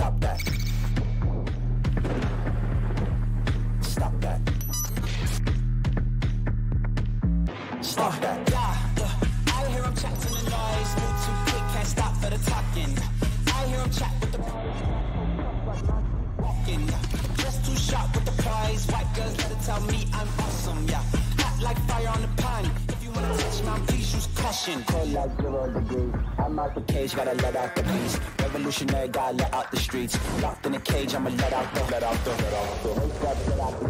Stop that. Stop that. Stop that. I hear him chat to the noise. Move too quick, can't stop for the talking. I hear him chat with the walking. Just too sharp with the prize. White girls let it tell me I'm awesome. Yeah, hot like fire on the pan. If you wanna touch my, please use caution. Cold like 0 degrees. I'm out the cage, gotta let out the beast. Revolutionary, gotta let out the streets. Locked in a cage, I'ma let out the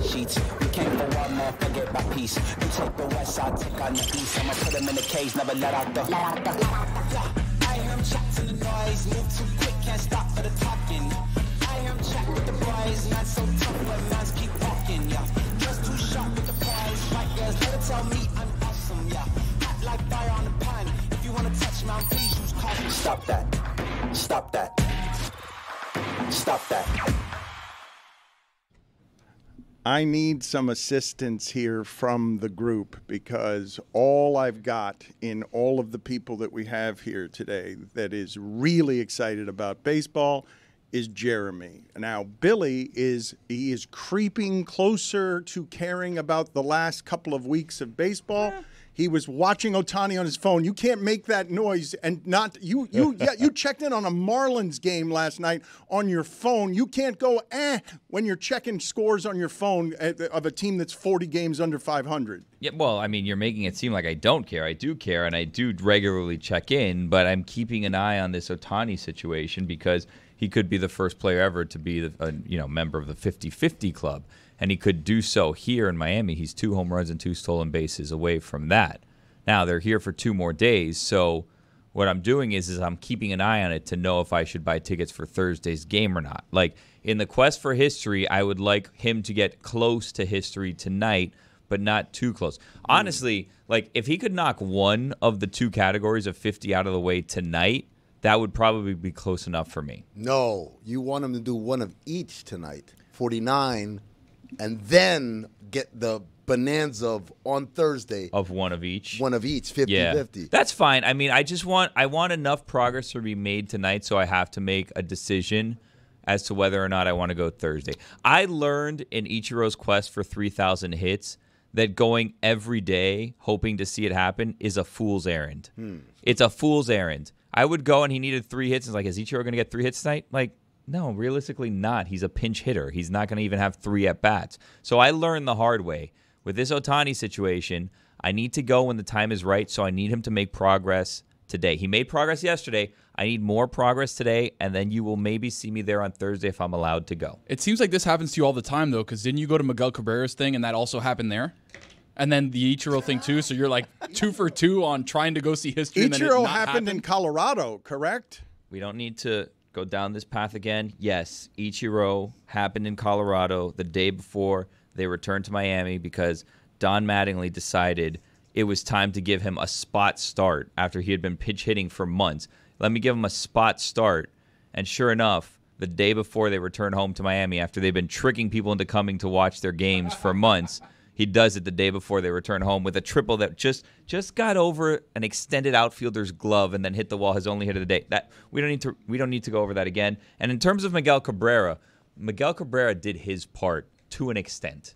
sheets. We came for one man, forget my peace. You take the west, I'll take on the east. I'ma put him in the cage, never let out the. I hear him chat to the noise. Move too quick, can't stop for the talking. I hear him chat with the boys. Man so tough, but man's keep walking. Yeah, just too sharp with the prize. White girls, let it tell me I'm awesome. Yeah, hot like fire on the pan. If you wanna touch my, please use caution. Stop that. Stop that. Stop that. I need some assistance here from the group because all I've got in all of the people that we have here today that is really excited about baseball is Jeremy. Now, Billy is creeping closer to caring about the last couple of weeks of baseball. He was watching Ohtani on his phone. You can't make that noise and not you. Yeah, you checked in on a Marlins game last night on your phone. You can't go when you're checking scores on your phone of a team that's 40 games under 500. Yeah, well, I mean, you're making it seem like I don't care. I do care, and I do regularly check in. But I'm keeping an eye on this Ohtani situation because he could be the first player ever to be a member of the 50-50 club. And he could do so here in Miami. He's 2 home runs and 2 stolen bases away from that. Now, they're here for 2 more days, so what I'm doing is I'm keeping an eye on it to know if I should buy tickets for Thursday's game or not. Like, in the quest for history, I would like him to get close to history tonight, but not too close. Honestly, like, if he could knock one of the 2 categories of 50 out of the way tonight, that would probably be close enough for me. No, you want him to do one of each tonight, 49, and then get the bonanza on Thursday. Of one of each? One of each, 50-50. Yeah, that's fine. I mean, I want enough progress to be made tonight, so I have to make a decision as to whether or not I want to go Thursday. I learned in Ichiro's quest for 3,000 hits that going every day hoping to see it happen is a fool's errand. It's a fool's errand. I would go and he needed 3 hits. And it's like, is Ichiro going to get 3 hits tonight? Like, no, realistically not. He's a pinch hitter. He's not going to even have 3 at-bats. So I learned the hard way. With this Ohtani situation, I need to go when the time is right, so I need him to make progress today. He made progress yesterday. I need more progress today, and then you will maybe see me there on Thursday if I'm allowed to go. It seems like this happens to you all the time, though, because didn't you go to Miguel Cabrera's thing, and that also happened there? And then the Ichiro thing, too, so you're like 2 for 2 on trying to go see history. Ichiro happened in Colorado, correct? We don't need to go down this path again. Yes, Ichiro happened in Colorado the day before they returned to Miami because Don Mattingly decided it was time to give him a spot start after he had been pitch hitting for months. Let me give him a spot start. And sure enough, the day before they returned home to Miami, after they've been tricking people into coming to watch their games for months, he does it the day before they return home with a triple that just got over an extended outfielder's glove and then hit the wall. His only hit of the day. That we don't need to go over that again. And in terms of Miguel Cabrera did his part to an extent.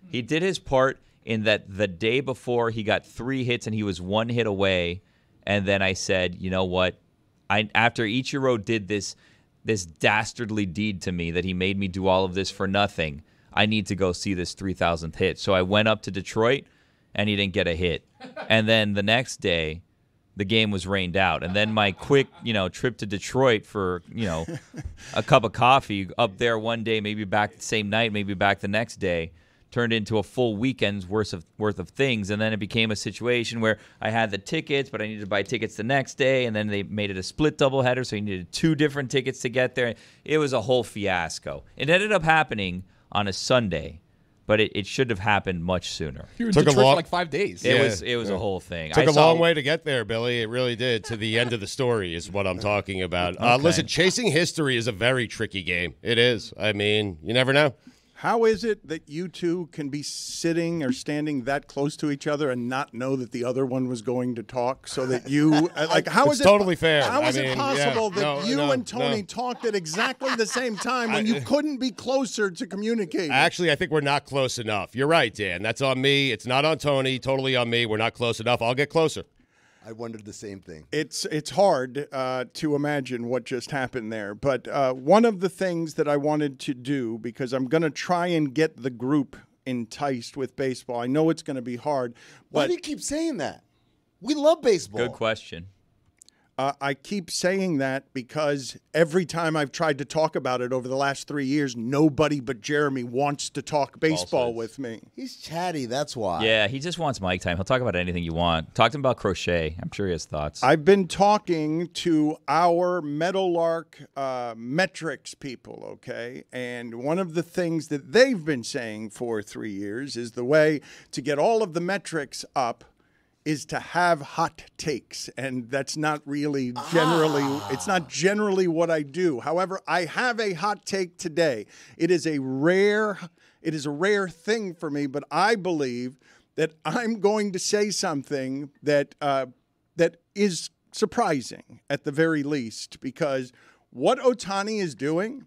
He did his part in that the day before he got 3 hits and he was 1 hit away. And then I said, you know what? After Ichiro did this dastardly deed to me that he made me do all of this for nothing, I need to go see this 3,000th hit. So I went up to Detroit, and he didn't get a hit. And then the next day, the game was rained out. And then my quick, trip to Detroit for, a cup of coffee up there one day, maybe back the same night, maybe back the next day, turned into a full weekend's worth of things. And then it became a situation where I had the tickets, but I needed to buy tickets the next day. And then they made it a split doubleheader, so you needed 2 different tickets to get there. It was a whole fiasco. It ended up happening on a Sunday, but it should have happened much sooner. You were in Detroit for like 5 days. It was a whole thing. Took a long way to get there, Billy. It really did. To the end of the story is what I'm talking about. Okay. Listen, chasing history is a very tricky game. It is. I mean, you never know. How is it that you two can be sitting or standing that close to each other and not know that the other one was going to talk? So that you how It's is it totally fair. How is I it mean, possible yeah. that No, and Tony talked at exactly the same time when you couldn't be closer to communicate? Actually, I think we're not close enough. You're right, Dan. That's on me. It's not on Tony. Totally on me. We're not close enough. I'll get closer. I wondered the same thing. It's hard to imagine what just happened there. But one of the things that I wanted to do, because I'm going to try and get the group enticed with baseball. I know it's going to be hard. Why But do you keep saying that? We love baseball. Good question. I keep saying that because every time I've tried to talk about it over the last 3 years, nobody but Jeremy wants to talk baseball Falsehoods. with me. He's chatty, that's why. Yeah, he just wants mic time. He'll talk about anything you want. Talk to him about crochet. I'm sure he has thoughts. I've been talking to our Meadowlark metrics people, okay? And one of the things that they've been saying for 3 years is the way to get all of the metrics up is to have hot takes. And that's not really generally, it's not generally what I do. However, I have a hot take today. It is a rare thing for me, but I believe that I'm going to say something that that is surprising at the very least, because what Ohtani is doing,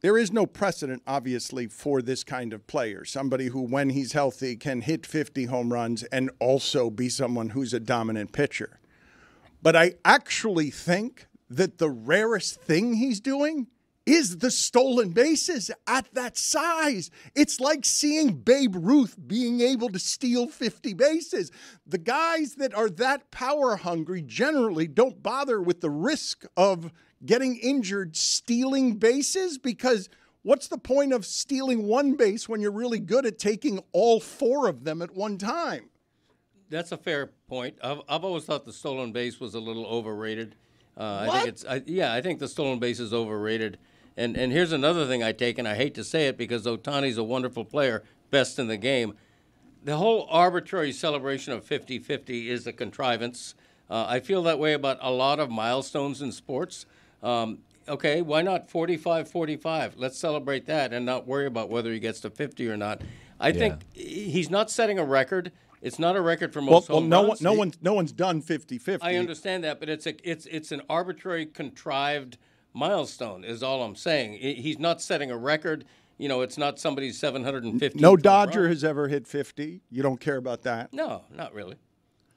there is no precedent, obviously, for this kind of player. Somebody who, when he's healthy, can hit 50 home runs and also be someone who's a dominant pitcher. But I actually think that the rarest thing he's doing is the stolen bases at that size. It's like seeing Babe Ruth being able to steal 50 bases. The guys that are that power hungry generally don't bother with the risk of getting injured stealing bases, because what's the point of stealing one base when you're really good at taking all four of them at one time? That's a fair point. I've always thought the stolen base was a little overrated. I think the stolen base is overrated. And here's another thing I take, and I hate to say it because Ohtani's a wonderful player, best in the game. The whole arbitrary celebration of 50-50 is a contrivance. I feel that way about a lot of milestones in sports. Okay, why not 45-45? Let's celebrate that and not worry about whether he gets to 50 or not. I think he's not setting a record. It's not a record for most home runs. No one's done 50-50. I understand that, but it's an arbitrary, contrived milestone is all I'm saying. He's not setting a record. You know, it's not somebody's 750. No Dodger has ever hit 50. You don't care about that? No, not really.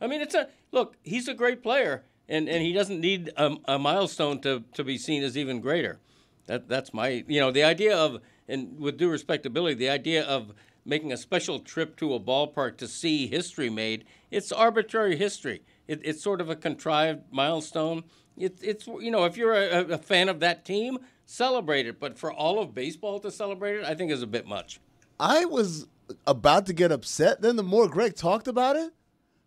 I mean, look, he's a great player, and he doesn't need a milestone to be seen as even greater. That's my, the idea of, and with due respectability, the idea of making a special trip to a ballpark to see history made, it's arbitrary history. It's sort of a contrived milestone. It's if you're a fan of that team, celebrate it. But for all of baseball to celebrate it, I think is a bit much. I was about to get upset. Then the more Greg talked about it,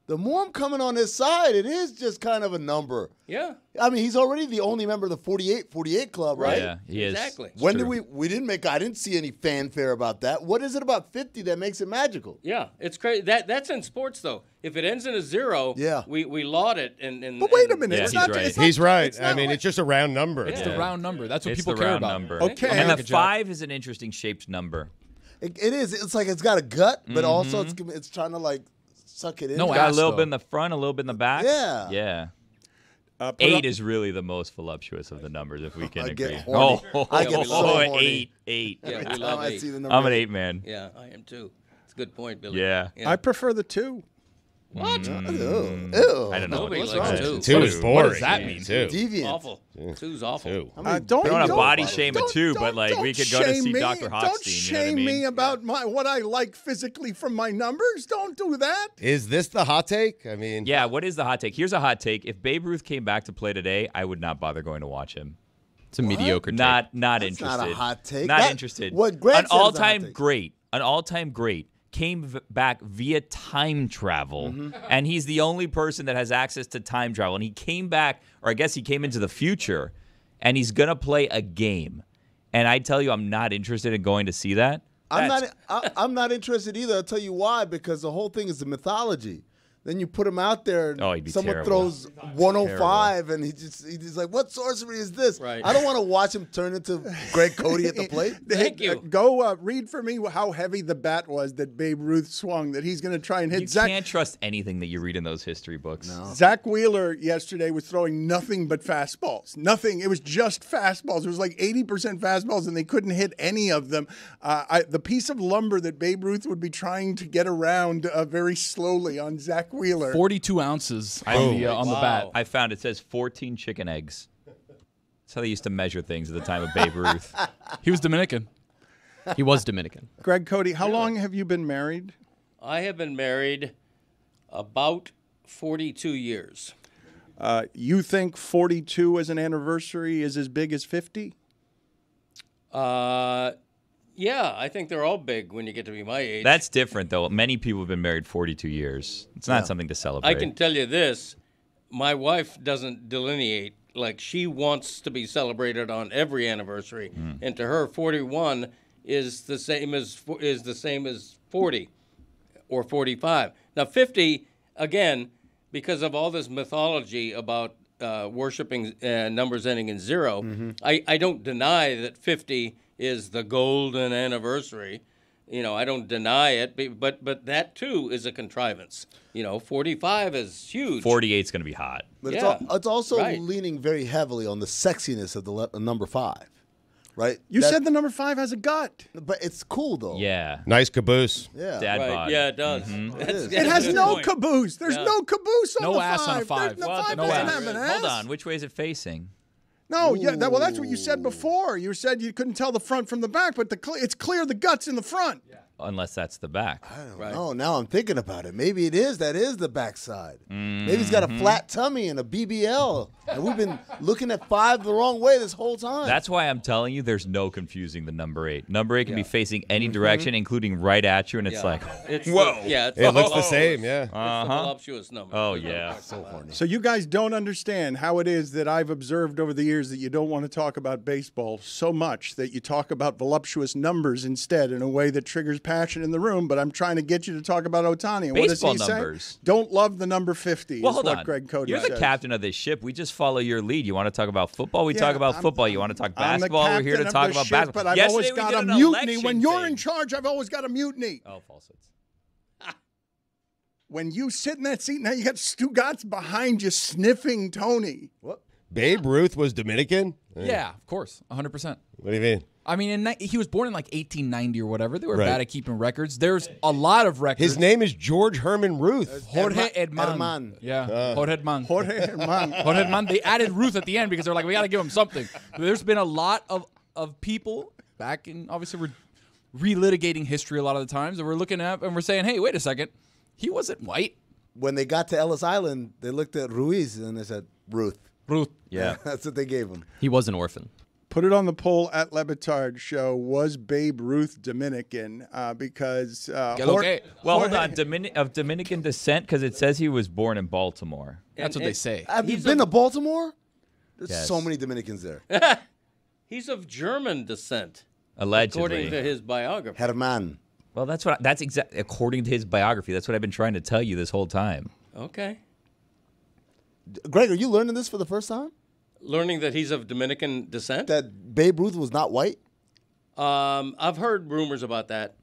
the more I'm coming on his side. It is just kind of a number. Yeah. I mean, he's already the only member of the 48 club, right? Yeah, he is. Exactly. It's When true. did we didn't I didn't see any fanfare about that. What is it about 50 that makes it magical? Yeah, it's crazy. That's in sports, though. If it ends in a zero, Yeah. we laud it. But wait a minute. Yeah, it's he's not, right. it's not- He's right. it's not I mean, like- it's just a round number. It's the round number. That's what It's people the care round about. number. Okay. And Like the a job. 5 is an interesting shaped number. It is. It's like it's got a gut, but also it's trying to like suck it in. No, Got a ass, little though. bit in the front, a little bit in the back. Yeah. Yeah. put 8 up- is really the most voluptuous of the numbers, if we can I get agree. horny. I get so horny. 8. Yeah, we Every love time I eight. see the number I'm an 8. 8 man. Yeah, I am too. It's a good point, Billy. Yeah. I prefer the 2. What? Ew. I don't know. Nobody what likes it is. two. Two is boring. What does that mean? Two. Deviant. Awful. Two's awful. Two. I mean, Don't We don't want to don't- body shame a 2, but like we could go to shame see me. Dr. Hochstein. Don't shame me about what I like physically from my numbers. Don't do that. Is this the hot take? I mean, Yeah, what is the hot take? Here's a hot take. If Babe Ruth came back to play today, I would not bother going to watch him. It's a mediocre take. Not That's interested. not a hot take. Not That- interested. what Greg An said is a hot all-time take. great. An all-time great came back via time travel, Mm-hmm. and he's the only person that has access to time travel. And he came back, or I guess he came into the future, and he's gonna play a game. And I tell you, I'm not interested in going to see that. I'm not interested either. I'll tell you why. Because the whole thing is the mythology. Then you put him out there, and Oh, he'd be someone terrible. throws 105, and he's like, "What sorcery is this?" Right. I don't want to watch him turn into Greg Cody at the plate. Thank you. Go read for me how heavy the bat was that Babe Ruth swung, that he's going to try and hit You Zach. can't trust anything that you read in those history books. No. Zach Wheeler yesterday was throwing nothing but fastballs. Nothing. It was just fastballs. It was like 80% fastballs, and they couldn't hit any of them. The piece of lumber that Babe Ruth would be trying to get around very slowly on Zach Wheeler. 42 ounces on the bat. I found it says 14 chicken eggs. That's how they used to measure things at the time of Babe Ruth. He was Dominican. He was Dominican. Greg Cody, how long have you been married? I have been married about 42 years. You think 42 as an anniversary is as big as 50? Yeah, I think they're all big when you get to be my age. That's different, though. Many people have been married 42 years. It's not something to celebrate. I can tell you this. My wife doesn't delineate. Like, she wants to be celebrated on every anniversary. And to her, 41 is the same as 40 or 45. Now, 50, again, because of all this mythology about worshiping numbers ending in 0, I don't deny that 50 is the golden anniversary. You know, I don't deny it, but that too is a contrivance. You know, 45 is huge. 48 is going to be hot. But Yeah, it's also right. leaning very heavily on the sexiness of the number 5, right? You said the number 5 has a gut. but it's cool though. Yeah. Nice caboose. Yeah. Dad Right, bod. yeah, it does. It has no caboose. There's no caboose on No the ass 5. on a 5. There's no Well, 5 no doesn't ass. have an ass. Hold on. Which way is it facing? No, well, that's what you said before. You said you couldn't tell the front from the back, but it's clear the gut's in the front. Unless that's the back. Right. Oh, now I'm thinking about it. Maybe that is the backside. Maybe he's got a flat tummy and a BBL. And we've been looking at 5 the wrong way this whole time. That's why I'm telling you there's no confusing the number 8. Number 8 can be facing any direction, including right at you, and it's like, It's whoa. It's It looks the voluptuous. same, yeah. It's the voluptuous number. Oh, yeah. So you guys don't understand how it is that I've observed over the years that you don't want to talk about baseball so much that you talk about voluptuous numbers instead in a way that triggers passion in the room. But I'm trying to get you to talk about Ohtani. And Baseball what does he numbers. say? Don't love the number 50 Well, is hold what on. Greg Cody You're says. the captain of this ship. We just follow your lead. You want to talk about football? We Yeah, talk about I'm- football. You want to talk I'm the basketball? We're here to captain talk of the about ship, basketball. But I've Yesterday always we got did a an mutiny. election When you're thing. in charge, I've always got a mutiny. Oh, falsehoods. When you sit in that seat, now you got Stu Gatz behind you sniffing Tony. Babe Ruth was Dominican? Yeah, of course, 100%. What do you mean? I mean, he was born in like 1890 or whatever. They were Right. bad at keeping records. There's a lot of records. His name is George Herman Ruth. Jorge Edman. Herman. Yeah, Jorge Edman. Jorge Herman. Jorge Edman. They added Ruth at the end because they're like, we got to give him something. There's been a lot of people back in, obviously we're relitigating history a lot of the times, and we're looking at and we're saying, hey, wait a second, he wasn't white. When they got to Ellis Island, they looked at Ruiz and they said, Ruth. Ruth. Yeah. That's what they gave him. He was an orphan. Put it on the poll at Lebitard Show. Was Babe Ruth Dominican? Because Okay. Well, hold on. Of Dominican descent, because it says he was born in Baltimore. That's what they say. Have you been to Baltimore? There's Yes. so many Dominicans there. He's of German descent, Allegedly. according to his biography. Herman. Well, that's exactly according to his biography. That's what I've been trying to tell you this whole time. Okay. Greg, are you learning this for the first time? Learning that he's of Dominican descent? That Babe Ruth was not white? I've heard rumors about that.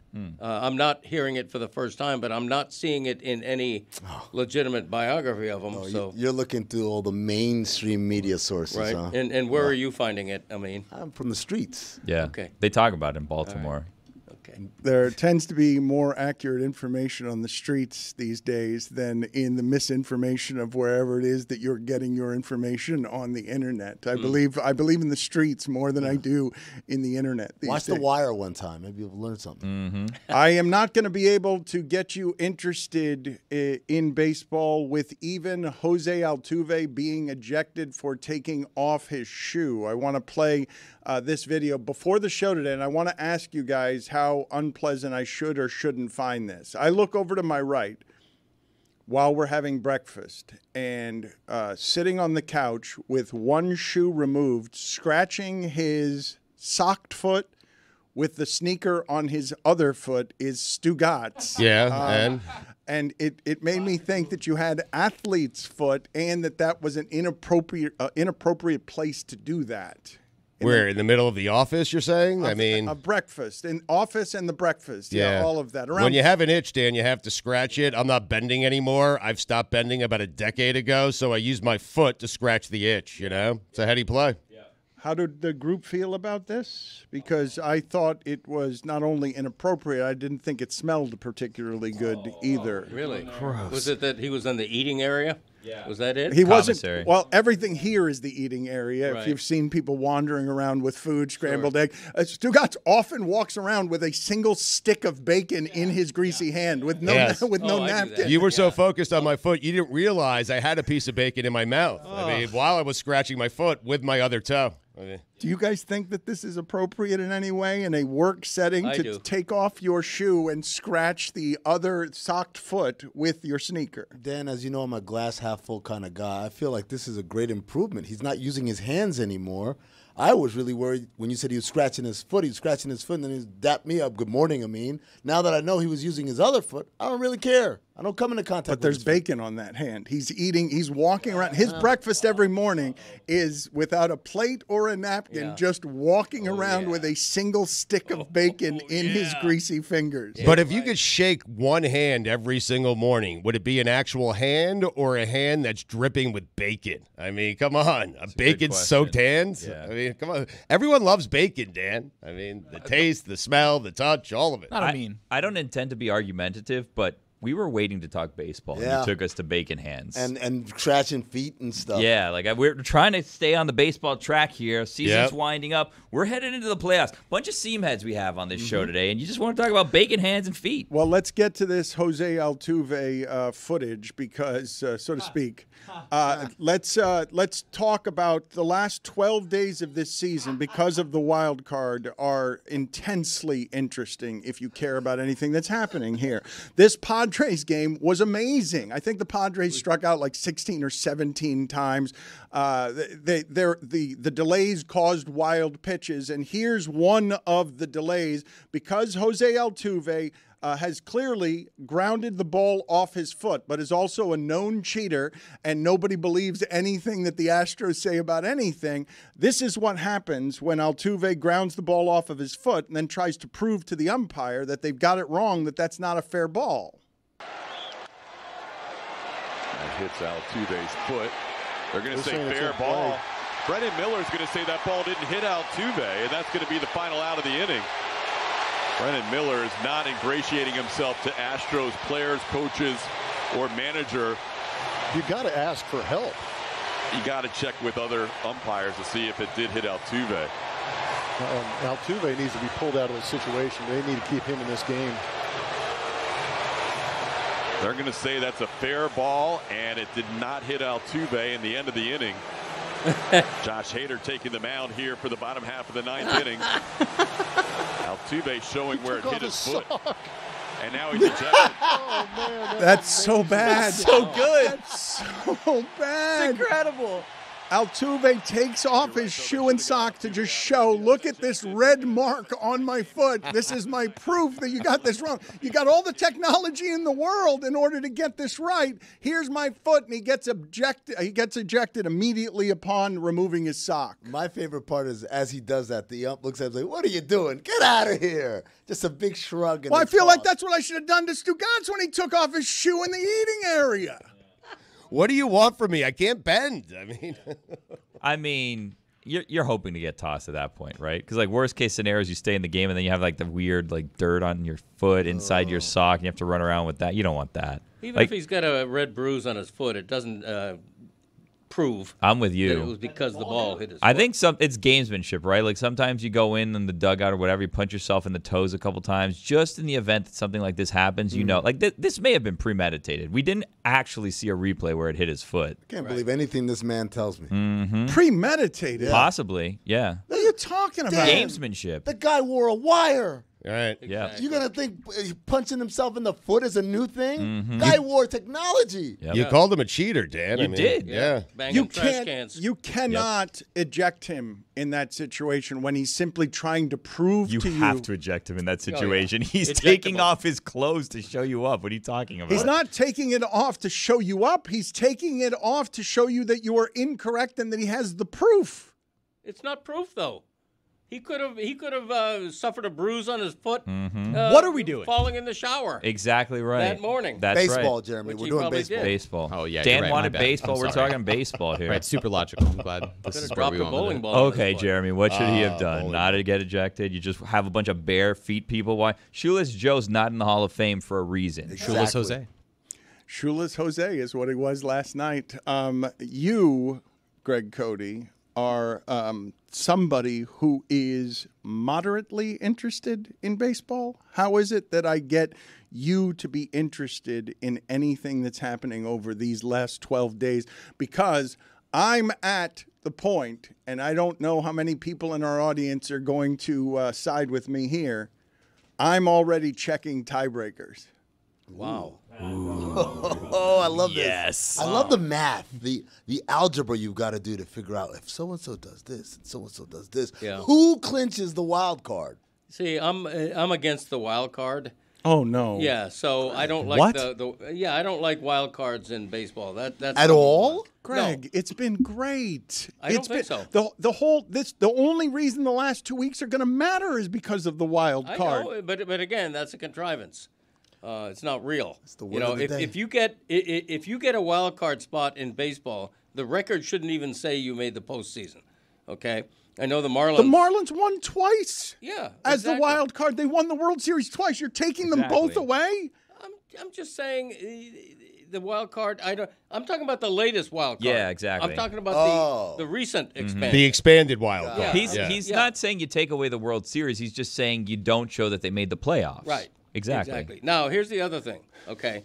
I'm not hearing it for the first time, but I'm not seeing it in any legitimate biography of him. So, You're looking through all the mainstream media sources, right? huh? And where are you finding it? I mean, I'm from the streets. Yeah. Okay. They talk about it in Baltimore. okay. there tends to be more accurate information on the streets these days than in the misinformation of wherever it is that you're getting your information on the internet. I believe in the streets more than I do in the internet. These Watch days. The Wire one time. Maybe you'll learn something. I am not going to be able to get you interested in baseball with even Jose Altuve being ejected for taking off his shoe. I want to play this video before the show today, and I want to ask you guys how unpleasant I should or shouldn't find this. I look over to my right while we're having breakfast, and sitting on the couch with one shoe removed, scratching his socked foot with the sneaker on his other foot is Stu Gatz. Yeah, and And it made me think that you had athlete's foot and that was an inappropriate place to do that. Where, in the middle of the office, you're saying? I mean, a breakfast, in office and the breakfast. Yeah, all of that. When you have an itch, Dan, you have to scratch it. I'm not bending anymore. I've stopped bending about a decade ago, so I use my foot to scratch the itch, you know? It's a heady play. How did the group feel about this? Because I thought it was not only inappropriate, I didn't think it smelled particularly good either. Really? Gross. Was it that he was in the eating area? Yeah. Was that it? He wasn't. Well, everything here is the eating area. Right. If you've seen people wandering around with food, scrambled egg. Stugatz often walks around with a single stick of bacon in his greasy hand with no napkin. You were so focused on my foot, you didn't realize I had a piece of bacon in my mouth. I mean, while I was scratching my foot with my other toe. Do you guys think that this is appropriate in any way in a work setting to take off your shoe and scratch the other socked foot with your sneaker? Dan, as you know, I'm a glass half full kind of guy. I feel like this is a great improvement. He's not using his hands anymore. I was really worried when you said he was scratching his foot. He was scratching his foot, and then he dapped me up. Good morning, Amin. Now that I know he was using his other foot, I don't really care. I don't come into contact with there's bacon on that hand. He's walking around. His breakfast every morning is without a plate or a napkin, just walking around with a single stick of bacon in his greasy fingers. But if you could shake one hand every single morning, would it be an actual hand or a hand that's dripping with bacon? I mean, come on. A bacon-soaked hand? Yeah. I mean, come on. Everyone loves bacon, Dan. I mean, the taste, the smell, the touch, all of it. I don't intend to be argumentative, but we were waiting to talk baseball, and you took us to bacon hands. And scratching feet and stuff. Yeah, like we're trying to stay on the baseball track here. Season's winding up. We're headed into the playoffs. Bunch of seam heads we have on this show today, and you just want to talk about bacon hands and feet. Well, let's get to this Jose Altuve footage because, so to speak. Let's talk about the last 12 days of this season because of the wild card are intensely interesting if you care about anything that's happening here. This Padres game was amazing. I think the Padres struck out like 16 or 17 times. The delays caused wild pitches, and here's one of the delays because Jose Altuve has clearly grounded the ball off his foot, but is also a known cheater, and nobody believes anything that the Astros say about anything. This is what happens when Altuve grounds the ball off of his foot and then tries to prove to the umpire that they've got it wrong, that that's not a fair ball. That hits Altuve's foot. They're going to say fair ball. Brennan Miller's going to say that ball didn't hit Altuve, and that's going to be the final out of the inning. Brennan Miller is not ingratiating himself to Astros players, coaches, or manager. You got to ask for help. You got to check with other umpires to see if it did hit Altuve. Altuve needs to be pulled out of the situation. They need to keep him in this game. They're going to say that's a fair ball, and it did not hit Altuve in the end of the inning. Josh Hader taking the mound here for the bottom half of the ninth inning. Altuve showing where it hit his foot. And now he's ejected. Oh, man, that's so bad. That's so good. That's so bad. It's incredible. Altuve takes off his shoe and sock to just show, look at this red mark on my foot. This is my proof that you got this wrong. You got all the technology in the world in order to get this right. Here's my foot, and he gets ejected immediately upon removing his sock. My favorite part is as he does that, the ump looks at him like, what are you doing? Get out of here. Just a big shrug. Well, I feel like that's what I should have done to Stugatz when he took off his shoe in the eating area. What do you want from me? I can't bend. I mean, you're hoping to get tossed at that point, right? Because like worst case scenario is you stay in the game and then you have like the weird like dirt on your foot inside your sock and you have to run around with that. You don't want that. Even if he's got a red bruise on his foot, it doesn't prove. I'm with you. That it was because the ball hit his foot. I think it's gamesmanship, right? Like sometimes you go in the dugout or whatever, you punch yourself in the toes a couple times, just in the event that something like this happens. You know, like this may have been premeditated. We didn't actually see a replay where it hit his foot. I can't believe anything this man tells me. Mm-hmm. Premeditated? Possibly, yeah. What are you talking about? Gamesmanship. The guy wore a wire. All right. Yeah. You're going to think punching himself in the foot is a new thing? Mm-hmm. Guy wore technology. Yep. You called him a cheater, Dan. You did. Yeah. Banging trash cans. You cannot eject him in that situation when he's simply trying to prove You to you. have to eject him in that situation. He's Ejectable. taking off his clothes to show you up. What are you talking about? He's not taking it off to show you up. He's taking it off to show you that you are incorrect and that he has the proof. It's not proof, though. He could have suffered a bruise on his foot. What are we doing? Falling in the shower Exactly right. that morning. That's Baseball, right. Jeremy. Which We're he doing probably baseball. did. Baseball. Oh, yeah, Dan you're right. My wanted bad. baseball. I'm We're sorry. talking baseball here. Right, super logical. I'm glad this Could is have where dropped we a went with bowling it. ball. on his Okay, foot. Jeremy, what should he have done? bowling Not to get ejected. You just have a bunch of bare feet people. Why? Shoeless Joe's not in the Hall of Fame for a reason. Shoeless Jose. Shoeless Jose is what he was last night. You, Greg Cody, are somebody who is moderately interested in baseball. How is it that I get you to be interested in anything that's happening over these last 12 days? Because I'm at the point, and I don't know how many people in our audience are going to side with me here, I'm already checking tiebreakers. Wow. Oh, I love this. Yes. I love the math, the algebra you've got to do to figure out if so-and-so does this and so-and-so does this. Yeah. Who clinches the wild card? See, I'm against the wild card. Oh, no. Yeah, so I don't like What? I don't like wild cards in baseball. That's At number all? one. Greg, No. it's been great. I don't It's think been, so. The only reason the last 2 weeks are going to matter is because of the wild I card. know, but again, that's a contrivance. It's not real. It's the word of the day. if you get a wild card spot in baseball, the record shouldn't even say you made the postseason. Okay, I know the Marlins. The Marlins won twice. Yeah, As exactly. the wild card, they won the World Series twice. You're taking them both Exactly. away? I'm just saying the wild card. I'm talking about the latest wild card. Yeah, exactly. I'm talking about the recent expansion. The expanded wild card. Yeah. He's not saying you take away the World Series. He's just saying you don't show that they made the playoffs. Right. Exactly. Now, here's the other thing, okay?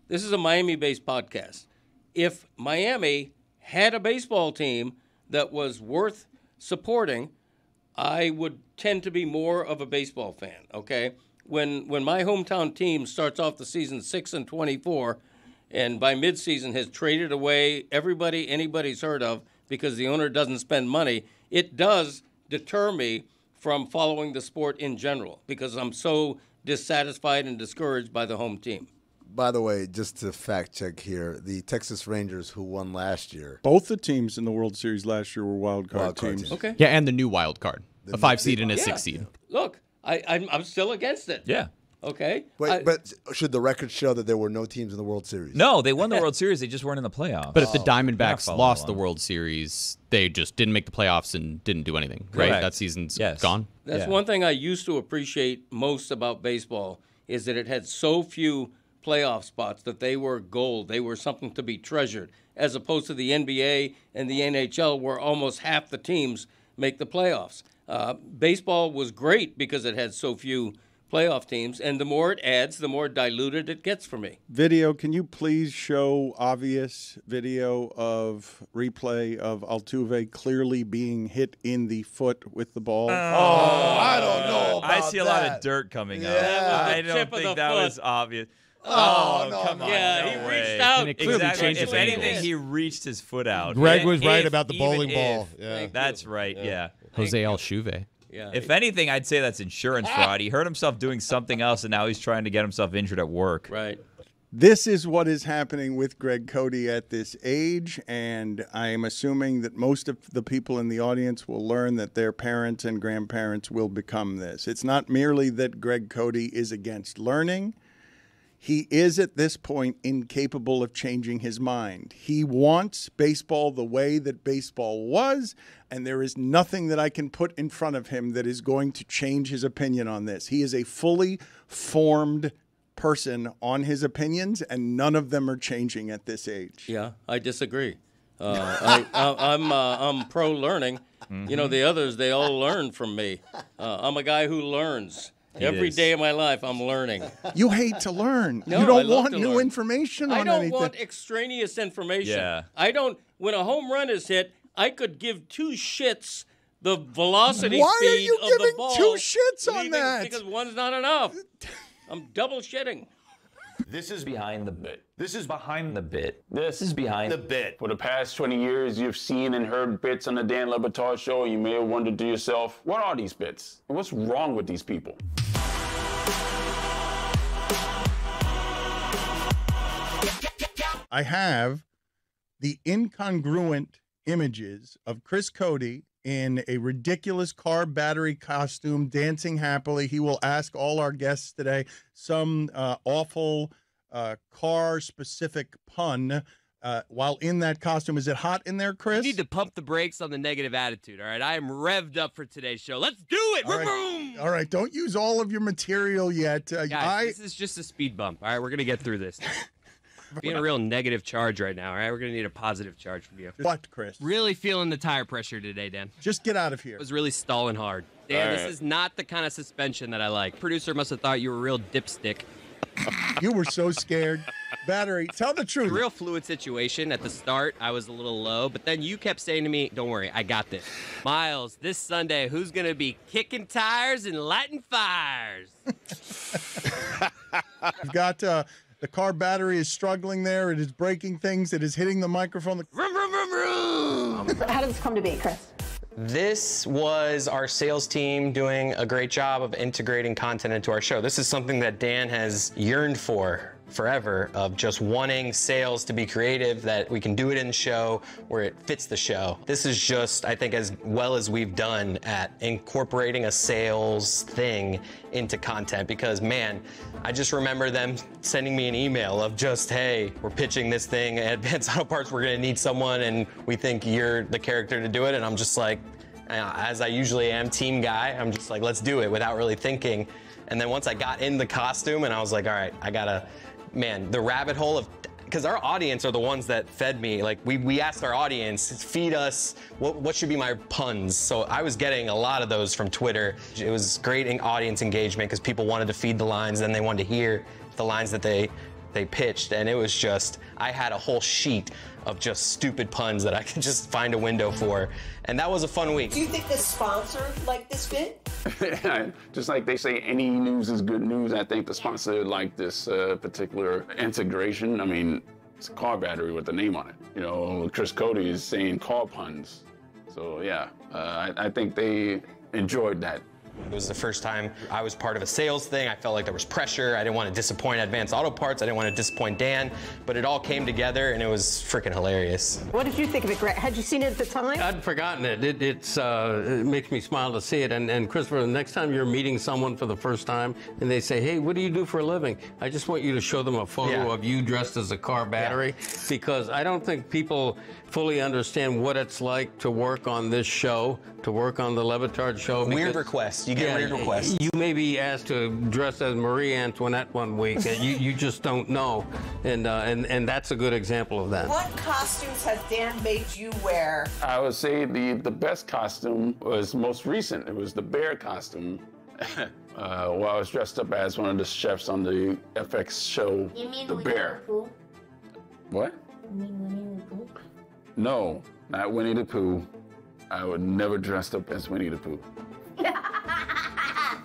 This is a Miami-based podcast. If Miami had a baseball team that was worth supporting, I would tend to be more of a baseball fan, okay? When my hometown team starts off the season 6-24, and by midseason has traded away everybody anybody's heard of because the owner doesn't spend money, it does deter me from following the sport in general because I'm so dissatisfied and discouraged by the home team. By the way, just to fact check here, the Texas Rangers who won last year. Both the teams in the World Series last year were wild card teams. Okay. Yeah, and the new wild card. A 5 seed and a 6 seed. Look, I'm still against it. Yeah. Okay. Wait, but should the record show that there were no teams in the World Series? No, they won the World Series. They just weren't in the playoffs. But if the Diamondbacks following lost the along. World Series, they just didn't make the playoffs and didn't do anything, right? Correct. That season's Yes. gone. That's Yeah. one thing I used to appreciate most about baseball is that it had so few playoff spots that they were gold. They were something to be treasured, as opposed to the NBA and the NHL where almost half the teams make the playoffs. Baseball was great because it had so few playoff teams, and the more it adds, the more diluted it gets for me. Video, can you please show obvious video of replay of Altuve clearly being hit in the foot with the ball? I don't know about I see a lot that. of dirt coming Yeah. out. That was I the don't tip of think the that foot. was obvious. Oh, no, come no, on. Yeah, no he way. reached out. And it clearly Exactly. changed If his anything, angles. he reached his foot out. Greg was right If- about the even bowling ball. if. Yeah. That's right, yeah. Jose Altuve. Yeah. If anything, I'd say that's insurance fraud. He hurt himself doing something else, and now he's trying to get himself injured at work. Right. This is what is happening with Greg Cody at this age, and I am assuming that most of the people in the audience will learn that their parents and grandparents will become this. It's not merely that Greg Cody is against learning. He is at this point incapable of changing his mind. He wants baseball the way that baseball was, and there is nothing that I can put in front of him that is going to change his opinion on this. He is a fully formed person on his opinions, and none of them are changing at this age. Yeah, I disagree. I'm pro learning. You know, the others, they all learn from me. I'm a guy who learns. Every is. day of my life, I'm learning. You hate to learn. No, you I don't love want to new learn. information I on don't anything. want extraneous information. Yeah. I don't. When a home run is hit, I could give two shits the velocity Why speed are you of the giving ball. two shits on leaving- that? Because one's not enough. I'm double shitting. This is behind the bit. This is behind The bit. This is behind the bit. For the past 20 years, you've seen and heard bits on the Dan Le Batard show. You may have wondered to yourself, what are these bits? And what's wrong with these people? I have the incongruent images of Chris Cody in a ridiculous car battery costume, dancing happily. He will ask all our guests today some awful car-specific pun while in that costume. Is it hot in there, Chris? You need to pump the brakes on the negative attitude, all right? I am revved up for today's show. Let's do it! All right, don't use all of your material yet. Guys, this is just a speed bump, all right? We're going to get through this. Being a real negative charge right now, all right? We're going to need a positive charge from you. What, Chris? Really feeling the tire pressure today, Dan. Just get out of here. I was really stalling hard. Dan, All this right. is not the kind of suspension that I like. Producer must have thought you were a real dipstick. You were so scared. Battery, tell the truth. A real fluid situation. At the start, I was a little low, but then you kept saying to me, don't worry, I got this. Miles, this Sunday, who's going to be kicking tires and lighting fires? You've got the car battery is struggling there. It is breaking things. It is hitting the microphone. Vroom, vroom, vroom, vroom. How did this come to be, Chris? This was our sales team doing a great job of integrating content into our show. This is something that Dan has yearned for forever, of just wanting sales to be creative, that we can do it in the show where it fits the show. This is just, I think, as well as we've done at incorporating a sales thing into content, because man, I just remember them sending me an email of just, hey, we're pitching this thing at Advanced Auto Parts, we're gonna need someone and we think you're the character to do it. And I'm just like, as I usually am, team guy, I'm just like, let's do it without really thinking. And then once I got in the costume and I was like, all right, I gotta, man, the rabbit hole of, because our audience are the ones that fed me. Like we asked our audience, feed us, what should be my puns? So I was getting a lot of those from Twitter. It was great audience engagement because people wanted to feed the lines, then they wanted to hear the lines that they pitched. And it was just, I had a whole sheet of just stupid puns that I could just find a window for. And that was a fun week. Do you think the sponsor liked this bit? Just like they say any news is good news, I think the sponsor liked this particular integration. I mean, it's a car battery with the name on it. You know, Chris Cody is saying car puns. So yeah, I think they enjoyed that. It was the first time I was part of a sales thing. I felt like there was pressure. I didn't want to disappoint Advanced Auto Parts. I didn't want to disappoint Dan, but it all came together and it was freaking hilarious. What did you think of it, Greg? Had you seen it at the time? I'd forgotten it. It makes me smile to see it. And Christopher, the next time you're meeting someone for the first time and they say, hey, what do you do for a living? I just want you to show them a photo of you dressed as a car battery, because I don't think people fully understand what it's like to work on this show, to work on the Le Batard show. Weird requests. You get weird requests. You may be asked to dress as Marie Antoinette one week. You just don't know. And that's a good example of that. What costumes has Dan made you wear? I would say the best costume was most recent. It was the bear costume. Where I was dressed up as one of the chefs on the FX show, You mean The Winnie Bear. the Pooh? What? You mean Winnie the Pooh? No, not Winnie the Pooh. I would never dress up as Winnie the Pooh.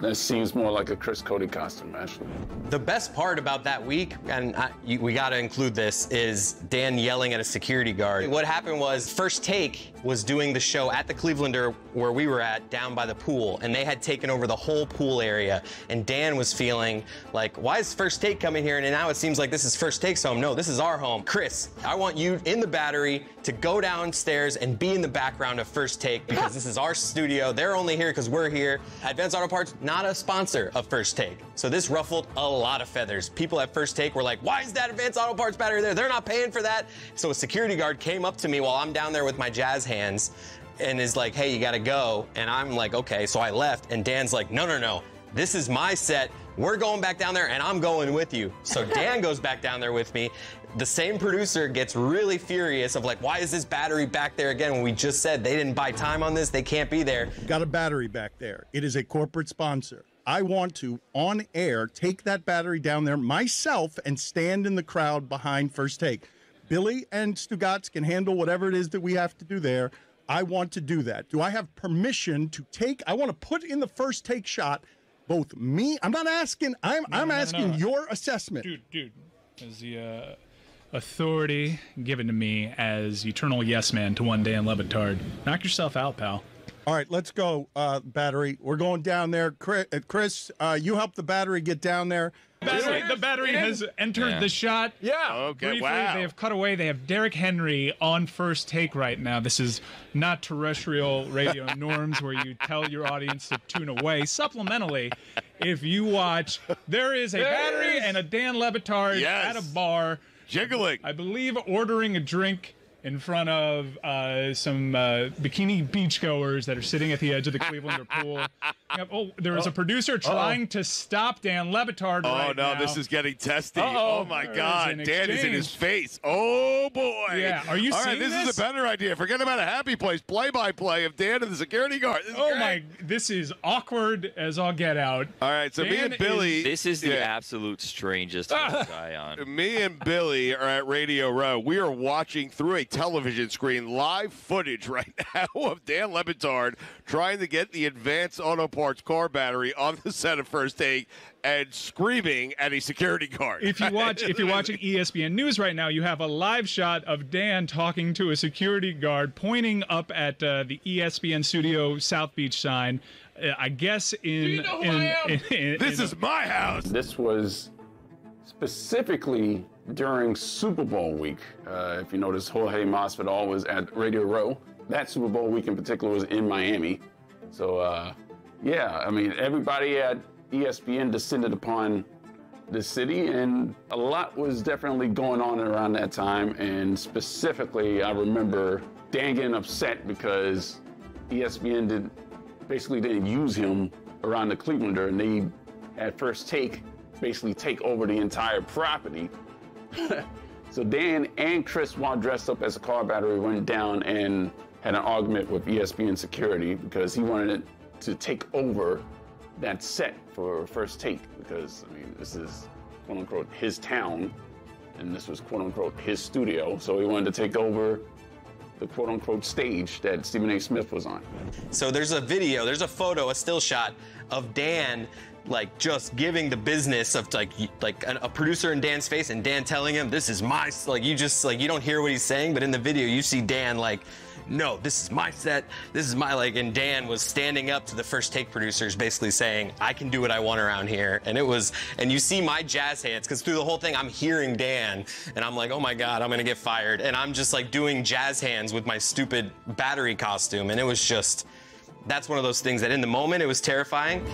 That seems more like a Chris Cody costume, actually. The best part about that week, and we got to include this, is Dan yelling at a security guard. What happened was First Take was doing the show at the Clevelander where we were at, down by the pool, and they had taken over the whole pool area. And Dan was feeling like, why is First Take coming here? And now it seems like this is First Take's home. No, this is our home. Chris, I want you in the battery to go downstairs and be in the background of First Take, because this is our studio. They're only here because we're here. Advanced Auto Parts, not a sponsor of First Take. So this ruffled a lot of feathers. People at First Take were like, why is that Advanced Auto Parts battery there? They're not paying for that. So a security guard came up to me while I'm down there with my jazz hands and is like, hey, you gotta go. And I'm like, okay. So I left and Dan's like, no. This is my set. We're going back down there and I'm going with you. So Dan goes back down there with me. The same producer gets really furious of like, why is this battery back there again when we just said they didn't buy time on this? They can't be there. Got a battery back there. It is a corporate sponsor. I want to, on air, take that battery down there myself and stand in the crowd behind First Take. Billy and Stugatz can handle whatever it is that we have to do there. I want to do that? Do I have permission to take? I want to put in the first take shot. Both me. I'm not asking. I'm asking your assessment. Dude. As the authority given to me as eternal yes man to one Dan Le Batard. Knock yourself out, pal. All right, let's go, Battery. We're going down there. Chris, you help the Battery get down there. The battery has entered the shot. Yeah. Okay, Briefly, wow. They have cut away. They have Derrick Henry on first take right now. This is not terrestrial radio norms where you tell your audience to tune away. Supplementally, if you watch, there is a battery and a Dan Le Batard at a bar. Jiggling. I believe ordering a drink in front of some bikini beachgoers that are sitting at the edge of the Clevelander pool. There is a producer trying to stop Dan Le Batard right now. Oh, no, this is getting testy. Oh, my God. Dan is in his face. Oh, boy. Yeah, are you All seeing right, this is a better idea. Forget about a happy place. Play-by-play of Dan and the security guard. This is awkward as all get out. All right, so me and Billy. This is the absolute strangest guy on. Me and Billy are at Radio Row. We are watching through a television screen live footage right now of Dan Le Batard trying to get the Advanced Auto Parts car battery on the set of First Take and screaming at a security guard. If you're watching ESPN News right now, you have a live shot of Dan talking to a security guard pointing up at the ESPN Studio South Beach sign. I guess This is my house. This was specifically during Super Bowl week. If you notice, Jorge Masvidal was at Radio Row. That Super Bowl week in particular was in Miami. So, yeah, I mean, everybody at ESPN descended upon the city, and a lot was definitely going on around that time. And specifically, I remember Dan getting upset because ESPN basically didn't use him around the Clevelander, and they, at First Take, basically take over the entire property. So Dan and Chris, while dressed up as a car battery, went down and had an argument with ESPN security because he wanted to take over that set for First Take, because, I mean, this is, quote-unquote, his town, and this was, quote-unquote, his studio, so he wanted to take over the quote-unquote stage that Stephen A. Smith was on. So there's a video, there's a photo, a still shot of Dan like just giving the business of like a producer in Dan's face, and Dan telling him, this is my, like, you just, like, you don't hear what he's saying, but in the video you see Dan like, no, this is my set, this is my, like, and Dan was standing up to the First Take producers basically saying, I can do what I want around here. And it was, and you see my jazz hands, because through the whole thing I'm hearing Dan, and I'm like, oh my God, I'm gonna get fired. And I'm just like doing jazz hands with my stupid battery costume, and it was just, that's one of those things that in the moment it was terrifying,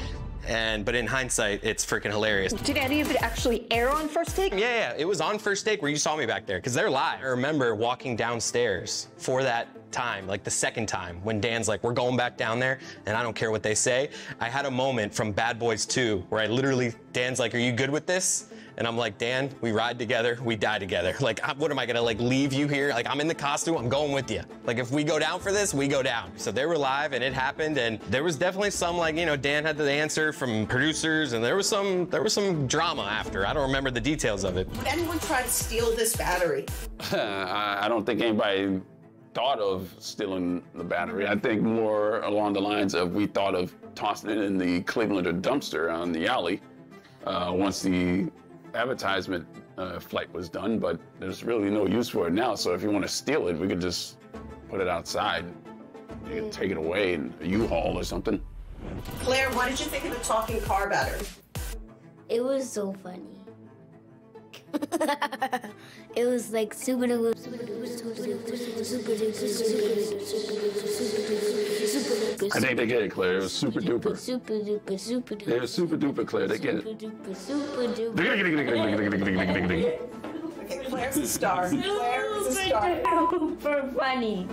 but in hindsight, it's freaking hilarious. Did any of it actually air on First Take? Yeah, it was on First Take where you saw me back there, because they're live. I remember walking downstairs for that time, like the second time, when Dan's like, we're going back down there, and I don't care what they say. I had a moment from Bad Boys 2 where I literally, Dan's like, are you good with this? And I'm like, Dan, we ride together, we die together. Like, what am I gonna, like, leave you here? Like, I'm in the costume, I'm going with you. Like, if we go down for this, we go down. So they were live, and it happened, and there was definitely some, like, you know, Dan had the answer from producers, and there was some drama after. I don't remember the details of it. Would anyone try to steal this battery? I don't think anybody thought of stealing the battery. I think more along the lines of we thought of tossing it in the Clevelander dumpster on the alley once the advertisement flight was done, but there's really no use for it now. So if you want to steal it, we could just put it outside. You can take it away in a U-Haul or something. Claire, what did you think of the talking car battery? It was so funny. It was like super duper. I think they get it, Claire. It was super duper. Super duper. It was super duper, Claire. They get it. Super duper. Okay, Claire's a star. Claire is a star. Super funny.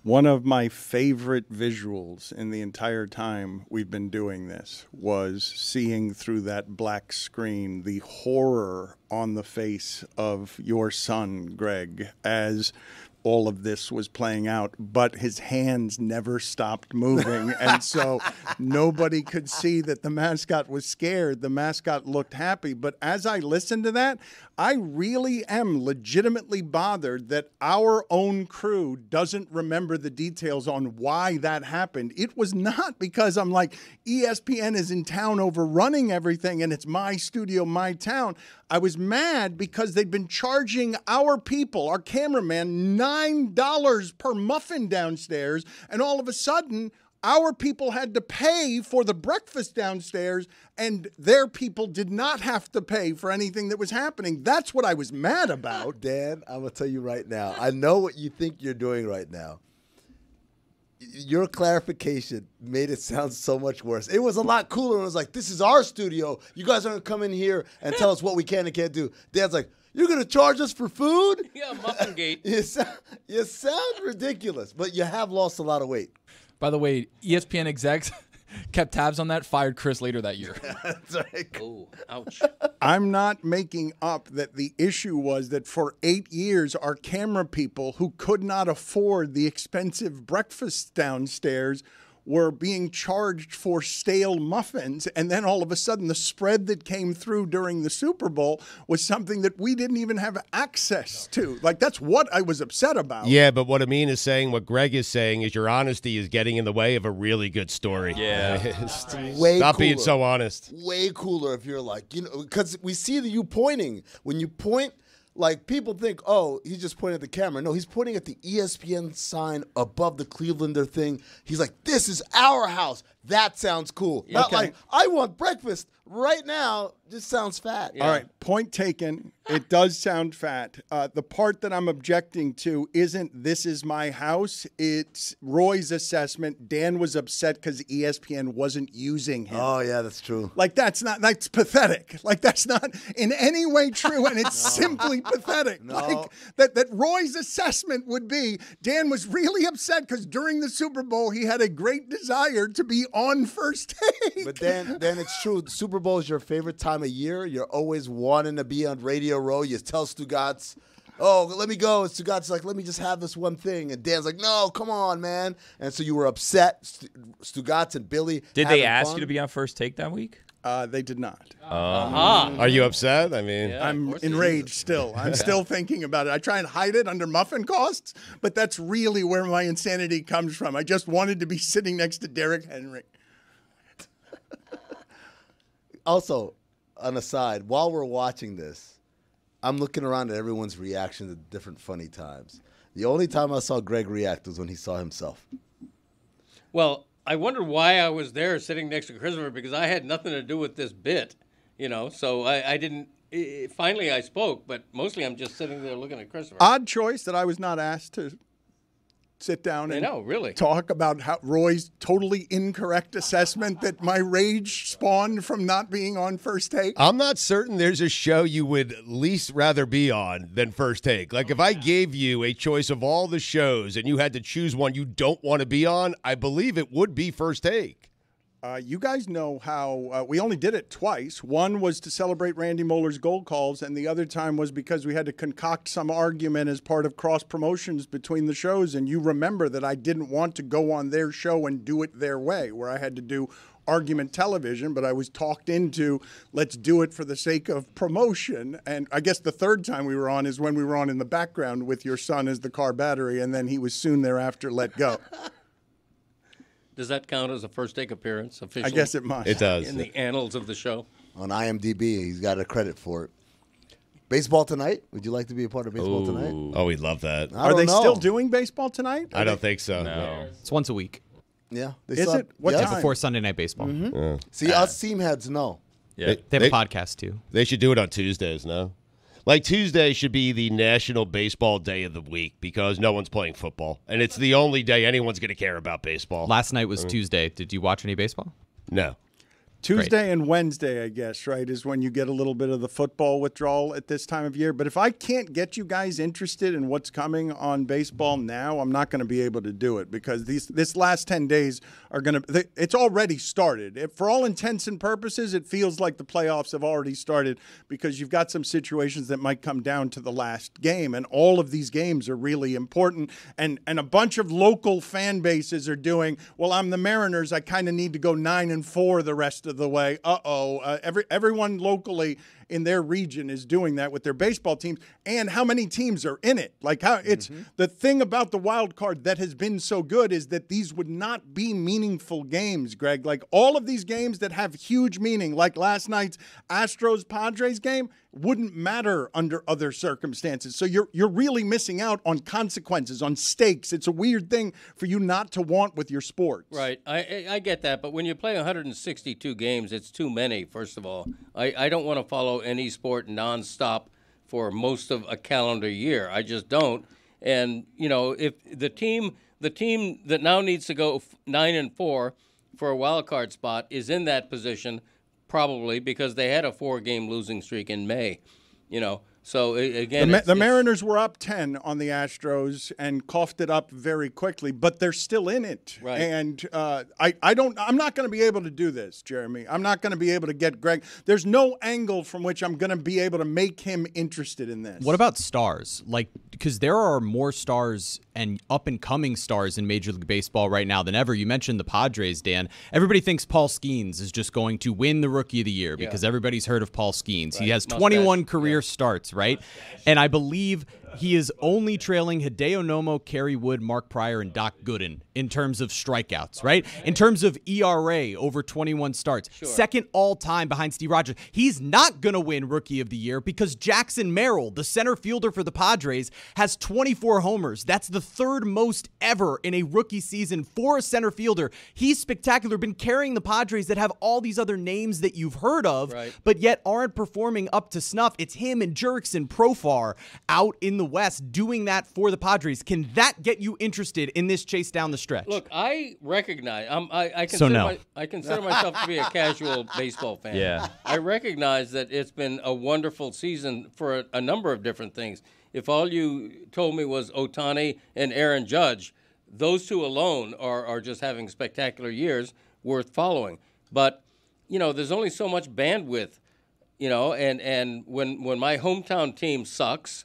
One of my favorite visuals in the entire time we've been doing this was seeing through that black screen the horror on the face of your son, Greg, as all of this was playing out, but his hands never stopped moving. And so nobody could see that the mascot was scared. The mascot looked happy. But as I listened to that, I really am legitimately bothered that our own crew doesn't remember the details on why that happened. It was not because I'm like, ESPN is in town overrunning everything and it's my studio, my town. I was mad because they'd been charging our people, our cameraman, $9 per muffin downstairs, and all of a sudden, our people had to pay for the breakfast downstairs, and their people did not have to pay for anything that was happening. That's what I was mad about. Dan, I'm going to tell you right now. I know what you think you're doing right now. Your clarification made it sound so much worse. It was a lot cooler. It was like, this is our studio. You guys aren't coming here and tell us what we can and can't do. Dan's like, you're going to charge us for food? Yeah, Muffin Gate. You sound ridiculous, but you have lost a lot of weight. By the way, ESPN execs kept tabs on that, fired Chris later that year. That's right. Oh, ouch. I'm not making up that the issue was that for 8 years, our camera people who could not afford the expensive breakfast downstairs were being charged for stale muffins. And then all of a sudden, the spread that came through during the Super Bowl was something that we didn't even have access to. Like, that's what I was upset about. Yeah, but what Amin is saying, what Greg is saying, is your honesty is getting in the way of a really good story. Yeah. Way Stop cooler. being so honest. Way cooler if you're like, because we see you pointing. When you point, like, people think, oh, he's just pointing at the camera. No, he's pointing at the ESPN sign above the Clevelander thing. He's like, this is our house. That sounds cool. Not like, I want breakfast right now. Just sounds fat. All right, point taken. It does sound fat. The part that I'm objecting to isn't this is my house. It's Roy's assessment. Dan was upset because ESPN wasn't using him. Oh, yeah, that's true. Like, that's pathetic. Like, that's not in any way true, and it's simply pathetic. No. Like, that Roy's assessment would be Dan was really upset because during the Super Bowl, he had a great desire to be on First Take. But then it's true. The Super Bowl is your favorite time of year. You're always wanting to be on Radio Row. You tell Stugotz, oh, let me go. And Stugatz like, let me just have this one thing. And Dan's like, no, come on, man. And so you were upset. Stugotz and Billy Did they ask you to be on First Take that week? They did not. Are you upset? I mean, I'm enraged still. I'm still thinking about it. I try and hide it under muffin costs, but that's really where my insanity comes from. I just wanted to be sitting next to Derrick Henry. Also, on a side, while we're watching this, I'm looking around at everyone's reaction to different funny times. The only time I saw Greg react was when he saw himself. Well, I wondered why I was there sitting next to Christopher because I had nothing to do with this bit, so I didn't. Finally, I spoke, but mostly I'm just sitting there looking at Christopher. Odd choice that I was not asked to sit down and really talk about how Roy's totally incorrect assessment that my rage spawned from not being on First Take. I'm not certain there's a show you would least rather be on than First Take. Like, if I gave you a choice of all the shows and you had to choose one you don't want to be on, I believe it would be First Take. You guys know how we only did it twice. One was to celebrate Randy Moeller's gold calls, and the other time was because we had to concoct some argument as part of cross promotions between the shows. And you remember that I didn't want to go on their show and do it their way, where I had to do argument television, but I was talked into let's do it for the sake of promotion. And I guess the third time we were on is when we were on in the background with your son as the car battery, and then he was soon thereafter let go. Does that count as a First Take appearance officially? I guess it must. It does. In the annals of the show. On IMDb, he's got a credit for it. Baseball Tonight? Would you like to be a part of Baseball Tonight? Oh, we'd love that. Are they still doing Baseball Tonight? I don't think so. No. It's once a week. Yeah. Is it? What time? Before Sunday Night Baseball. Mm-hmm. See, us team heads know. Yeah. They have a podcast, too. They should do it on Tuesdays, no? Like, Tuesday should be the National Baseball Day of the week because no one's playing football. And it's the only day anyone's going to care about baseball. Last night was Tuesday. Did you watch any baseball? No. Tuesday and Wednesday, I guess, right, is when you get a little bit of the football withdrawal at this time of year. But if I can't get you guys interested in what's coming on baseball now, I'm not going to be able to do it because this last 10 days are going to – it's already started. For all intents and purposes, it feels like the playoffs have already started because you've got some situations that might come down to the last game, and all of these games are really important. And a bunch of local fan bases are doing, well, I'm the Mariners. I kind of need to go 9-4 the rest of the way. Everyone locally in their region is doing that with their baseball teams, and how many teams are in it. Like how it's the thing about the wild card that has been so good is that these would not be meaningful games, Greg. Like all of these games that have huge meaning, like last night's Astros-Padres game, wouldn't matter under other circumstances. So you're really missing out on consequences, on stakes. It's a weird thing for you not to want with your sports. Right. I get that, but when you play 162 games, it's too many, first of all. I don't want to follow any sport nonstop for most of a calendar year. I just don't. And, you know, if the team that now needs to go 9-4 for a wild card spot is in that position, probably because they had a 4-game losing streak in May, you know. So again, the Mariners were up 10 on the Astros and coughed it up very quickly, but they're still in it. Right. And I'm not going to be able to do this, Jeremy. I'm not going to be able to get Greg. There's no angle from which I'm going to be able to make him interested in this. What about stars? Like, because there are more stars and up-and-coming stars in Major League Baseball right now than ever. You mentioned the Padres, Dan. Everybody thinks Paul Skeens is just going to win the Rookie of the Year because everybody's heard of Paul Skeens. Right. He has 21 career starts, right? And I believe he is only trailing Hideo Nomo, Kerry Wood, Mark Pryor, and Doc Gooden in terms of strikeouts, right? In terms of ERA over 21 starts. Sure. Second all-time behind Steve Rogers. He's not going to win Rookie of the Year because Jackson Merrill, the center fielder for the Padres, has 24 homers. That's the third most ever in a rookie season for a center fielder. He's spectacular, been carrying the Padres that have all these other names that you've heard of, but yet aren't performing up to snuff. It's him and Jurickson Profar out in the West doing that for the Padres. Can that get you interested in this chase down the stretch? Look, I recognize I consider myself to be a casual baseball fan. Yeah. I recognize that it's been a wonderful season for a number of different things. If all you told me was Ohtani and Aaron Judge, those two alone are just having spectacular years worth following. But, you know, there's only so much bandwidth, you know, and when my hometown team sucks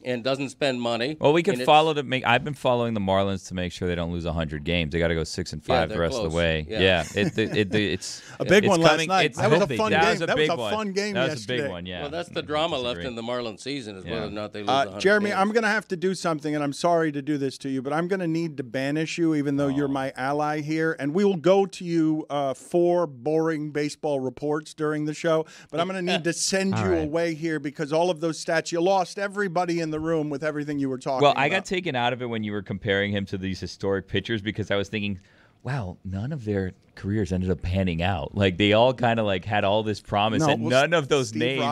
and doesn't spend money. Well, we can follow to make. I've been following the Marlins to make sure they don't lose 100 games. They got to go 6-5 the rest of the way. Yeah. It's a big one last night. That was a fun game. That was a fun game yesterday. That was a big one. Yeah. Well, that's the drama left in the Marlins season is whether or not they lose 100 Jeremy, games. I'm going to have to do something, and I'm sorry to do this to you, but I'm going to need to banish you, even though you're my ally here, and we will go to you for boring baseball reports during the show. But I'm going to need to send you away here because all of those stats, you lost everybody in the room with everything you were talking about. Well, I got taken out of it when you were comparing him to these historic pitchers because I was thinking, wow, none of their careers ended up panning out. Like they all kind of like had all this promise, and none of those names.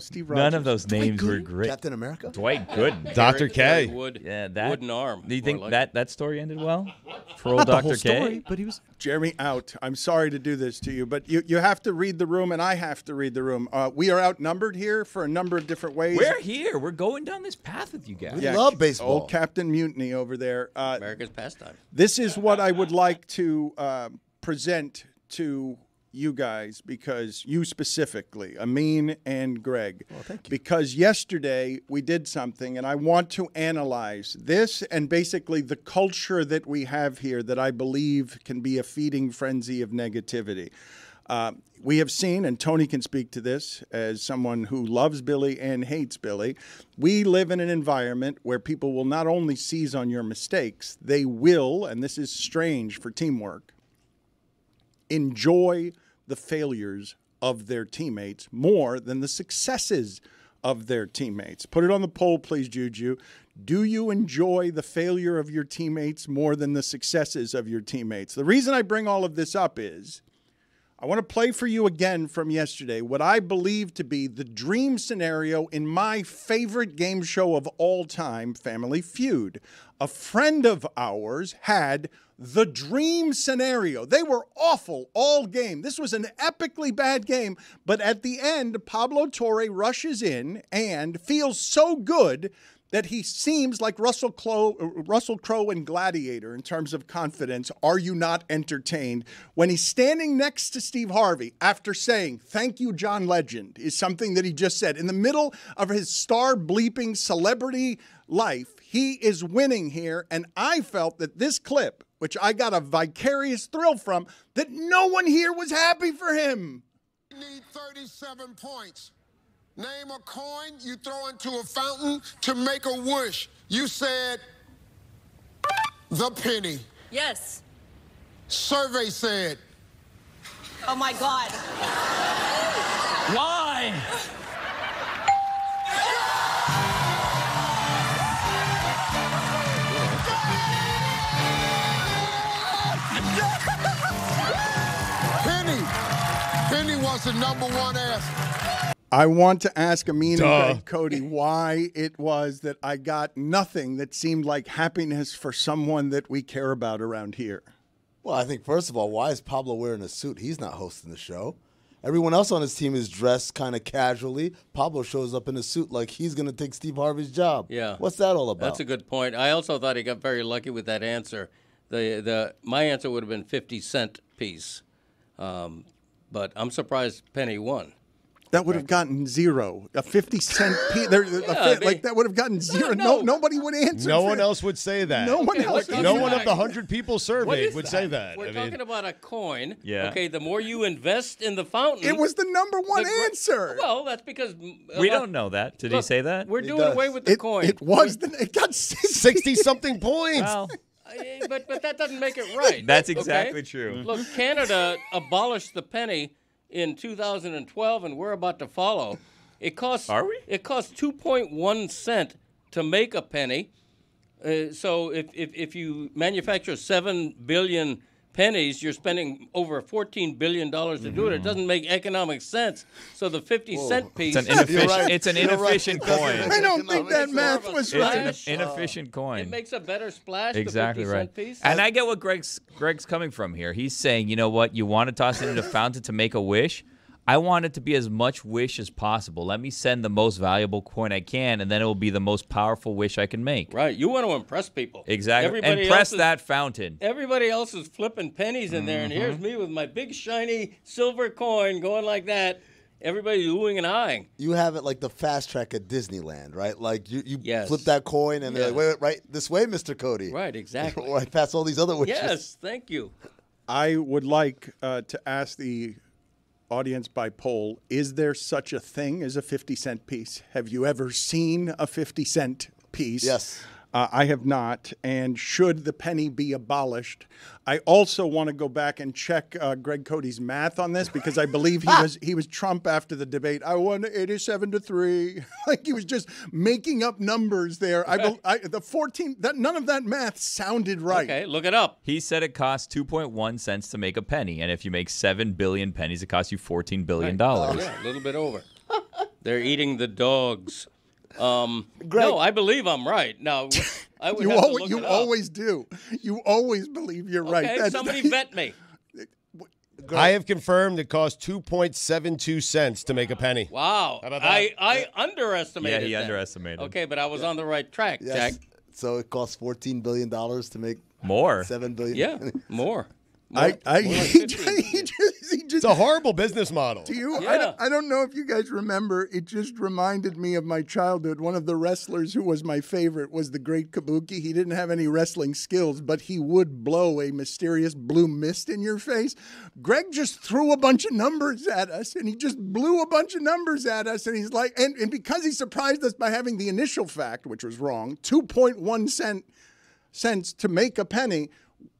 Steve Rogers. None of those names were great. Captain America. Dwight Gooden. Dr. K. Wooden arm. Do you think that story ended well for old Not the Dr. whole K? story, but he was Jeremy out. I'm sorry to do this to you, but you have to read the room, and I have to read the room. We are outnumbered here for a number of different ways. We're here. We're going down this path with you guys. We love baseball. Old Captain Mutiny over there. America's pastime. This is what I would like to present to you guys, because you specifically, Amin and Greg, thank you. because yesterday we did something, and I want to analyze this and basically the culture that we have here that I believe can be a feeding frenzy of negativity. We have seen, and Tony can speak to this as someone who loves Billy and hates Billy, we live in an environment where people will not only seize on your mistakes, they will, and this is strange for teamwork, enjoy the failures of their teammates more than the successes of their teammates. Put it on the poll, please, Juju. Do you enjoy the failure of your teammates more than the successes of your teammates? The reason I bring all of this up is I want to play for you again from yesterday what I believe to be the dream scenario in my favorite game show of all time, Family Feud. A friend of ours had the dream scenario. They were awful all game. This was an epically bad game, but at the end, Pablo Torre rushes in and feels so good that he seems like Russell Crowe in Gladiator in terms of confidence. Are you not entertained? When he's standing next to Steve Harvey after saying, "Thank you, John Legend," is something that he just said. In the middle of his star-bleeping celebrity life, he is winning here, and I felt that this clip, which I got a vicarious thrill from, that no one here was happy for him. You need 37 points. Name a coin you throw into a fountain to make a wish. You said the penny. Yes. Survey said. Oh my God. Why? Penny was the number one answer. I want to ask Amin and Greg Cody why it was that I got nothing that seemed like happiness for someone that we care about around here. Well, I think, first of all, why is Pablo wearing a suit? He's not hosting the show. Everyone else on his team is dressed kind of casually. Pablo shows up in a suit like he's going to take Steve Harvey's job. Yeah. What's that all about? That's a good point. I also thought he got very lucky with that answer. My answer would have been 50-cent piece. But I'm surprised Penny won. That would have gotten zero. A 50-cent piece. That would have gotten zero. No, nobody would answer. No one else would say that. No one else. No one of the 100 people surveyed would say that. We're talking about a coin. Yeah. Okay, the more you invest in the fountain. It was the number one answer. Well, that's because. We don't know that. Did he say that? We're doing away with the coin. It was. It got 60-something points. Well, but that doesn't make it right. That's exactly true. Look, Canada abolished the penny in 2012, and we're about to follow. It costs. Are we? It costs 2.1 cent to make a penny. So if you manufacture 7 billion pennies, you're spending over $14 billion to do it. It doesn't make economic sense. So the 50-cent piece. It's an inefficient coin. I don't think that math was right. It's an inefficient coin. It makes a better splash. Exactly the 50 right. cent piece. And I get what Greg's coming from here. He's saying, you know what? You want to toss it into a fountain to make a wish? I want it to be as much wish as possible. Let me send the most valuable coin I can, and then it will be the most powerful wish I can make. Right. You want to impress people. Exactly. And press that fountain. Everybody else is flipping pennies in there, and here's me with my big, shiny silver coin going like that. Everybody's oohing and eyeing. You have it like the fast track at Disneyland, right? Like you Yes. flip that coin, and they're like, wait, right this way, Mr. Cody. Right, exactly. Right past all these other wishes. Yes, thank you. I would like to ask the audience by poll, is there such a thing as a 50-cent piece? Have you ever seen a 50-cent piece? Yes. I have not. And should the penny be abolished? I also want to go back and check Greg Cody's math on this because I believe he was Trump after the debate. I won 87-3. Like he was just making up numbers there. The 14. None of that math sounded right. Okay, look it up. He said it costs 2.1 cents to make a penny, and if you make 7 billion pennies, it costs you $14 billion. Yeah, a little bit over. They're eating the dogs. No, I believe I'm right. Now, I would have to look you it up. always do. You always believe you're right. Okay, somebody vet me. I have confirmed it costs 2.72 cents to make a penny. Wow. How about that? I underestimated Yeah, he that. underestimated. Okay, but I was on the right track, Yes. Jack. So it costs $14 billion to make More. $7 billion. Yeah, more. It's a horrible business model. Do you? Yeah. I don't know if you guys remember. It just reminded me of my childhood. One of the wrestlers who was my favorite was the Great Kabuki. He didn't have any wrestling skills, but he would blow a mysterious blue mist in your face. Greg just threw a bunch of numbers at us, and he just blew a bunch of numbers at us, and he's like, and because he surprised us by having the initial fact, which was wrong, 2.1 cents to make a penny.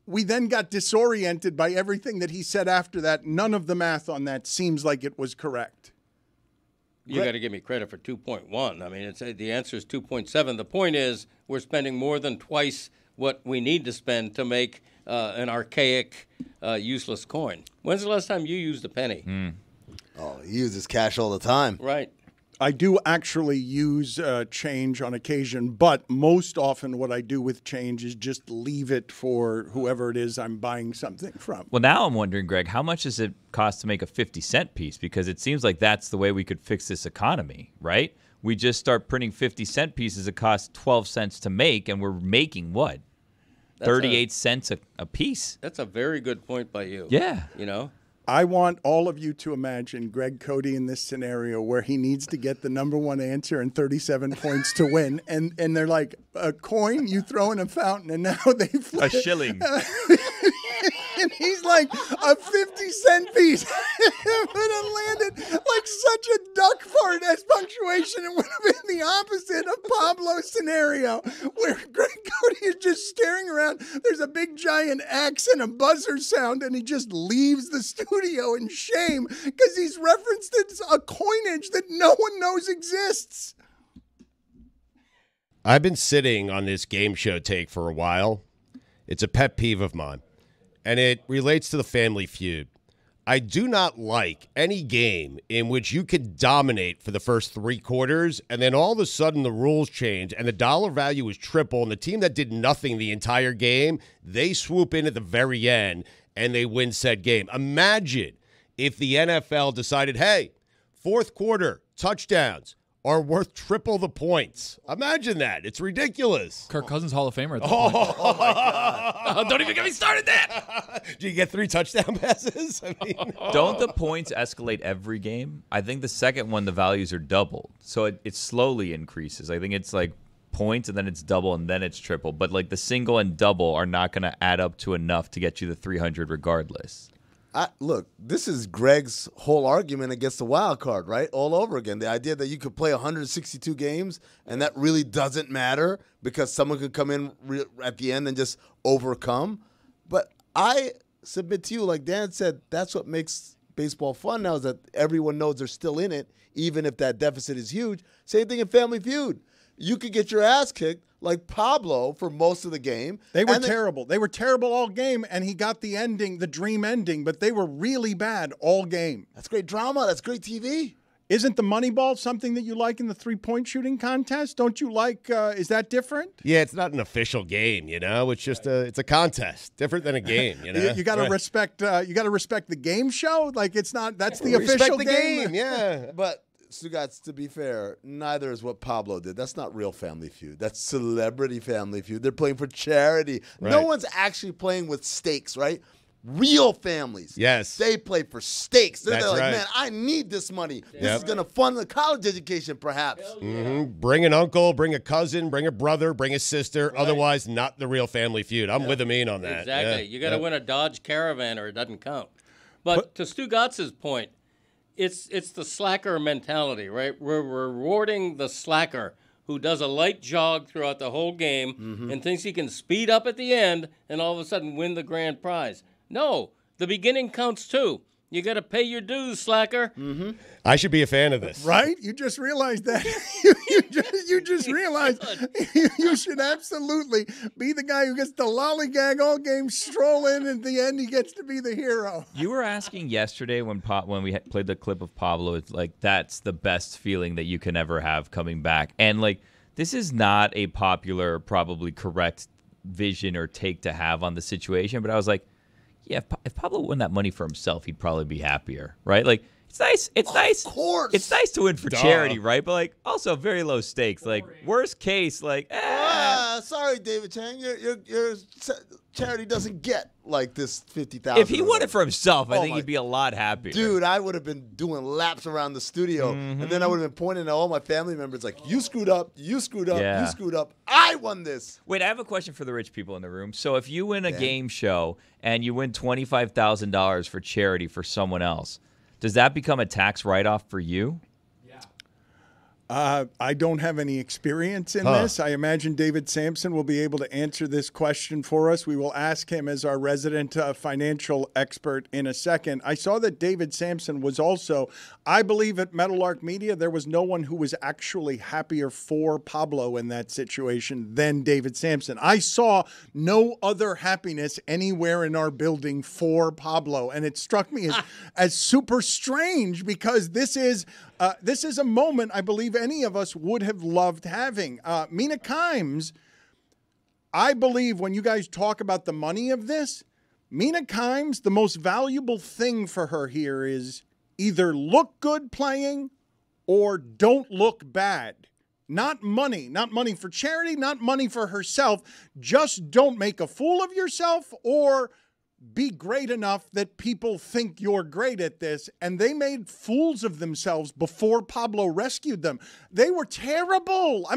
We then got disoriented by everything that he said after that. None of the math on that seems like it was correct. You got to give me credit for 2.1. I mean, the answer is 2.7. The point is we're spending more than twice what we need to spend to make an archaic, useless coin. When's the last time you used a penny? Oh, he uses cash all the time. Right. I do actually use change on occasion, but most often what I do with change is just leave it for whoever it is I'm buying something from. Well, now I'm wondering, Greg, how much does it cost to make a 50-cent piece? Because it seems like that's the way we could fix this economy, right? We just start printing 50-cent pieces that cost 12 cents to make, and we're making what? 38 cents a piece. That's a very good point by you. Yeah. You know? I want all of you to imagine Greg Cody in this scenario where he needs to get the number one answer and 37 points to win. And they're like, a coin you throw in a fountain, and now they flip A shilling. And he's like, a 50-cent piece. It would have landed like such a duck fart as punctuation. It would have been the opposite of Pablo's scenario, where Greg Cody is just staring around. There's a big giant X and a buzzer sound, and he just leaves the studio in shame because he's referenced a coinage that no one knows exists. I've been sitting on this game show take for a while. It's a pet peeve of mine, and it relates to the Family Feud. I do not like any game in which you can dominate for the first 3 quarters, and then all of a sudden the rules change, and the dollar value is triple, and the team that did nothing the entire game, they swoop in at the very end, and they win said game. Imagine if the NFL decided, hey, 4th quarter, touchdowns are worth triple the points. Imagine that. It's ridiculous. Kirk Cousins Hall of Famer at the point. Oh, my God. Don't even get me started there. Do you get 3 touchdown passes? I mean, Don't the points escalate every game? I think the second one, the values are doubled. So it slowly increases. I think it's like points, and then it's double, and then it's triple. But like the single and double are not going to add up to enough to get you the 300 regardless. Look, this is Greg's whole argument against the wild card, right? All over again. The idea that you could play 162 games and that really doesn't matter because someone could come in at the end and just overcome. But I submit to you, like Dan said, that's what makes baseball fun now, is that everyone knows they're still in it, even if that deficit is huge. Same thing in Family Feud. You could get your ass kicked like Pablo for most of the game. They were terrible. They were terrible all game, and he got the ending, the dream ending, but they were really bad all game. That's great drama. That's great TV. Isn't the Moneyball something that you like in the three-point shooting contest? Don't you like, is that different? Yeah, it's not an official game, you know? It's just it's a contest. Different than a game, you know? You got to respect the game show. Like, it's not, that's the Respect official the game. yeah. But Stugotz, to be fair, neither is what Pablo did. That's not real Family Feud. That's celebrity Family Feud. They're playing for charity. Right. No one's actually playing with stakes, right? Real families. Yes. They play for stakes. They're That's like, right. man, I need this money. This Yep. is going to fund the college education, perhaps. Bring an uncle, bring a cousin, bring a brother, bring a sister. Right. Otherwise, not the real Family Feud. I'm with Amin on that. Exactly. Yeah. You got to win a Dodge Caravan or it doesn't count. But to Stugotz's point, it's the slacker mentality, right? We're rewarding the slacker who does a light jog throughout the whole game and thinks he can speed up at the end and all of a sudden win the grand prize. No, the beginning counts too. You got to pay your dues, slacker. I should be a fan of this. Right? You just realized that. you just realized you should absolutely be the guy who gets the lollygag all game, stroll in, and at the end he gets to be the hero. You were asking yesterday when we played the clip of Pablo, it's like that's the best feeling that you can ever have coming back. And like this is not a popular, probably correct vision or take to have on the situation, but I was like, yeah, if Pablo won that money for himself, he'd probably be happier, right? Like, it's nice. It's nice. Of course. It's nice to win for charity, right? But, like, also very low stakes. Like, worst case, like, sorry, David Chang. Your charity doesn't get like this $50,000. If he won it for himself, I think he'd be a lot happier. Dude, I would have been doing laps around the studio, and then I would have been pointing at all my family members like, you screwed up, you screwed up, you screwed up. I won this. Wait, I have a question for the rich people in the room. So if you win a game show and you win $25,000 for charity for someone else, does that become a tax write-off for you? I don't have any experience in this. I imagine David Sampson will be able to answer this question for us. We will ask him as our resident financial expert in a second. I saw that David Sampson was also, I believe at Meadowlark Media, there was no one who was actually happier for Pablo in that situation than David Sampson. I saw no other happiness anywhere in our building for Pablo, and it struck me as super strange because this is a moment I believe any of us would have loved having. Mina Kimes, I believe when you guys talk about the money of this, Mina Kimes, the most valuable thing for her here is either look good playing or don't look bad. Not money for charity, not money for herself. Just don't make a fool of yourself or be great enough that people think you're great at this. And they made fools of themselves before Pablo rescued them. They were terrible.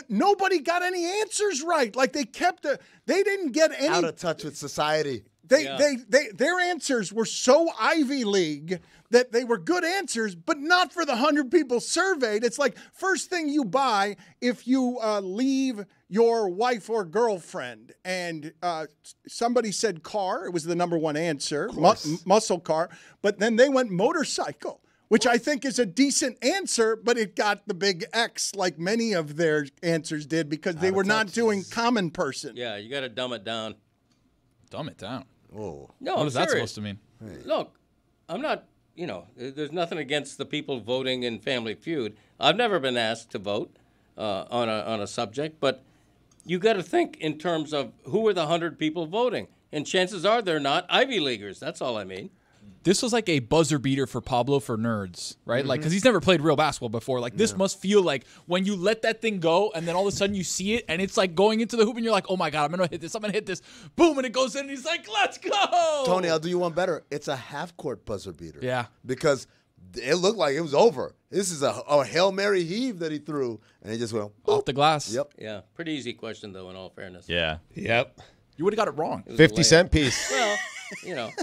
Nobody got any answers right. Like they didn't get any. Out of touch with society. Their answers were so Ivy League that they were good answers, but not for the 100 people surveyed. It's like first thing you buy if you leave your wife or girlfriend. And somebody said car. It was the number one answer, muscle car. But then they went motorcycle, which I think is a decent answer, but it got the big X like many of their answers did because they were not doing common person. Yeah, you got to dumb it down. Dumb it down. Oh. No, what is that supposed to mean? Look, I'm not, there's nothing against the people voting in Family Feud. I've never been asked to vote on a subject, but you got to think in terms of who are the 100 people voting. And chances are they're not Ivy Leaguers. That's all I mean. This was like a buzzer beater for Pablo for nerds, right? Like, because he's never played real basketball before. Like, this must feel like when you let that thing go and then all of a sudden you see it and it's like going into the hoop and you're like, oh my God, I'm going to hit this. I'm going to hit this. Boom. And it goes in and he's like, let's go. Tony, I'll do you one better. It's a half-court buzzer beater. Yeah. Because it looked like it was over. This is a Hail Mary heave that he threw, and he just went off the glass. Yep. Yeah. Pretty easy question, though, in all fairness. Yeah. Yep. You would have got it wrong. 50-cent piece. Well,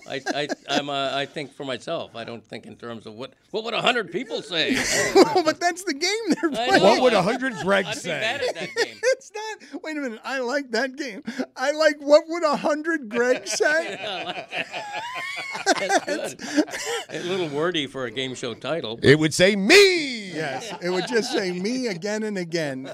I think for myself. I don't think in terms of what would 100 people say. Oh, but that's the game they're playing. What would 100 Greg I'd say? be bad at that game. It's not. Wait a minute. I like that game. I like what would 100 Greg say? That's good. A little wordy for a game show title. It would say me. Yes, it would just say me again and again.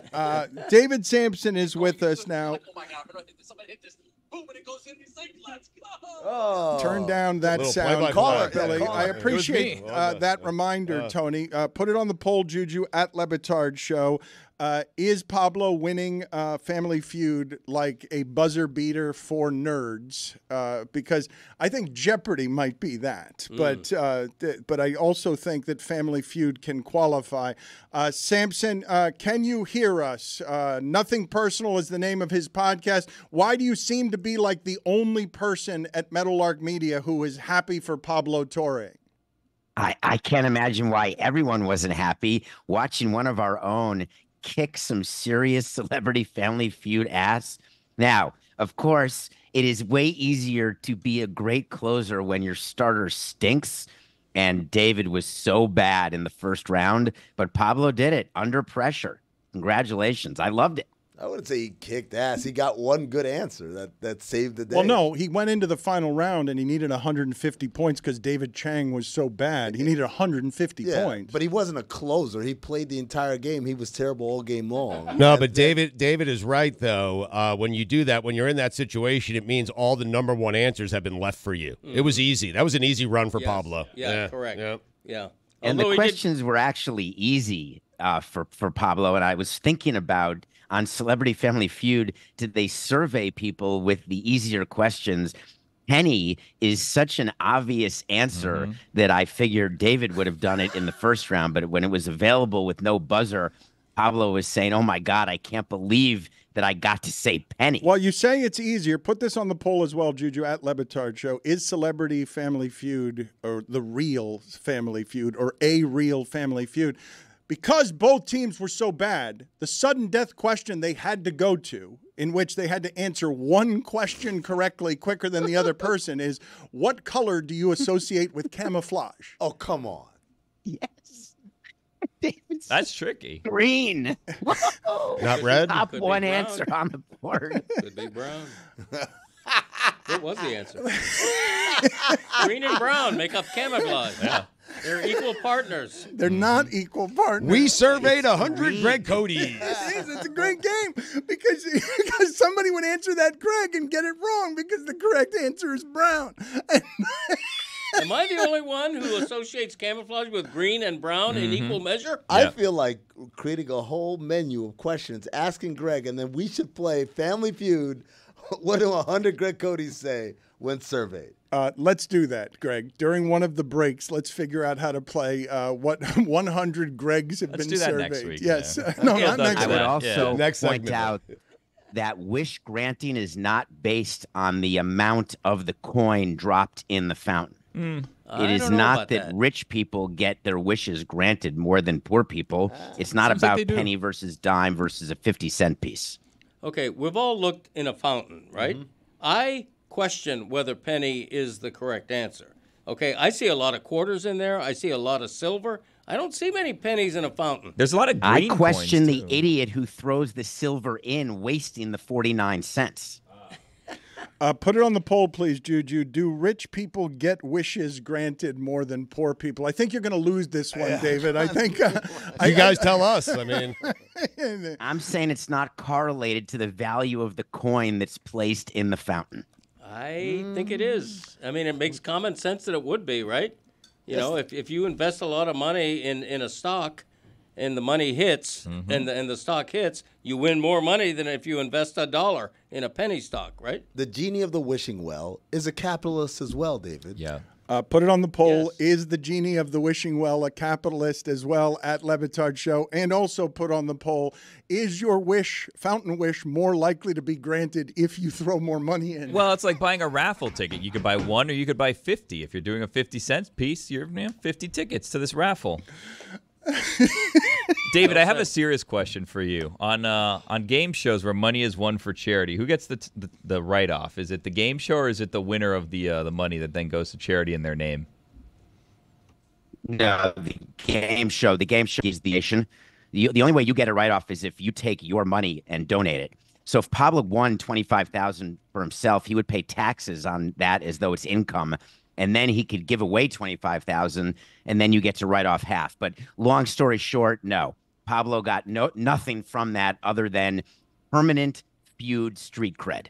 David Sampson is with us now. Oh my God, I'm going to hit this. I'm going to hit this. Boom, and it goes in. He's like, let's go. Oh. Turn down that Little sound, play-by-play. Billy. Yeah, call I it. appreciate It was me. that reminder, Tony. Put it on the poll, Juju, at Lebitard Show. Is Pablo winning Family Feud like a buzzer beater for nerds? Because I think Jeopardy might be that, but I also think that Family Feud can qualify. Sampson, can you hear us? Nothing Personal is the name of his podcast. Why do you seem to be like the only person at Meadowlark Media who is happy for Pablo Torre? I can't imagine why everyone wasn't happy watching one of our own kick some serious Celebrity Family Feud ass. Now, of course, it is way easier to be a great closer when your starter stinks, and David was so bad in the first round, but Pablo did it under pressure. Congratulations. I loved it. I wouldn't say he kicked ass. He got one good answer that saved the day. Well, no, he went into the final round and he needed 150 points because David Chang was so bad. He needed 150 points. But he wasn't a closer. He played the entire game. He was terrible all game long. No, but David is right, though. When you do that, when you're in that situation, it means all the number one answers have been left for you. It was easy. That was an easy run for Pablo. Yeah, correct. Yeah. And the questions were actually easy for Pablo, and I was thinking about on Celebrity Family Feud, did they survey people with the easier questions? Penny is such an obvious answer that I figured David would have done it in the first round, but when it was available with no buzzer, Pablo was saying, oh my God, I can't believe that I got to say Penny. Well, you say it's easier. Put this on the poll as well, Juju, at Lebitard Show. Is Celebrity Family Feud or the real Family Feud or a real Family Feud? Because both teams were so bad, the sudden death question they had to go to, in which they had to answer one question correctly quicker than the other person, is what color do you associate with camouflage? Oh, come on. Yes. That's tricky. Green. Not red? Top Could be one brown. answer on the board. Could be brown. What was the answer? Green and brown make up camouflage. Yeah. They're equal partners. They're not equal partners. We surveyed 100 Greg Cody's. It is. It's a great game because somebody would answer that Greg and get it wrong because the correct answer is brown. Am I the only one who associates camouflage with green and brown in equal measure? I feel like creating a whole menu of questions, asking Greg, and then we should play Family Feud. What do 100 Greg Cody's say when surveyed? Let's do that, Greg. During one of the breaks, let's figure out how to play what 100 Gregs have Let's been do that surveyed. next week, Yes. yeah. No, Yeah, not next I would week. also Next point segment. out that wish granting is not based on the amount of the coin dropped in the fountain. It is not that rich people get their wishes granted more than poor people. It's not Seems like about they do. penny versus dime versus a 50-cent piece. Okay, we've all looked in a fountain, right? I question whether penny is the correct answer. Okay, I see a lot of quarters in there. I see a lot of silver. I don't see many pennies in a fountain. There's a lot of I green question coins, the too. idiot who throws the silver in, wasting the 49 cents. Put it on the poll, please, Juju. Do rich people get wishes granted more than poor people? I think you're going to lose this one, David. I think You guys tell us. I mean, I'm saying it's not correlated to the value of the coin that's placed in the fountain. I think it is. I mean, it makes common sense that it would be, right? You know, if you invest a lot of money in a stock and the money hits and the stock hits, you win more money than if you invest $1 in a penny stock, right? The genie of the wishing well is a capitalist as well, David. Yeah. Put it on the poll. Is the genie of the wishing well a capitalist as well at Levitard Show? And also put on the poll, is your fountain wish more likely to be granted if you throw more money in? Well, it's like buying a raffle ticket. You could buy one or you could buy 50. If you're doing a 50-cent piece, you're 50 tickets to this raffle. David, I have a serious question for you. On game shows where money is won for charity, who gets the write-off? Is it the game show or is it the winner of the money that then goes to charity in their name? No, the game show. The game show is the nation. The only way you get a write-off is if you take your money and donate it. So if Pablo won $25,000 for himself, he would pay taxes on that as though it's income. And then he could give away $25,000, and then you get to write off half. But long story short, no. Pablo got nothing from that other than permanent feud street cred.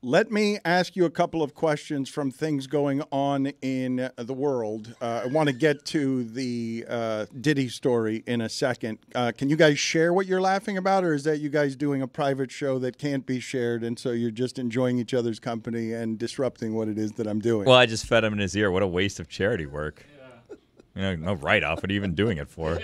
Let me ask you a couple of questions from things going on in the world. I want to get to the Diddy story in a second. Can you guys share what you're laughing about, or is that you guys doing a private show that can't be shared, and so you're just enjoying each other's company and disrupting what it is that I'm doing? Well, I just fed him in his ear. What a waste of charity work. No write-off. What are you even doing it for?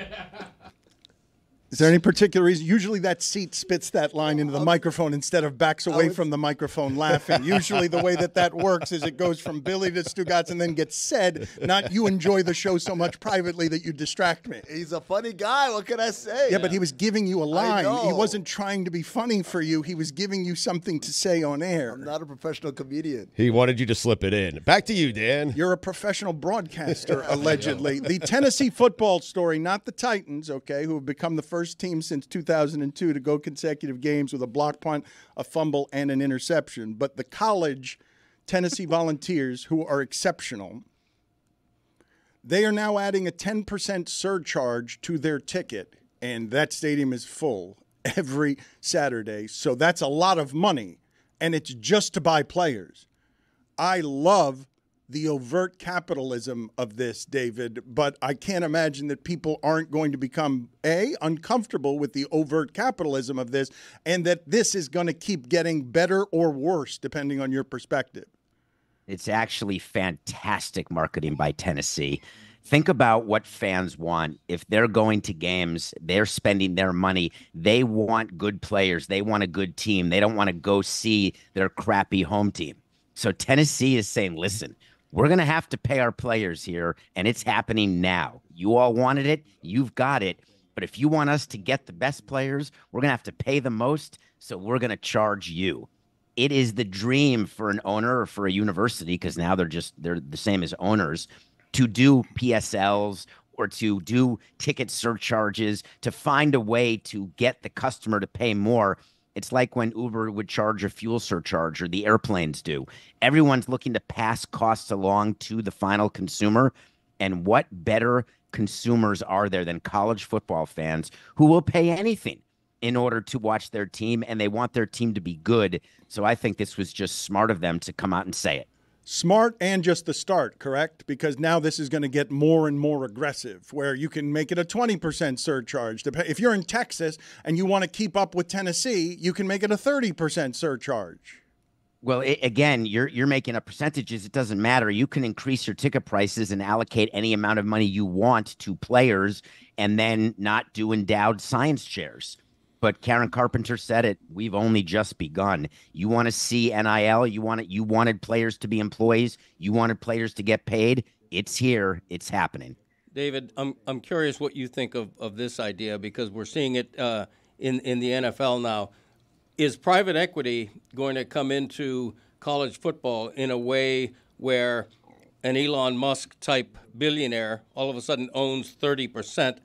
Is there any particular reason? Usually that seat spits that line into the microphone instead of backs away from the microphone laughing. Usually the way that works is it goes from Billy to Stugatz and then gets said, not you enjoy the show so much privately that you distract me. He's a funny guy. What can I say? Yeah, but he was giving you a line. know. He wasn't trying to be funny for you. He was giving you something to say on air. I'm not a professional comedian. he wanted you to slip it in. Back to you, Dan. You're a professional broadcaster, allegedly. The Tennessee football story, not the Titans, okay, who have become the first team since 2002 to go consecutive games with a block punt, a fumble, and an interception. But the college Tennessee Volunteers, who are exceptional, they are now adding a 10% surcharge to their ticket, and that stadium is full every Saturday. So that's a lot of money, and it's just to buy players. I love the overt capitalism of this, David, but I can't imagine that people aren't going to become, A, uncomfortable with the overt capitalism of this, and that this is going to keep getting better or worse, depending on your perspective. It's actually fantastic marketing by Tennessee. Think about what fans want. If they're going to games, they're spending their money. They want good players. They want a good team. They don't want to go see their crappy home team. So Tennessee is saying, listen, we're going to have to pay our players here, and it's happening now. You all wanted it. You've got it. But if you want us to get the best players, we're going to have to pay the most, so we're going to charge you. It is the dream for an owner or for a university, because now they're the same as owners, to do PSLs or to do ticket surcharges to find a way to get the customer to pay more. It's like when Uber would charge a fuel surcharge or the airplanes do. Everyone's looking to pass costs along to the final consumer. And what better consumers are there than college football fans who will pay anything in order to watch their team, and they want their team to be good. So I think this was just smart of them to come out and say it. Smart and just the start, correct? Because now this is going to get more and more aggressive, where you can make it a 20% surcharge. If you're in Texas and you want to keep up with Tennessee, you can make it a 30% surcharge. Well, again, you're making up percentages. It doesn't matter. You can increase your ticket prices and allocate any amount of money you want to players and then not do endowed science chairs. But Karen Carpenter said it. We've only just begun. You want to see NIL? You wanted players to be employees. You wanted players to get paid. It's here. It's happening. David, I'm curious what you think of this idea, because we're seeing it in the NFL now. Is private equity going to come into college football in a way where an Elon Musk type billionaire all of a sudden owns 30%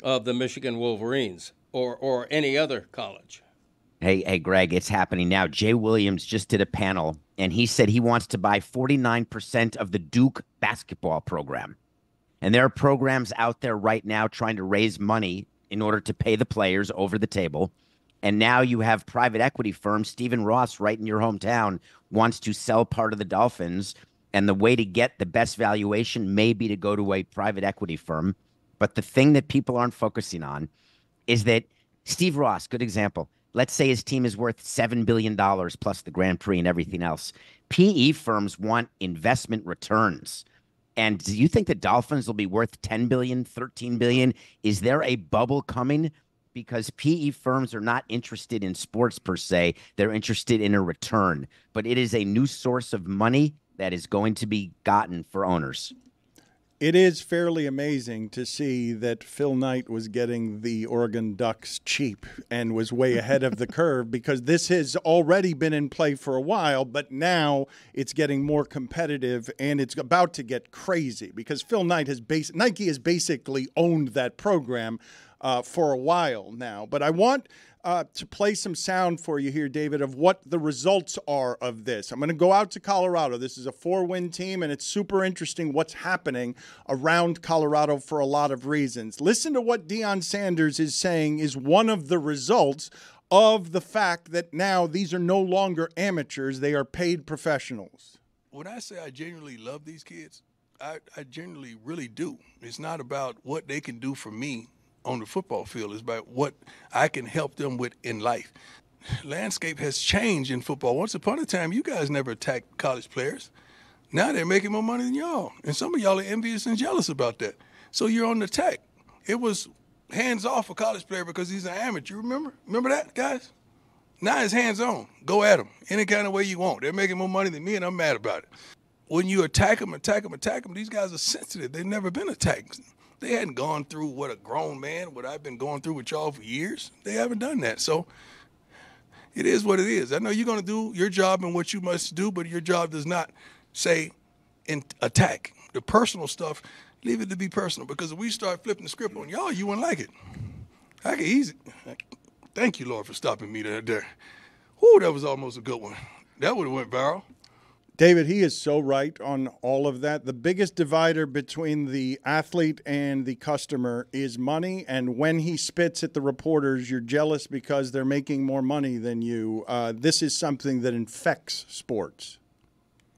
of the Michigan Wolverines or any other college? Hey, Greg, it's happening now. Jay Williams just did a panel, and he said he wants to buy 49% of the Duke basketball program. And there are programs out there right now trying to raise money in order to pay the players over the table. And now you have private equity firms. Stephen Ross, right in your hometown, wants to sell part of the Dolphins. And the way to get the best valuation may be to go to a private equity firm. But the thing that people aren't focusing on is that Steve Ross, good example. Let's say his team is worth $7 billion plus the Grand Prix and everything else. PE firms want investment returns. And do you think the Dolphins will be worth $10 billion, $13 billion? Is there a bubble coming? Because PE firms are not interested in sports per se. They're interested in a return. But it is a new source of money that is going to be gotten for owners. It is fairly amazing to see that Phil Knight was getting the Oregon Ducks cheap and was way ahead of the curve, because this has already been in play for a while, but now it's getting more competitive and it's about to get crazy, because Phil Knight Nike has basically owned that program for a while now. But I want to play some sound for you here, David, of what the results are of this. I'm going to go out to Colorado. This is a 4-win team, and it's super interesting what's happening around Colorado for a lot of reasons. Listen to what Deion Sanders is saying is one of the results of the fact that now these are no longer amateurs. They are paid professionals. When I say I genuinely love these kids, I genuinely really do. It's not about what they can do for me on the football field. Is about what I can help them with in life. Landscape has changed in football. Once upon a time, you guys never attacked college players. Now they're making more money than y'all. And some of y'all are envious and jealous about that. So you're on the attack. It was hands off a college player because he's an amateur. Remember that, guys? Now it's hands on. Go at them any kind of way you want. They're making more money than me, and I'm mad about it. When you attack them, these guys are sensitive. They've never been attacked. They hadn't gone through what I've been going through with y'all for years. They haven't done that. So it is what it is. I know you're going to do your job and what you must do, but your job does not say attack. The personal stuff, leave it to be personal, because if we start flipping the script on y'all, you wouldn't like it. I can easy. Thank you, Lord, for stopping me there. Whoo, that was almost a good one. That would have went viral. David, he is so right on all of that. The biggest divider between the athlete and the customer is money. And when he spits at the reporters, you're jealous because they're making more money than you. This is something that infects sports.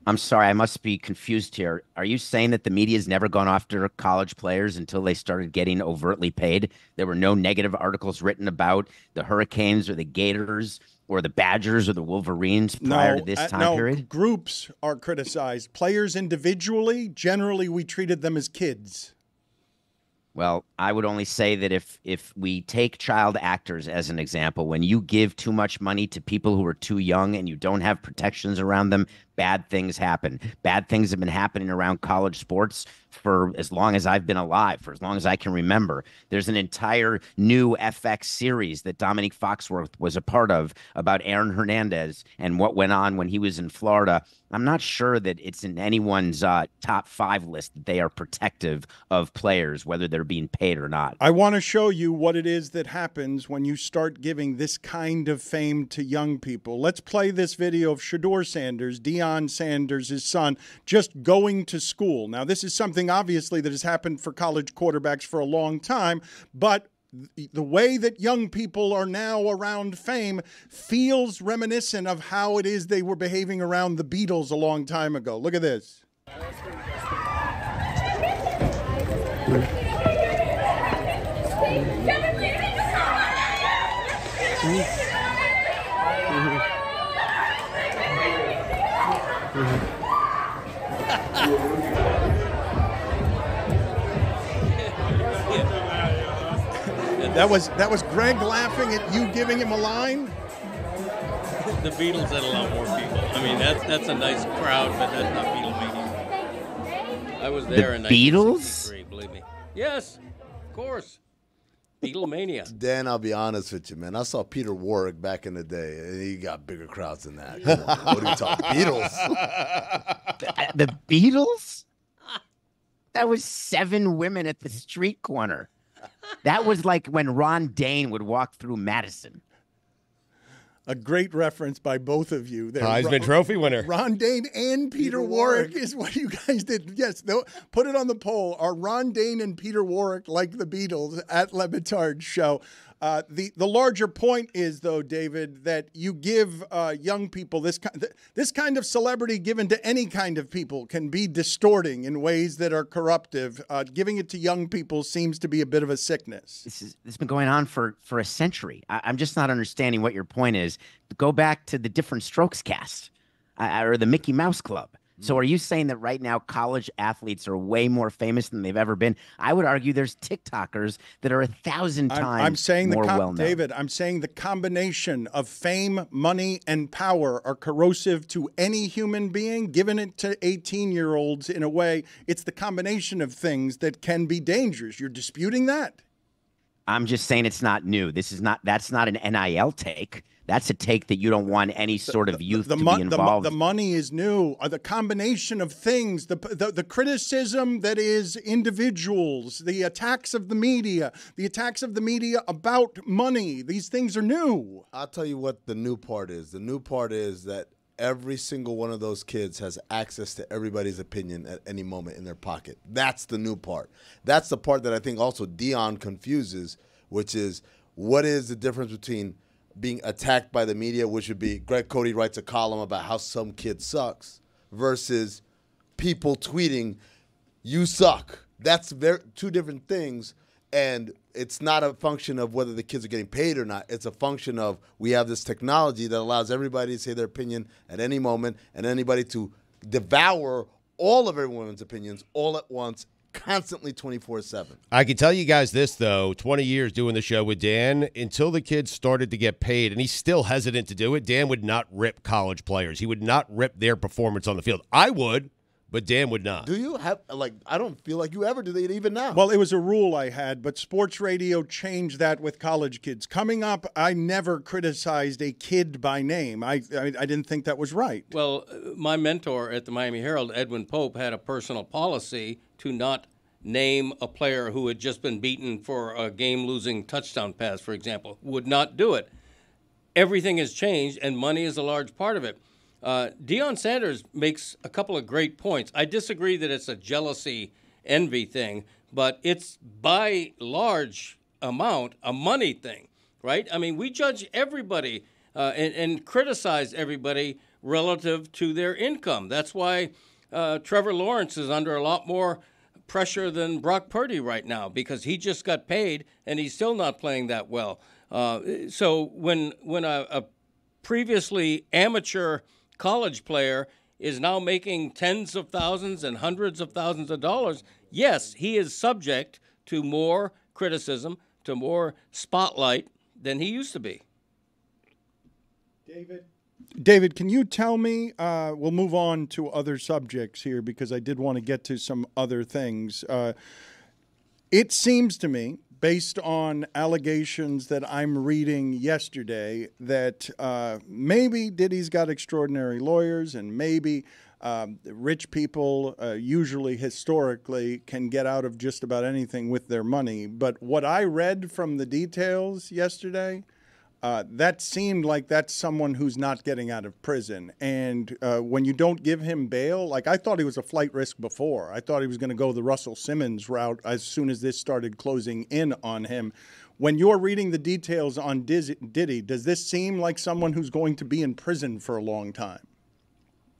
I'm sorry, I must be confused here. Are you saying that the media has never gone after college players until they started getting overtly paid? There were no negative articles written about the Hurricanes or the Gators or the Badgers or the Wolverines prior to this time period? Groups are criticized. Players individually, generally we treated them as kids. Well, I would only say that if we take child actors as an example, when you give too much money to people who are too young and you don't have protections around them, bad things happen. Bad things have been happening around college sports for as long as I've been alive, for as long as I can remember. There's an entire new FX series that Dominique Foxworth was a part of about Aaron Hernandez and what went on when he was in Florida. I'm not sure that it's in anyone's top 5 list that they are protective of players, whether they're being paid or not. I want to show you what it is that happens when you start giving this kind of fame to young people. Let's play this video of Shedeur Sanders, Deion Sanders, his son, just going to school. Now, this is something obviously that has happened for college quarterbacks for a long time, but the way that young people are now around fame feels reminiscent of how it is they were behaving around the Beatles a long time ago. Look at this. That was Greg laughing at you giving him a line? The Beatles had a lot more people. I mean, that's a nice crowd, but that's not Beatlemania. I was there in Beatles? 1963, believe me. Yes, of course. Beatlemania. Dan, I'll be honest with you, man. I saw Peter Warwick back in the day, and he got bigger crowds than that. Come on, what are you talking? Beatles? The Beatles? That was 7 women at the street corner. That was like when Ron Dane would walk through Madison. A great reference by both of you there. Heisman Trophy winner. Ron Dane and Peter Warwick is what you guys did. Yes, put it on the poll. Are Ron Dane and Peter Warwick like the Beatles at Le Batard show? The larger point is, though, David, that you give young people this kind of celebrity given to any kind of people can be distorting in ways that are corruptive. Giving it to young people seems to be a bit of a sickness. This has been going on for a century. I'm just not understanding what your point is. Go back to the Different Strokes cast or the Mickey Mouse Club. So are you saying that right now college athletes are way more famous than they've ever been? I would argue there's TikTokers that are 1,000 times more well-known. David, I'm saying the combination of fame, money, and power are corrosive to any human being. Given it to 18-year-olds in a way, it's the combination of things that can be dangerous. You're disputing that? I'm just saying it's not new. That's not an NIL take. That's a take that you don't want any sort of youth to be involved. The money is new. The combination of things, the criticism that is individuals, the attacks of the media about money. These things are new. I'll tell you what the new part is. The new part is that every single one of those kids has access to everybody's opinion at any moment in their pocket. That's the new part. That's the part that I think also Deion confuses, which is what is the difference between being attacked by the media, which would be Greg Cody writes a column about how some kid sucks, versus people tweeting, you suck. That's two different things, and it's not a function of whether the kids are getting paid or not. It's a function of we have this technology that allows everybody to say their opinion at any moment and anybody to devour all of everyone's opinions all at once, constantly 24/7. I can tell you guys this, though, 20 years doing the show with Dan, until the kids started to get paid, and he's still hesitant to do it, Dan would not rip college players. He would not rip their performance on the field. I would, but Dan would not. Do you have, I don't feel like you ever do that even now. Well, it was a rule I had, but sports radio changed that with college kids. Coming up, I never criticized a kid by name. I didn't think that was right. Well, my mentor at the Miami Herald, Edwin Pope, had a personal policy to not name a player who had just been beaten for a game-losing touchdown pass, for example. Would not do it. Everything has changed, and money is a large part of it. Deion Sanders makes a couple of great points. I disagree that it's a jealousy, envy thing, but it's by large amount a money thing, right? I mean, we judge everybody and criticize everybody relative to their income. That's why Trevor Lawrence is under a lot more pressure than Brock Purdy right now, because he just got paid and he's still not playing that well. So when a previously amateur college player is now making tens of thousands and hundreds of thousands of dollars, yes, he is subject to more criticism, to more spotlight than he used to be. David, David, can you tell me, we'll move on to other subjects here because I did want to get to some other things. It seems to me, based on allegations that I'm reading yesterday, that maybe Diddy's got extraordinary lawyers and maybe rich people usually historically can get out of just about anything with their money. But what I read from the details yesterday, that seemed like that's someone who's not getting out of prison. And when you don't give him bail, like I thought he was a flight risk before. I thought he was going to go the Russell Simmons route as soon as this started closing in on him. When you're reading the details on Diddy, does this seem like someone who's going to be in prison for a long time?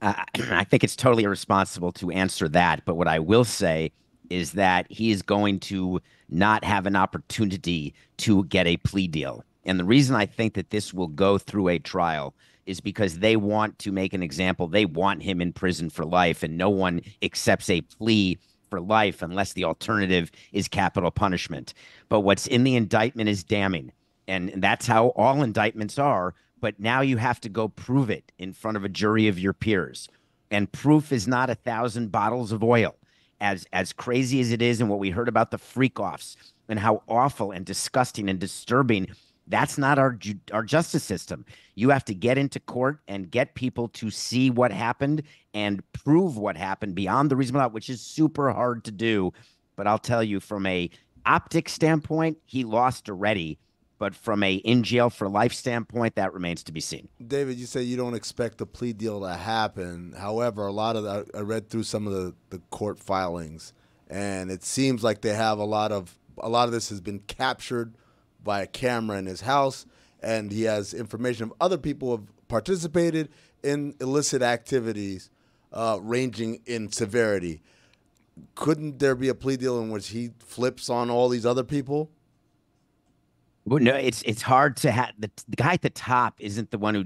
I think it's totally irresponsible to answer that. But what I will say is that he is going to not have an opportunity to get a plea deal. And the reason I think that this will go through a trial is because they want to make an example. They want him in prison for life, and no one accepts a plea for life unless the alternative is capital punishment. But what's in the indictment is damning, and that's how all indictments are. But now you have to go prove it in front of a jury of your peers. And proof is not 1,000 bottles of oil. As crazy as it is, and what we heard about the freak-offs and how awful and disgusting and disturbing, that's not our justice system. You have to get into court and get people to see what happened and prove what happened beyond the reasonable doubt, which is super hard to do. But I'll tell you, from a optic standpoint, he lost already. But from a in jail for life standpoint, that remains to be seen. David, you say you don't expect the plea deal to happen. However, a lot of I read through some of the court filings, and it seems like they have a lot of this has been captured by a camera in his house, and he has information of other people who have participated in illicit activities ranging in severity. Couldn't there be a plea deal in which he flips on all these other people? Well, no, it's hard to have the guy at the top isn't the one who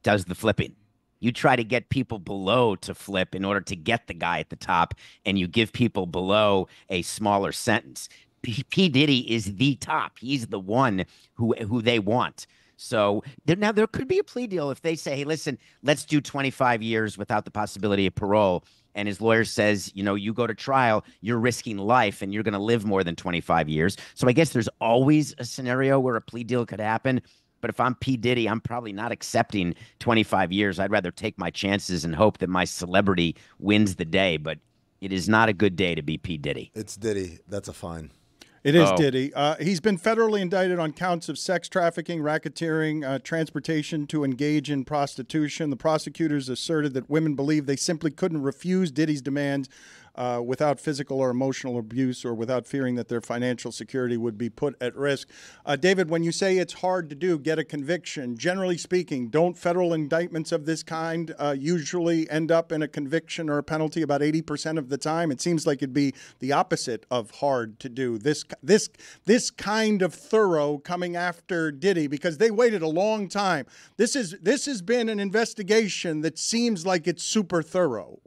does the flipping. You try to get people below to flip in order to get the guy at the top, and you give people below a smaller sentence. P. Diddy is the top. He's the one who they want. So now there could be a plea deal if they say, hey, listen, let's do 25 years without the possibility of parole. And his lawyer says, you go to trial, you're risking life and you're going to live more than 25 years. So I guess there's always a scenario where a plea deal could happen. But if I'm P. Diddy, I'm probably not accepting 25 years. I'd rather take my chances and hope that my celebrity wins the day. But it is not a good day to be P. Diddy. It's Diddy. That's a fine. It is Diddy. He's been federally indicted on counts of sex trafficking, racketeering, transportation to engage in prostitution. The prosecutors asserted that women believed they simply couldn't refuse Diddy's demands without physical or emotional abuse or without fearing that their financial security would be put at risk. David, when you say it's hard to do, get a conviction, generally speaking, don't federal indictments of this kind usually end up in a conviction or a penalty about 80% of the time? It seems like it'd be the opposite of hard to do. This kind of thorough coming after Diddy, because they waited a long time. This has been an investigation that seems like it's super thorough.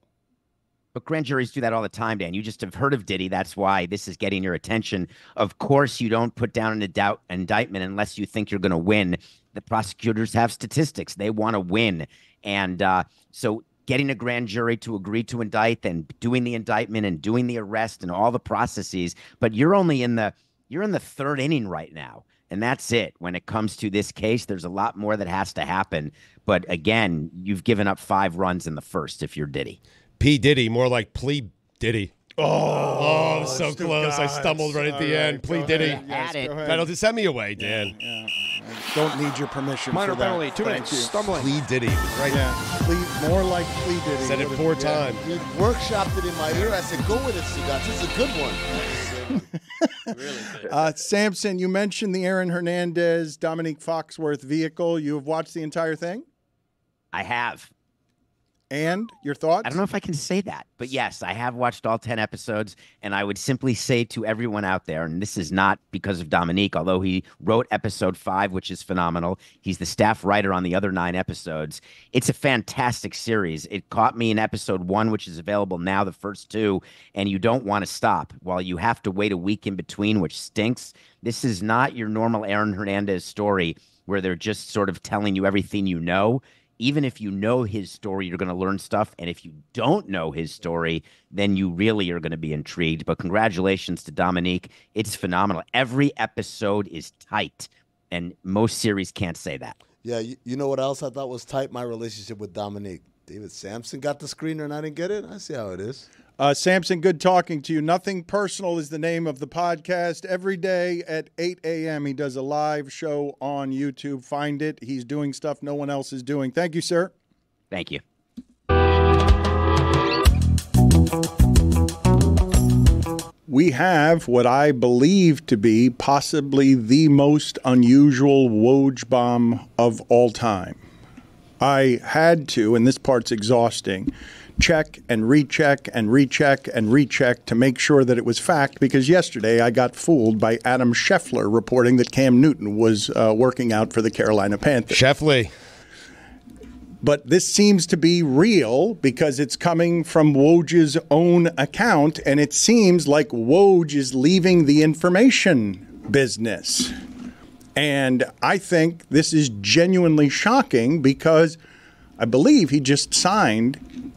But grand juries do that all the time, Dan. You just have heard of Diddy. That's why this is getting your attention. Of course, you don't put down an indictment unless you think you're going to win. The prosecutors have statistics. They want to win. And so getting a grand jury to agree to indict and doing the indictment and doing the arrest and all the processes. But you're in the third inning right now. And that's it. When it comes to this case, there's a lot more that has to happen. But again, you've given up 5 runs in the first if you're Diddy. P. Diddy, more like Plea Diddy. Oh, so close. I stumbled right at the end. Plea Diddy. Penalty. Send me away, Dan. Yeah. Don't need your permission Minor for that. penalty, 2 minutes. Stumbling. Plea Diddy. Right. Yeah. More like Plea Diddy. Said it 4 times. You workshopped it in my ear. I said, go with it, Stugatz. This is a good one. Really good. Samson, you mentioned the Aaron Hernandez, Dominique Foxworth vehicle. You have watched the entire thing? I have. And your thoughts? I don't know if I can say that, but yes, I have watched all 10 episodes, and I would simply say to everyone out there, and this is not because of Dominique, although he wrote episode 5, which is phenomenal. He's the staff writer on the other 9 episodes. It's a fantastic series. It caught me in episode 1, which is available now, the first 2, and you don't want to stop. While you have to wait a week in between, which stinks, this is not your normal Aaron Hernandez story where they're just sort of telling you everything you know. even if you know his story, you're going to learn stuff. And if you don't know his story, then you really are going to be intrigued. But congratulations to Dominique. It's phenomenal. Every episode is tight, and most series can't say that. Yeah, you know what else I thought was tight? My relationship with Dominique. David Sampson got the screener and I didn't get it. I see how it is. Samson, good talking to you. Nothing Personal is the name of the podcast. Every day at 8 a.m. he does a live show on YouTube. Find it. He's doing stuff no one else is doing. Thank you, sir. Thank you. We have what I believe to be possibly the most unusual Woj bomb of all time. I had to, and this part's exhausting, check and recheck and recheck and recheck to make sure that it was fact, because yesterday I got fooled by Adam Scheffler reporting that Cam Newton was working out for the Carolina Panthers. Scheffler. But this seems to be real because it's coming from Woj's own account, and it seems like Woj is leaving the information business. And I think this is genuinely shocking because I believe he just signed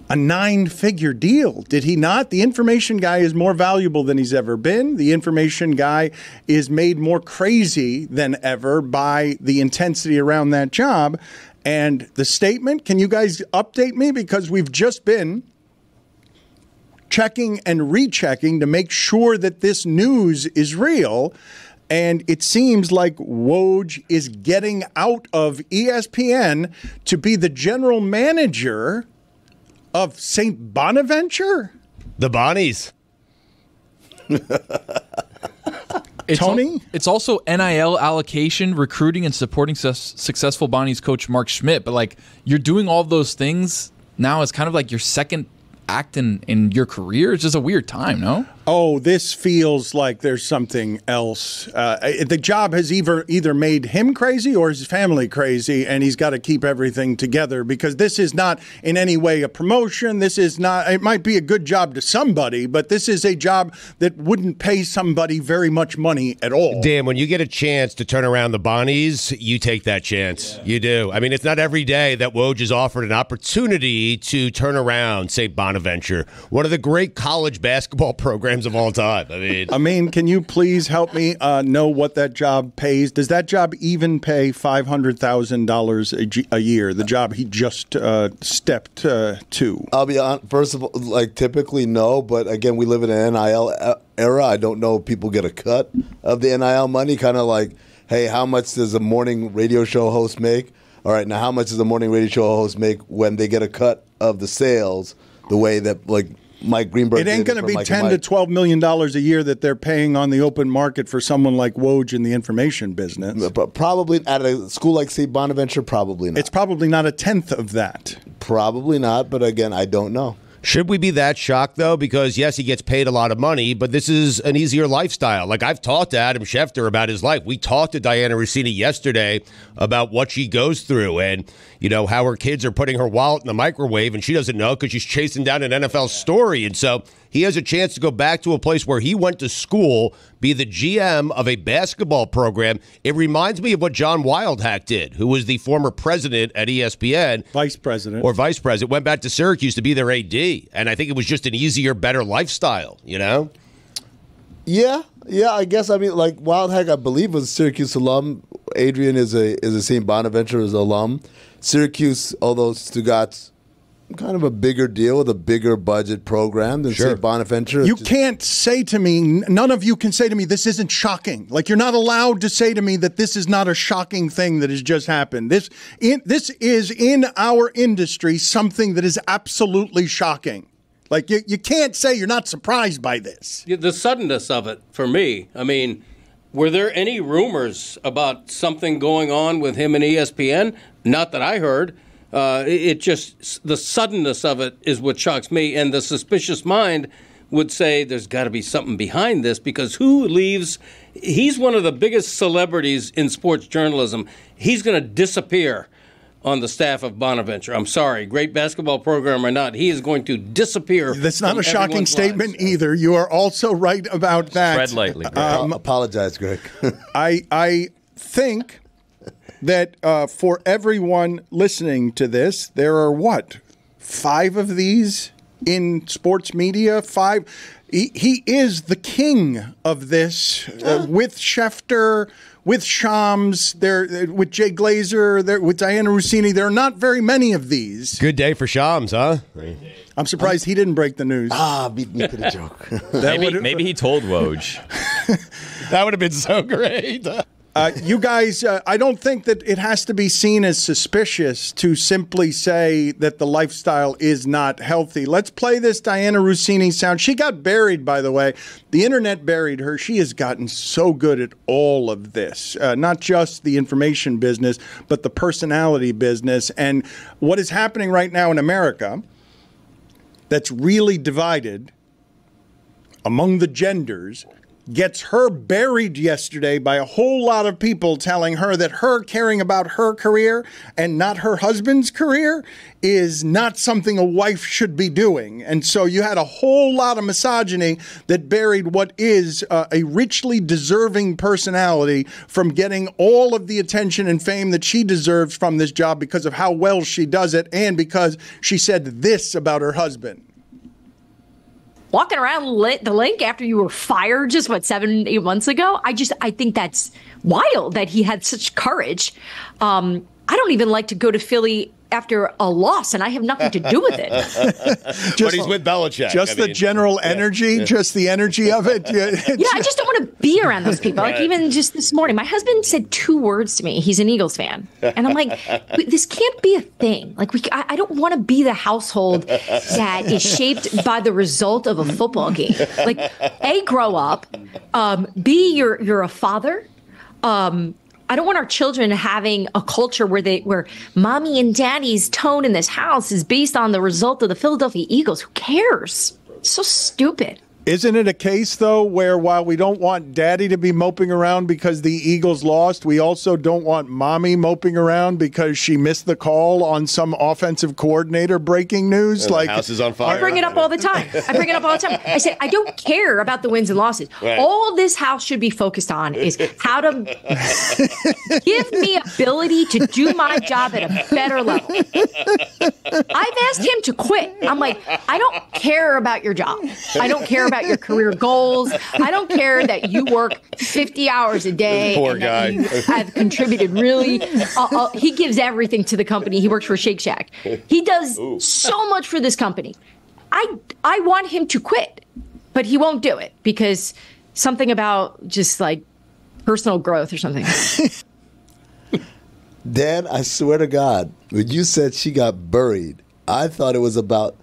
a 9-figure deal. Did he not? The information guy is more valuable than he's ever been. The information guy is made more crazy than ever by the intensity around that job. And the statement, can you guys update me? Because we've just been checking and rechecking to make sure that this news is real. And it seems like Woj is getting out of ESPN to be the general manager of St. Bonaventure? The Bonnies. Tony? It's also NIL allocation, recruiting, and supporting successful Bonnies coach Mark Schmidt. But, like, you're doing all those things now as kind of like your second act in your career. It's just a weird time, no? Oh, this feels like there's something else. The job has either made him crazy or his family crazy, and he's got to keep everything together because this is not in any way a promotion. This is not, it might be a good job to somebody, but this is a job that wouldn't pay somebody very much money at all. Dan, when you get a chance to turn around the Bonnies, you take that chance. Yeah. You do. I mean, it's not every day that Woj is offered an opportunity to turn around, say, Bonaventure, one of the great college basketball programs of all time. I mean, can you please help me know what that job pays? Does that job even pay $500,000 a year? The job he just stepped to. I'll be honest. First of all, like typically no, but again, we live in an NIL era. I don't know if people get a cut of the NIL money. Kind of like, hey, how much does a morning radio show host make? All right, now how much does a morning radio show host make when they get a cut of the sales? The way that, like, Mike Greenberg. It ain't going to be $10 to $12 million a year that they're paying on the open market for someone like Woj in the information business. But probably at a school like St. Bonaventure, probably not. It's probably not a tenth of that. Probably not, but again, I don't know. Should we be that shocked, though? Because, yes, he gets paid a lot of money, but this is an easier lifestyle. Like, I've talked to Adam Schefter about his life. We talked to Diana Rossini yesterday about what she goes through and, you know, how her kids are putting her wallet in the microwave, and she doesn't know because she's chasing down an NFL story. And so he has a chance to go back to a place where he went to school, be the GM of a basketball program. It reminds me of what John Wildhack did, who was the former president at ESPN. Vice president. Or vice president. Went back to Syracuse to be their AD. And I think it was just an easier, better lifestyle, you know? Yeah, I guess. I mean, like, Wildhack, I believe, was a Syracuse alum. Adrian is a St. Bonaventure alum. Syracuse, although Stugat's kind of a bigger deal with a bigger budget program than St. Bonaventure. You can't say to me, none of you can say to me, this isn't shocking. Like, you're not allowed to say to me that this is not a shocking thing that has just happened. This is, in our industry, something that is absolutely shocking. Like, you can't say you're not surprised by this. The suddenness of it, for me, I mean, were there any rumors about something going on with him and ESPN? Not that I heard. It just, the suddenness of it is what shocks me, and the suspicious mind would say there's got to be something behind this, because who leaves? He's one of the biggest celebrities in sports journalism. He's going to disappear on the staff of Bonaventure. I'm sorry, great basketball program or not, he is going to disappear. That's not a shocking statement either. You are also right about that. Tread lightly, Greg. Apologize, Greg. I think that for everyone listening to this, there are what? 5 of these in sports media? 5. He is the king of this with Schefter, with Shams, with Jay Glazer, with Diana Rossini. There are not very many of these. Good day for Shams, huh? I'm surprised he didn't break the news. Beat me to the joke. Maybe he told Woj. That would have been so great. You guys, I don't think that it has to be seen as suspicious to simply say that the lifestyle is not healthy. Let's play this Diana Rossini sound. She got buried, by the way. The internet buried her. She has gotten so good at all of this, not just the information business, but the personality business. And what is happening right now in America that's really divided among the genders gets her buried yesterday by a whole lot of people telling her that her caring about her career and not her husband's career is not something a wife should be doing. And so you had a whole lot of misogyny that buried what is a richly deserving personality from getting all of the attention and fame that she deserves from this job because of how well she does it and because she said this about her husband. Walking around the link after you were fired just, 7-8 months ago? I think that's wild that he had such courage. I don't even like to go to Philly after a loss, and I have nothing to do with it. But he's with Belichick. Just the general energy, just the energy of it. Yeah, I just don't want to be around those people. Like even just this morning, my husband said 2 words to me. He's an Eagles fan. And I'm like, this can't be a thing. Like I don't want to be the household that is shaped by the result of a football game. Like, A, grow up. B, you're a father. I don't want our children having a culture where mommy and daddy's tone in this house is based on the result of the Philadelphia Eagles. Who cares? It's so stupid. Isn't it a case, though, where while we don't want daddy to be moping around because the Eagles lost, we also don't want mommy moping around because she missed the call on some offensive coordinator breaking news? And the house is on fire. I bring it up all the time. I said, I don't care about the wins and losses. Right. All this house should be focused on is how to give me ability to do my job at a better level. I've asked him to quit. I'm like, I don't care about your job. I don't care about your career goals. I don't care that you work 50 hours a day. Poor and guy. You have contributed really. He gives everything to the company. He works for Shake Shack. He does so much for this company. I want him to quit, but he won't do it because something about just like personal growth or something. Dan, I swear to God, when you said she got buried, I thought it was about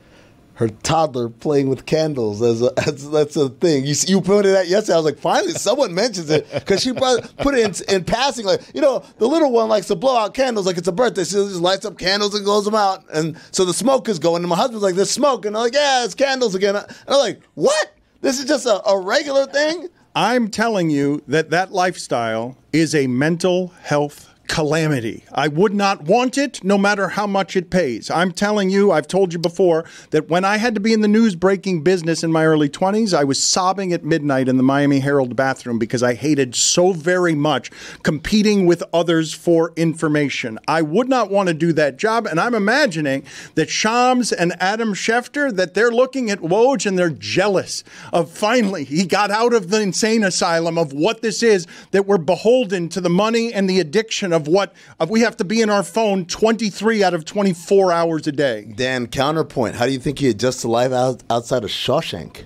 her toddler playing with candles that's a thing. You pointed out yesterday. I was like, finally, someone mentions it because she put it in passing. Like, the little one likes to blow out candles like it's a birthday. She just lights up candles and blows them out. And so the smoke is going. And my husband's like, there's smoke. And I'm like, yeah, it's candles again. And I'm like, what? This is just a regular thing? I'm telling you that lifestyle is a mental health calamity. I would not want it no matter how much it pays. I'm telling you, I've told you before, that when I had to be in the news-breaking business in my early 20s, I was sobbing at midnight in the Miami Herald bathroom because I hated so very much competing with others for information. I would not want to do that job, and I'm imagining that Shams and Adam Schefter, that they're looking at Woj and they're jealous of finally he got out of the insane asylum of what this is, that we're beholden to the money and the addiction of we have to be in our phone 23 out of 24 hours a day. Dan, counterpoint. How do you think he adjusts to life outside of Shawshank?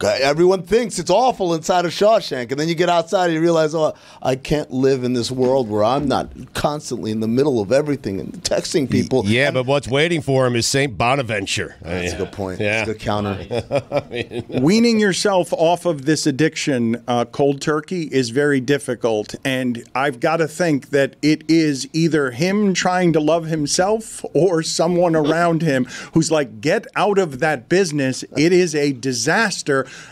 Everyone thinks it's awful inside of Shawshank, and then you get outside and you realize, I can't live in this world where I'm not constantly in the middle of everything and texting people. Yeah, but what's waiting for him is St. Bonaventure. That's a good point. Yeah. That's a good counter. Weaning yourself off of this addiction cold turkey is very difficult, and I've got to think that it is either him trying to love himself or someone around him who's like, get out of that business. It is a disaster.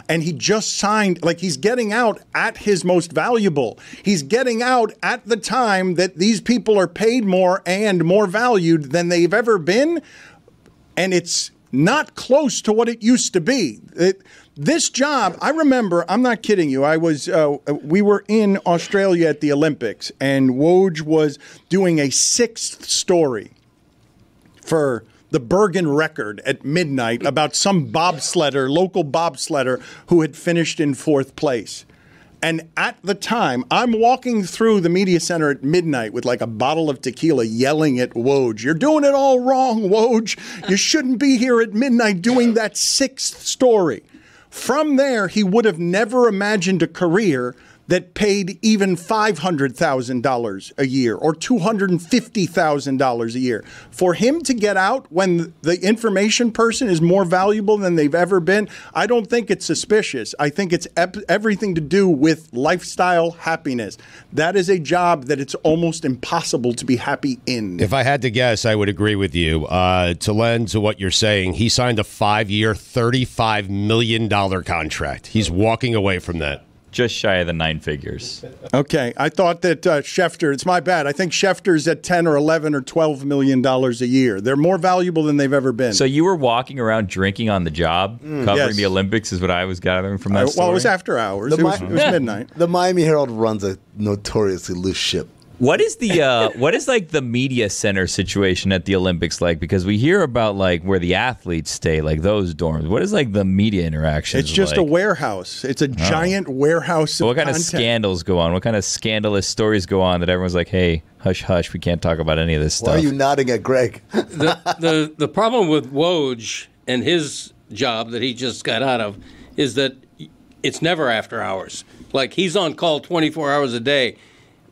And he just signed, like he's getting out at his most valuable. He's getting out at the time that these people are paid more and more valued than they've ever been. And it's not close to what it used to be. This job, I remember, I'm not kidding you, we were in Australia at the Olympics, and Woj was doing a 6th story for the Bergen Record at midnight about some local bobsledder who had finished in 4th place. And at the time, I'm walking through the media center at midnight with like a bottle of tequila yelling at Woj, "You're doing it all wrong, Woj. You shouldn't be here at midnight doing that 6th story." From there, he would have never imagined a career that paid even $500,000 a year or $250,000 a year. For him to get out when the information person is more valuable than they've ever been, I don't think it's suspicious. I think it's everything to do with lifestyle happiness. That is a job that it's almost impossible to be happy in. If I had to guess, I would agree with you. To lend to what you're saying, he signed a 5-year, $35 million contract. He's walking away from that. Just shy of the 9 figures. Okay, I thought that Schefter, it's my bad. I think Schefter's at 10 or 11 or $12 million a year. They're more valuable than they've ever been. So you were walking around drinking on the job, covering yes. the Olympics is what I was gathering from that story? Well, it was after hours. It was midnight. The Miami Herald runs a notoriously loose ship. What is the what is like the media center situation at the Olympics like? Because we hear about like where the athletes stay, like those dorms. What is like the media interaction? It's just like? a warehouse. It's a giant warehouse. So what kind content. of scandals go on? What kind of scandalous stories go on that everyone's like, "Hey, hush, hush, we can't talk about any of this stuff." Why are you nodding at Greg? The problem with Woj and his job that he just got out of is that it's never after hours. Like he's on call 24 hours a day.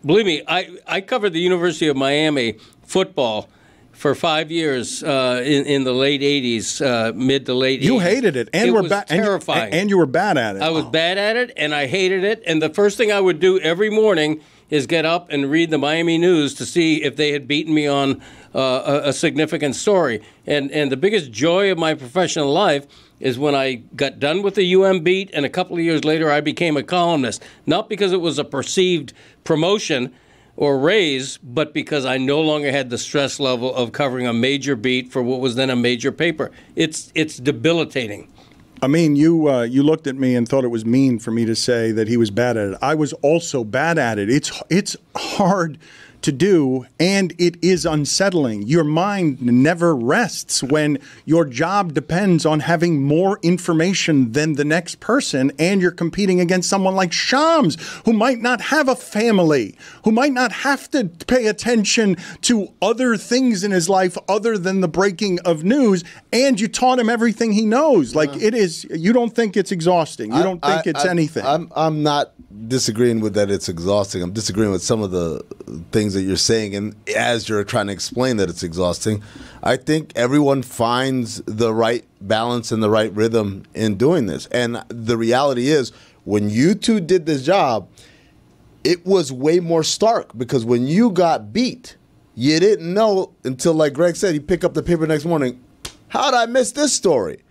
Believe me, I covered the University of Miami football for 5 years in the late 80s, mid to late 80s. You hated it, and it were was terrifying. And you were bad at it. I was bad at it, and I hated it. And the first thing I would do every morning is get up and read the Miami News to see if they had beaten me on a significant story. And the biggest joy of my professional life is when I got done with the UM beat, and a couple of years later I became a columnist. Not because it was a perceived promotion or raise, but because I no longer had the stress level of covering a major beat for what was then a major paper. It's debilitating. I mean, you looked at me and thought it was mean for me to say that he was bad at it. I was also bad at it. It's hard to do, and it is unsettling. Your mind never rests when your job depends on having more information than the next person, and you're competing against someone like Shams, who might not have a family, who might not have to pay attention to other things in his life other than the breaking of news, and you taught him everything he knows. Like, it is, you don't think it's exhausting. You don't think it's anything. I'm not disagreeing with that it's exhausting. I'm disagreeing with some of the things that you're saying, and as you're trying to explain that it's exhausting, I think everyone finds the right balance and the right rhythm in doing this. And the reality is, when you two did this job, it was way more stark, because when you got beat, you didn't know until, like Greg said, you pick up the paper next morning, how did I miss this story?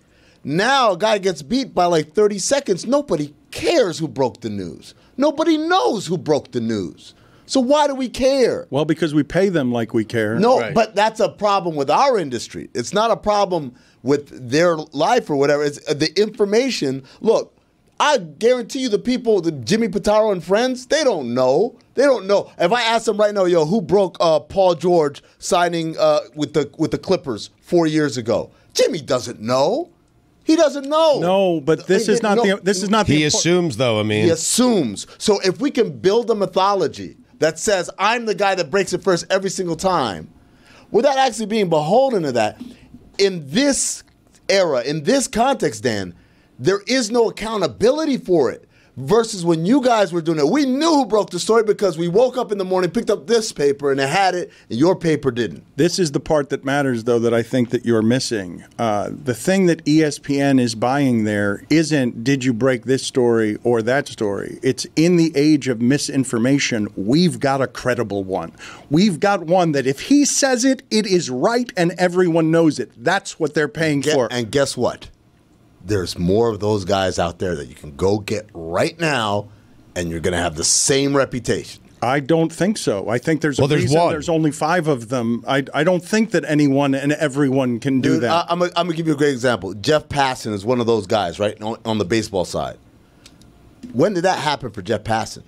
Now a guy gets beat by like 30 seconds. Nobody cares who broke the news. Nobody knows who broke the news. So why do we care? Well, because we pay them like we care. No, right. But that's a problem with our industry. It's not a problem with their life or whatever. It's the information. Look, I guarantee you the people, the Jimmy Pitaro and friends, they don't know. They don't know. If I ask them right now, yo, who broke Paul George signing with the Clippers 4 years ago? Jimmy doesn't know. He doesn't know. No, but this is not the. He assumes, though. I mean, he assumes. So if we can build a mythology that says I'm the guy that breaks it first every single time, without actually being beholden to that, in this era, in this context, Dan, there is no accountability for it. Versus when you guys were doing it, we knew who broke the story because we woke up in the morning, picked up this paper, and it had it, and your paper didn't. This is the part that matters, though, that I think that you're missing. The thing that ESPN is buying there isn't did you break this story or that story. It's in the age of misinformation, we've got a credible one. We've got one that if he says it, it is right and everyone knows it. That's what they're paying for. And guess what? There's more of those guys out there that you can go get right now, and you're going to have the same reputation. I don't think so. I think there's a there's reason one. there's only 5 of them. I don't think that anyone and everyone can do that. I'm going to give you a great example. Jeff Passan is one of those guys, right, on the baseball side. When did that happen for Jeff Passan?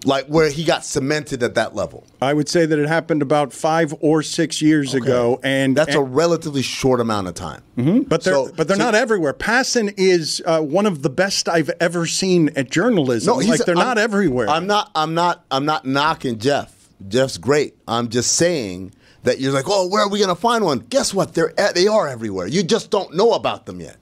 Like where he got cemented at that level? I would say that it happened about 5 or 6 years ago, and that's a relatively short amount of time. But they're not everywhere. Passan is one of the best I've ever seen at journalism. No, they're not everywhere. I'm not knocking Jeff. Jeff's great. I'm just saying that you're like, oh, where are we going to find one? Guess what? They are everywhere. You just don't know about them yet.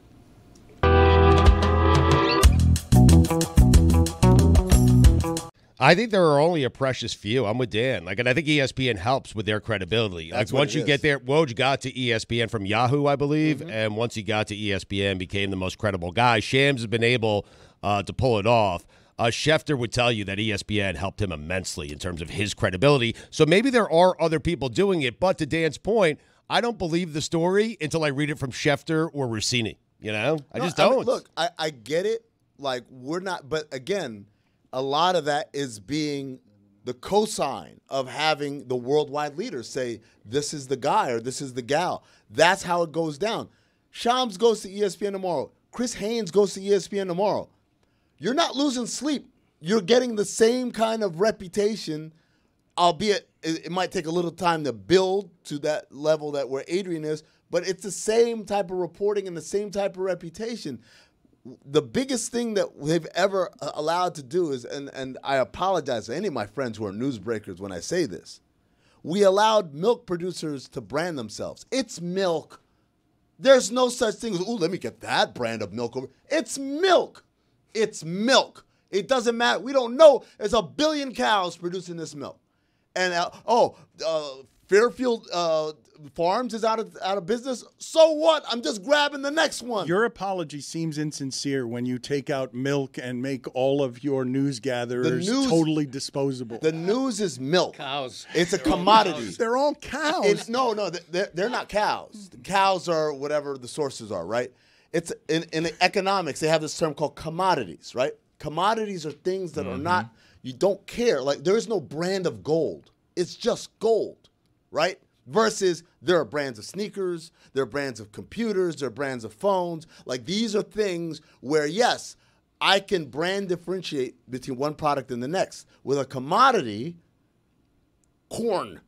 I think there are only a precious few. I'm with Dan. And I think ESPN helps with their credibility. That's once what you it get is. there, Woj got to ESPN from Yahoo, I believe, and once he got to ESPN, became the most credible guy. Shams has been able to pull it off. Schefter would tell you that ESPN helped him immensely in terms of his credibility. So maybe there are other people doing it, but to Dan's point, I don't believe the story until I read it from Schefter or Rossini. I just don't. I mean, look, I get it. Like, we're not, but again, a lot of that is being the cosign of having the worldwide leaders say, this is the guy or this is the gal. That's how it goes down. Shams goes to ESPN tomorrow. Chris Haynes goes to ESPN tomorrow. You're not losing sleep. You're getting the same kind of reputation, albeit it might take a little time to build to that level that where Adrian is, but it's the same type of reporting and the same type of reputation. The biggest thing that they've ever allowed to do is, and I apologize to any of my friends who are newsbreakers when I say this, we allowed milk producers to brand themselves. It's milk. There's no such thing as, ooh, let me get that brand of milk over. It's milk. It's milk. It doesn't matter. We don't know. There's 1 billion cows producing this milk. And, Fairfield Farms is out of business. So what? I'm just grabbing the next one. Your apology seems insincere when you take out milk and make all of your news gatherers totally disposable. The news is milk. Cows. It's a commodity. They're all cows. They're not cows. The cows are whatever the sources are, right? It's in economics, they have this term called commodities, right? Commodities are things that are not, you don't care. Like, there is no brand of gold. It's just gold, right? Versus there are brands of sneakers, there are brands of computers, there are brands of phones. Like, these are things where, yes, I can brand differentiate between one product and the next. With a commodity, corn,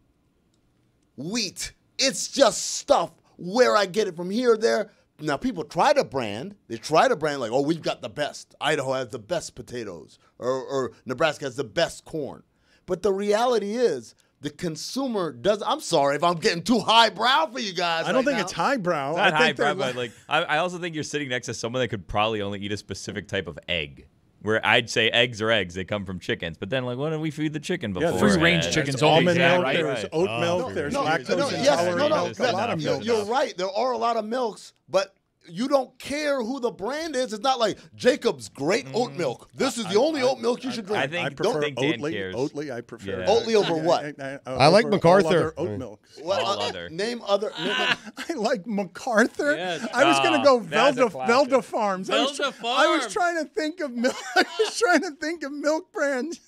wheat, it's just stuff where I get it from here or there. Now, people try to brand. They try to brand like, oh, we've got the best. Idaho has the best potatoes, or Nebraska has the best corn. But the reality is, the consumer does. I'm sorry if I'm getting too highbrow for you guys. I don't think it's highbrow. It's not highbrow, but I also think you're sitting next to someone that could probably only eat a specific type of egg. Where I'd say eggs are eggs, they come from chickens. But then, what did we feed the chicken before? Yeah, free-range chickens. Almond milk, right? there's oat milk, there's lactose intolerant milk, a lot of milk. You're right. There are a lot of milks, but you don't care who the brand is. It's not like Jacob's great oat milk. This is the only oat milk you should drink. I prefer Oatly. Oatly, I prefer. Yeah. Oatly over what? I like MacArthur. All other oat milks. Name other. I like MacArthur. Yes. I was going to go that's a classic. Velda Farms. I was Farms. trying to think of milk. I was trying to think of milk brands.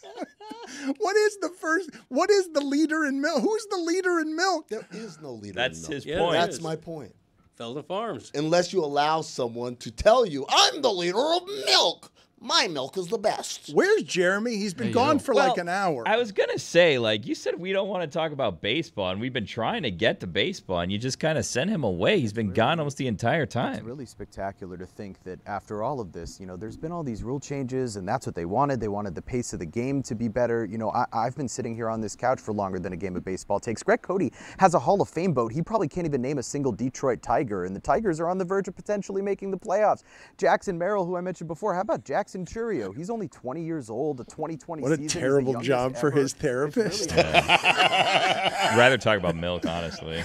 What is the leader in milk? Who's the leader in milk? There is no leader. That's in milk. his point. That's my point. Felda Farms. Unless you allow someone to tell you, I'm the leader of milk. My milk is the best. Where's Jeremy? He's been gone for like an hour. I was going to say, you said we don't want to talk about baseball, and we've been trying to get to baseball, and you just kind of sent him away. He's been gone almost the entire time. It's really spectacular to think that after all of this, there's been all these rule changes, and that's what they wanted. They wanted the pace of the game to be better. I've been sitting here on this couch for longer than a game of baseball takes. Greg Cody has a Hall of Fame vote. He probably can't even name a single Detroit Tiger, and the Tigers are on the verge of potentially making the playoffs. Jackson Merrill, who I mentioned before, how about Jackson Churio? He's only 20 years old, a 2020 What a season. terrible job for his therapist. I'd rather talk about milk, honestly.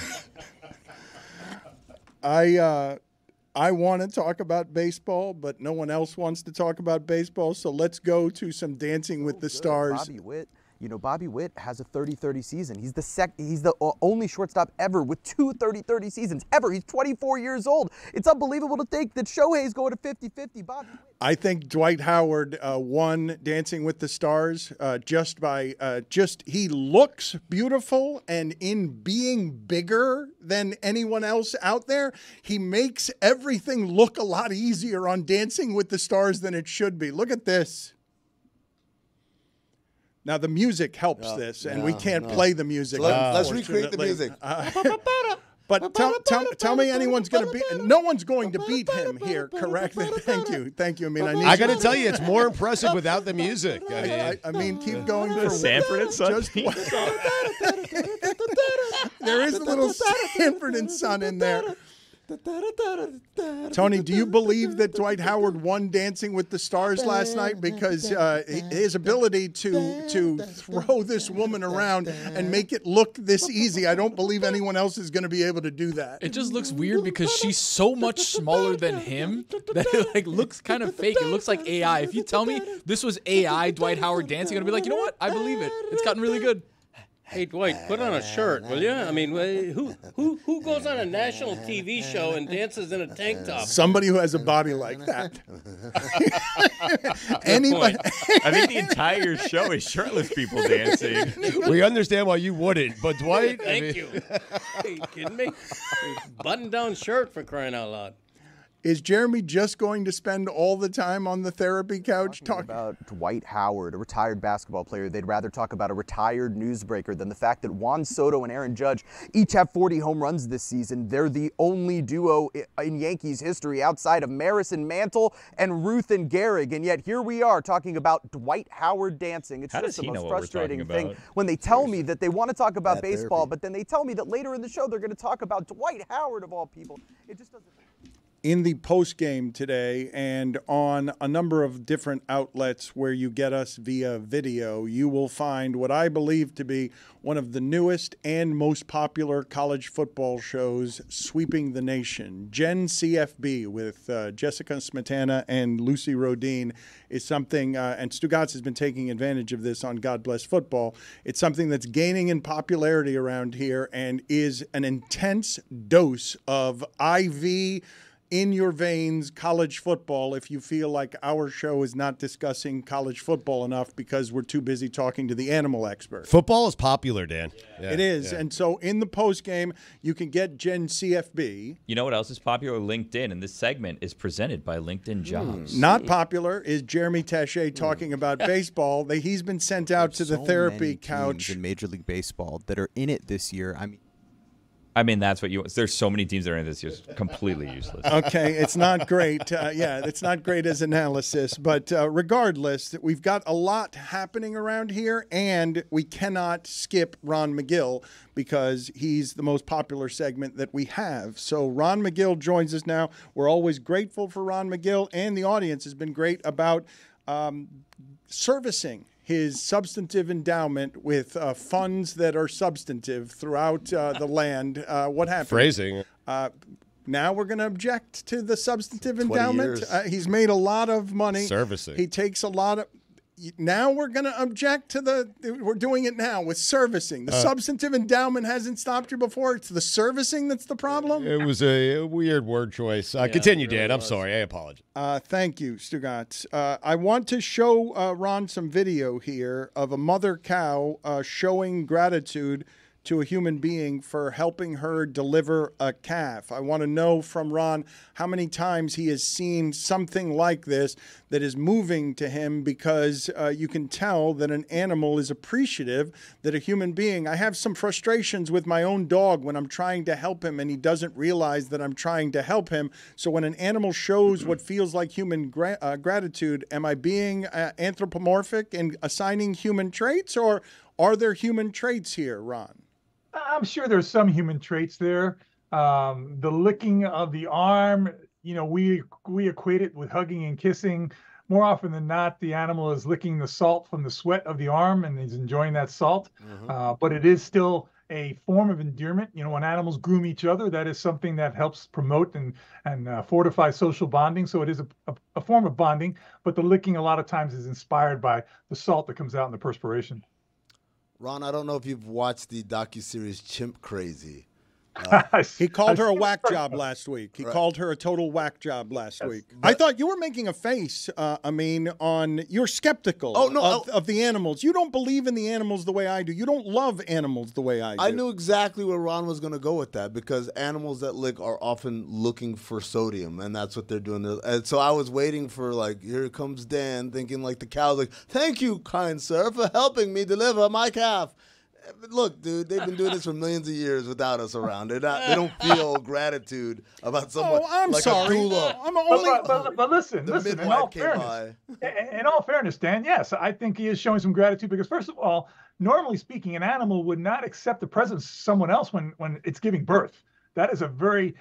I want to talk about baseball, but no one else wants to talk about baseball, so let's go to some Dancing with the Stars. Bobby Witt. You know, Bobby Witt has a 30-30 season. He's the only shortstop ever with 2 30-30 seasons ever. He's 24 years old. It's unbelievable to think that Shohei's going to 50-50. Bobby Witt. I think Dwight Howard won Dancing with the Stars just by he looks beautiful, and in being bigger than anyone else out there, he makes everything look a lot easier on Dancing with the Stars than it should be. Look at this. Now the music helps this, and we can't play the music. So let's recreate the music. But tell me anyone's going to beat. No one's going to beat him here, correct? Thank you. I mean, I got to tell you, it's more impressive without the music. I mean, keep going for Sanford and Son. There is a little Sanford and Son in there. Tony, do you believe that Dwight Howard won Dancing with the Stars last night? Because his ability to throw this woman around and make it look this easy, I don't believe anyone else is going to be able to do that. It just looks weird because she's so much smaller than him that it looks kind of fake. It looks like AI. If you tell me this was AI Dwight Howard dancing, I'm going to be like, you know what? I believe it. It's gotten really good. Hey, Dwight, put on a shirt, will you? I mean, who goes on a national TV show and dances in a tank top? Somebody who has a body like that. Anybody? I think the entire show is shirtless people dancing. We understand why you wouldn't, but Dwight. Thank you. Are you kidding me? Button-down shirt, for crying out loud. Is Jeremy just going to spend all the time on the therapy couch talking about Dwight Howard, a retired basketball player? They'd rather talk about a retired newsbreaker than the fact that Juan Soto and Aaron Judge each have 40 home runs this season. They're the only duo in Yankees history outside of Maris and Mantle and Ruth and Gehrig. And yet here we are talking about Dwight Howard dancing. It's just the most frustrating thing when they tell me that they want to talk about baseball, but then they tell me that later in the show they're going to talk about Dwight Howard of all people. It just doesn't. In the post game today and on a number of different outlets where you get us via video, you will find what I believe to be one of the newest and most popular college football shows sweeping the nation. Gen CFB with Jessica Smetana and Lucy Rodin is something, and Stugotz has been taking advantage of this on God Bless Football. It's something that's gaining in popularity around here and is an intense dose of IV in your veins college football if you feel like our show is not discussing college football enough because we're too busy talking to the animal expert. Football is popular, Dan. Yeah, it is. Yeah. And so in the post game, you can get Gen CFB. You know what else is popular? LinkedIn. And this segment is presented by LinkedIn Jobs. Not popular is Jeremy Taché talking about baseball. He's been sent out to the therapy couch. In Major League Baseball that are in it this year. I mean, that's what you. There's so many teams that are in this year. It's completely useless. Okay, it's not great. It's not great as analysis. But regardless, we've got a lot happening around here, and we cannot skip Ron McGill because he's the most popular segment that we have. So Ron McGill joins us now. We're always grateful for Ron McGill, and the audience has been great about servicing his substantive endowment with funds that are substantive throughout the land. What happened? Phrasing. Now we're going to object to the substantive endowment. He's made a lot of money. Servicing. He takes a lot of... Now we're going to object to we're doing it now with servicing. The substantive endowment hasn't stopped you before. It's the servicing that's the problem. It was a weird word choice. Continue, Dan. I'm sorry. I apologize. Thank you, Stugotz. I want to show Ron some video here of a mother cow showing gratitude to a human being for helping her deliver a calf. I want to know from Ron how many times he has seen something like this that is moving to him, because you can tell that an animal is appreciative that a human being... I have some frustrations with my own dog when I'm trying to help him and he doesn't realize that I'm trying to help him. So when an animal shows what feels like human gratitude, am I being anthropomorphic and assigning human traits, or are there human traits here, Ron? I'm sure there's some human traits there. The licking of the arm, we equate it with hugging and kissing. More often than not, the animal is licking the salt from the sweat of the arm and is enjoying that salt. But it is still a form of endearment. When animals groom each other, that is something that helps promote and fortify social bonding. So it is a form of bonding, but the licking a lot of times is inspired by the salt that comes out in the perspiration. Ron, I don't know if you've watched the docuseries Chimp Crazy. He called her a whack job last week. He called her a total whack job last week. I thought you were making a face, you're skeptical of the animals. You don't believe in the animals the way I do. You don't love animals the way I do. I knew exactly where Ron was going to go with that because animals that lick are often looking for sodium, and that's what they're doing. And so I was waiting for, like, here comes Dan, thinking like the cow's like, thank you, kind sir, for helping me deliver my calf. Look, dude, they've been doing this for millions of years without us around. They don't feel gratitude about someone. Oh, I'm like sorry. A doula. I'm only, but listen. In all fairness, Dan, yes, I think he is showing some gratitude because, first of all, normally speaking, an animal would not accept the presence of someone else when it's giving birth. That is a very,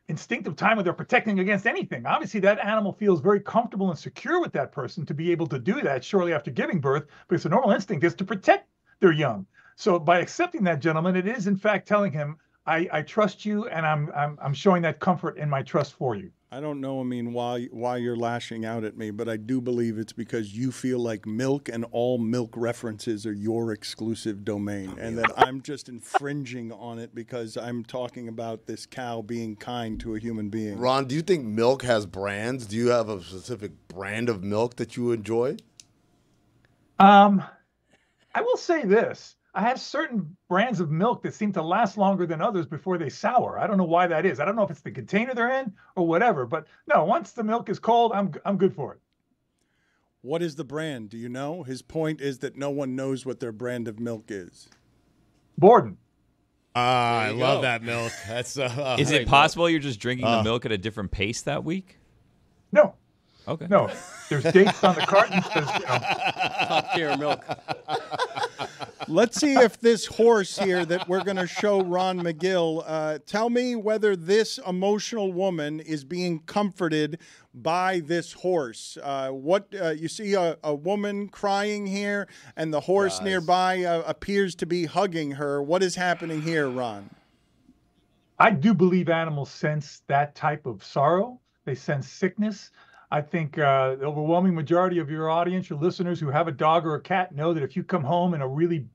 instinctive time when they're protecting against anything. Obviously, that animal feels very comfortable and secure with that person to be able to do that shortly after giving birth because the normal instinct is to protect their young. So by accepting that, gentleman, it is in fact telling him, I trust you, and I'm showing that comfort in my trust for you. I don't know, why you're lashing out at me, but I do believe it's because you feel like milk and all milk references are your exclusive domain, and that I'm just infringing on it because I'm talking about this cow being kind to a human being. Ron, do you think milk has brands? Do you have a specific brand of milk that you enjoy? I will say this. I have certain brands of milk that seem to last longer than others before they sour. I don't know why that is. I don't know if it's the container they're in or whatever. But no, once the milk is cold, I'm good for it. What is the brand? Do you know? His point is that no one knows what their brand of milk is. Borden. I love that milk. That's Is it possible you're just drinking the milk at a different pace that week? No. Okay. No. There's dates on the carton. Top tier milk. Let's see if this horse here that we're going to show Ron McGill, tell me whether this emotional woman is being comforted by this horse. You see a woman crying here, and the horse nearby appears to be hugging her. What is happening here, Ron? I do believe animals sense that type of sorrow. They sense sickness. I think the overwhelming majority of your audience, your listeners who have a dog or a cat, know that if you come home in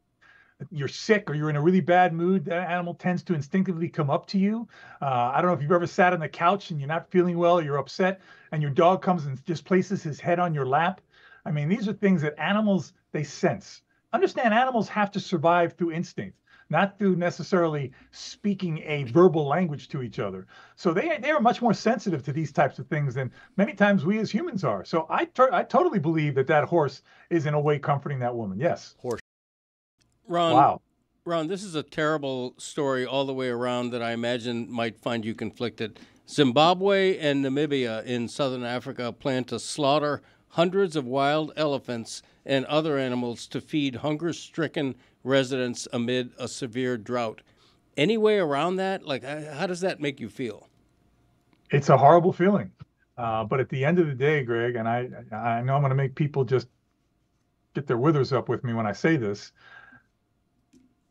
you're sick or you're in a really bad mood, that animal tends to instinctively come up to you. I don't know if you've ever sat on the couch and you're not feeling well, or you're upset, and your dog comes and just places his head on your lap. I mean, these are things that animals, they sense. Understand, animals have to survive through instinct, not through necessarily speaking a verbal language to each other. So they are much more sensitive to these types of things than many times we as humans are. So I totally believe that horse is in a way comforting that woman. Yes. Horse. Ron, wow. Ron, this is a terrible story all the way around that I imagine might find you conflicted. Zimbabwe and Namibia in southern Africa plan to slaughter hundreds of wild elephants and other animals to feed hunger-stricken residents amid a severe drought. Any way around that? Like, how does that make you feel? It's a horrible feeling. But at the end of the day, Greg, and I know I'm going to make people just get their withers up with me when I say this,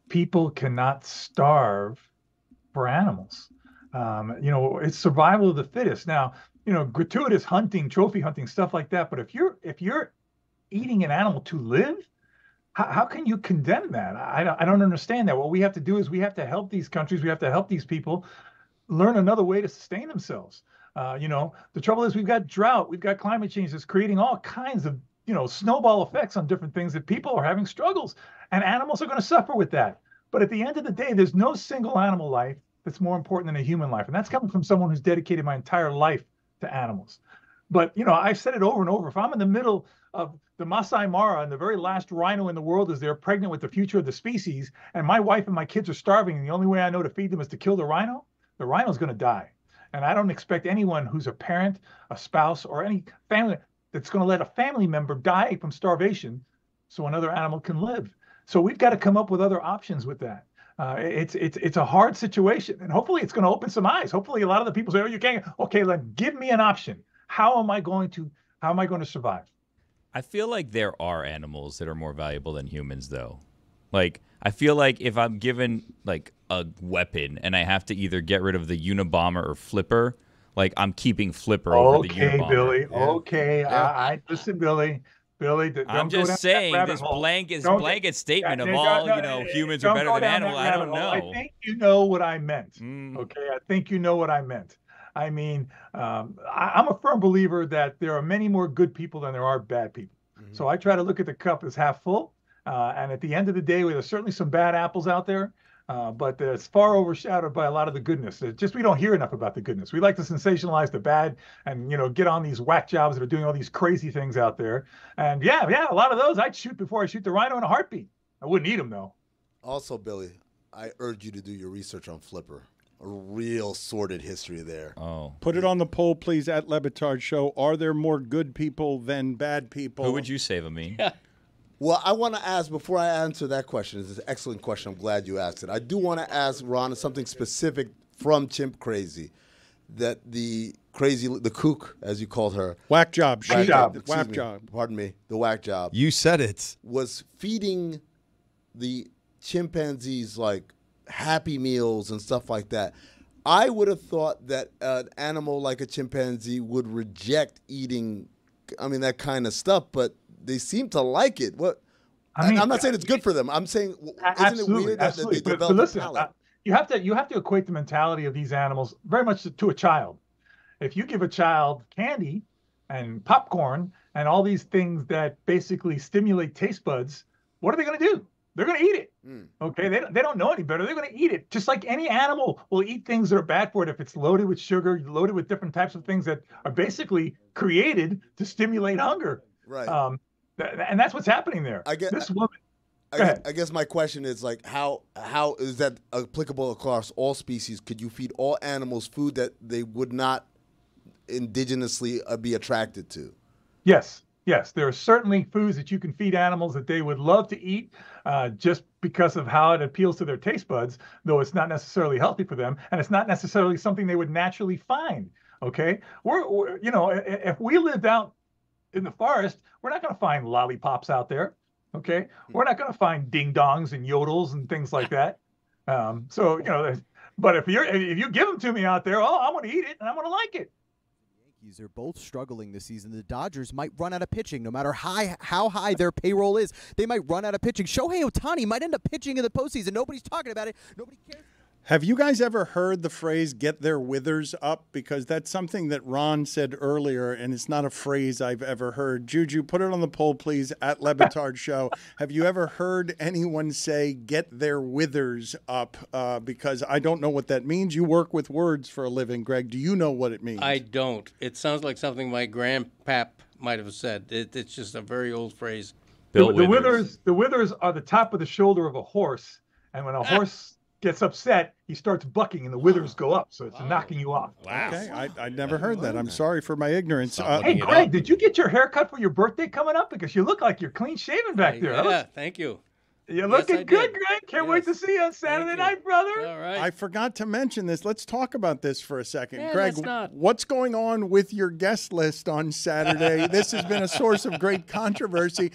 people cannot starve for animals. It's survival of the fittest. Now, gratuitous hunting, trophy hunting, stuff like that. But if you're eating an animal to live, how can you condemn that? I don't understand that. What we have to do is we have to help these countries. We have to help these people learn another way to sustain themselves. The trouble is we've got drought. We've got climate change that's creating all kinds of, snowball effects on different things that people are having struggles, and animals are going to suffer with that. But at the end of the day, there's no single animal life that's more important than a human life. And that's coming from someone who's dedicated my entire life to animals. But, I've said it over and over. If I'm in the middle of the Masai Mara and the very last rhino in the world is there pregnant with the future of the species, and my wife and my kids are starving, and the only way I know to feed them is to kill the rhino's going to die. And I don't expect anyone who's a parent, a spouse, or any family that's going to let a family member die from starvation so another animal can live. So we've got to come up with other options with that. It's a hard situation, and hopefully it's going to open some eyes. Hopefully a lot of the people say, "Oh, you can't." Okay, then give me an option. How am I going to survive? I feel like there are animals that are more valuable than humans, though. Like, I feel like if I'm given like a weapon and I have to either get rid of the Unabomber or Flipper, like I'm keeping Flipper over the Unabomber. Billy. Yeah. Okay, yeah. Listen, Billy. Billy. Don't I'm go down just that saying rabbit this hole. blanket Don't- blanket statement of Yeah, all no, humans don't are better go than down that animals. I don't rabbit hole. know. I think you know what I meant. Okay, I think you know what I meant. I mean, I'm a firm believer that there are many more good people than there are bad people. So I try to look at the cup as half full. And at the end of the day, there's certainly some bad apples out there, but it's far overshadowed by a lot of the goodness. It's just we don't hear enough about the goodness. We like to sensationalize the bad and get on these whack jobs that are doing all these crazy things out there. And yeah, a lot of those I'd shoot before I shoot the rhino in a heartbeat. I wouldn't eat them though. Also, Billy, I urge you to do your research on Flipper. A real sordid history there. Oh. Put it on the poll, please, at Le Batard Show. Are there more good people than bad people? Who would you save, Amin? Well, I want to ask, before I answer that question, it's an excellent question. I'm glad you asked it. I do want to ask Ron something specific from Chimp Crazy. That the kook, as you called her. Whack job. Whack job. Whack job. Pardon me. The whack job. You said it. Was feeding the chimpanzees like Happy Meals and stuff like that. I would have thought that an animal like a chimpanzee would reject eating, that kind of stuff, but they seem to like it. I'm not saying it's good for them. I'm saying, isn't it weird that they develop but listen, a palate? you have to equate the mentality of these animals very much to a child. If you give a child candy and popcorn and all these things that basically stimulate taste buds, what are they going to do? They're going to eat it. Okay, they don't know any better. They're going to eat it. Just like any animal will eat things that are bad for it if it's loaded with sugar, loaded with different types of things that are basically created to stimulate hunger. Right. And that's what's happening there. I guess, this woman. I guess my question is like, how is that applicable across all species? Could you feed all animals food that they would not indigenously be attracted to? Yes, there are certainly foods that you can feed animals that they would love to eat just because of how it appeals to their taste buds, though it's not necessarily healthy for them, and it's not necessarily something they would naturally find, okay? We're if we lived out in the forest, we're not going to find lollipops out there, okay? We're not going to find ding-dongs and yodels and things like that. But if you give them to me out there, I'm going to eat it and I'm going to like it. Yankees are both struggling this season. The Dodgers might run out of pitching no matter how high their payroll is. They might run out of pitching. Shohei Ohtani might end up pitching in the postseason. Nobody's talking about it. Nobody cares. Have you guys ever heard the phrase "get their withers up"? Because that's something that Ron said earlier, and it's not a phrase I've ever heard. Juju, put it on the poll, please, at Le Batard Show. Have you ever heard anyone say "get their withers up"? Because I don't know what that means. You work with words for a living, Greg. Do you know what it means? I don't. It sounds like something my grandpap might have said. It's just a very old phrase. The withers are the top of the shoulder of a horse, and when a horse gets upset, he starts bucking, and the withers go up, so it's knocking you off. Wow. Okay, I never heard that. I'm sorry for my ignorance. Hey, Greg, did you get your hair cut for your birthday coming up? Because you look like you're clean shaven back there. Yeah, thank you. You're looking good, Greg. Can't wait to see you on Saturday night, brother. All right. I forgot to mention this. Let's talk about this for a second. Yeah, Greg, let's not. what's going on with your guest list on Saturday? This has been a source of great controversy.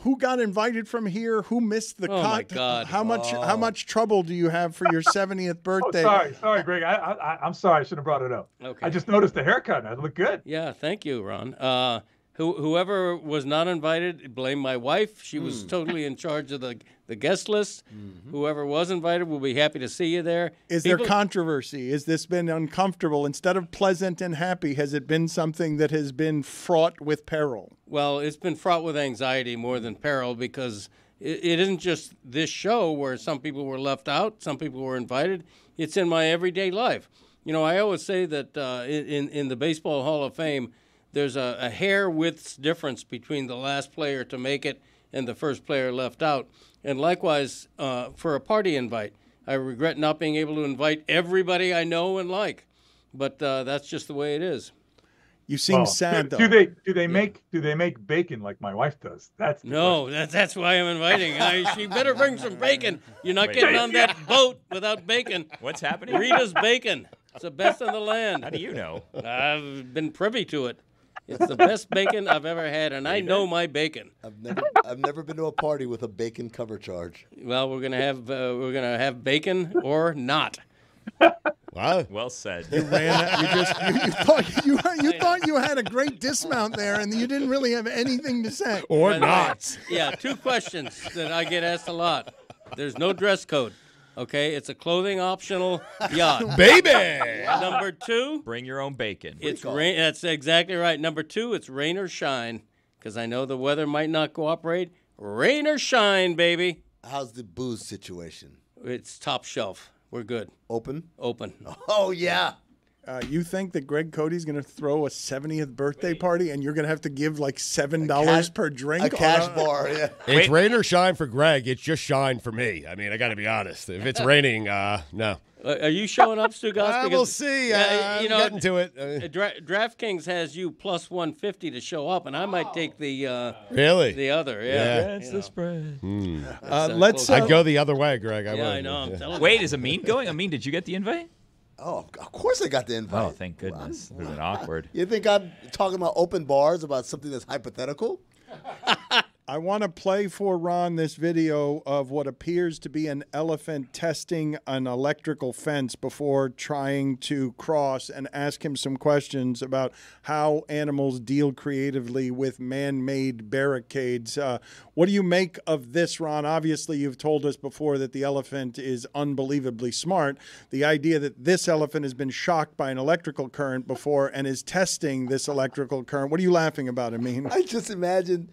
Who got invited from here? Who missed the cut? Oh, my God. How much trouble do you have for your 70th birthday? Sorry, Greg. I'm sorry. I should have brought it up. Okay. I just noticed the haircut. It looked good. Yeah, thank you, Ron. Whoever was not invited, blame my wife. She was totally in charge of the guest list. Whoever was invited, we'll be happy to see you there. Is there controversy? Has this been uncomfortable? Instead of pleasant and happy, has it been something that has been fraught with peril? Well, it's been fraught with anxiety more than peril because it isn't just this show where some people were left out, some people were invited. It's in my everyday life. I always say that in the Baseball Hall of Fame, there's a hair width difference between the last player to make it and the first player left out. And likewise, for a party invite, I regret not being able to invite everybody I know and like. But that's just the way it is. You seem sad, though. Do they make bacon like my wife does? That's why I'm inviting. She better bring some bacon. You're not getting on that boat without bacon. What's happening? Rita's bacon. It's the best in the land. How do you know? I've been privy to it. It's the best bacon I've ever had, and I know my bacon. I've never been to a party with a bacon cover charge. Well, we're gonna have bacon or not. Wow. Well said. You ran. You thought you had a great dismount there, and you didn't really have anything to say. Or not. Yeah, 2 questions that I get asked a lot. There's no dress code. Okay, it's a clothing optional yacht. Baby! Number 2, bring your own bacon. It's rain. That's exactly right. Number 2, it's rain or shine, because I know the weather might not cooperate. Rain or shine, baby. How's the booze situation? It's top shelf. We're good. Open? Open. Oh, yeah. You think that Greg Cody's going to throw a 70th birthday party and you're going to have to give like $7 per drink? A cash bar, yeah. It's rain or shine for Greg. It's just shine for me. I mean, I got to be honest. If it's raining, no. Are you showing up, Stugotz? We'll see. I'm getting to it. DraftKings has you plus 150 to show up, and I might take the really the other. Yeah. That's the spread. Let's. I'd go the other way, Greg. I know. I'm telling you. Wait, is Amin going? Amin, did you get the invite? Oh, of course I got the invite. Oh, thank goodness. It would have been awkward. You think I'm talking about open bars about something that's hypothetical? I want to play for Ron this video of what appears to be an elephant testing an electrical fence before trying to cross, and ask him some questions about how animals deal creatively with man-made barricades. What do you make of this, Ron? Obviously, you've told us before that the elephant is unbelievably smart. The idea that this elephant has been shocked by an electrical current before and is testing this electrical current. What are you laughing about, Amin? I just imagine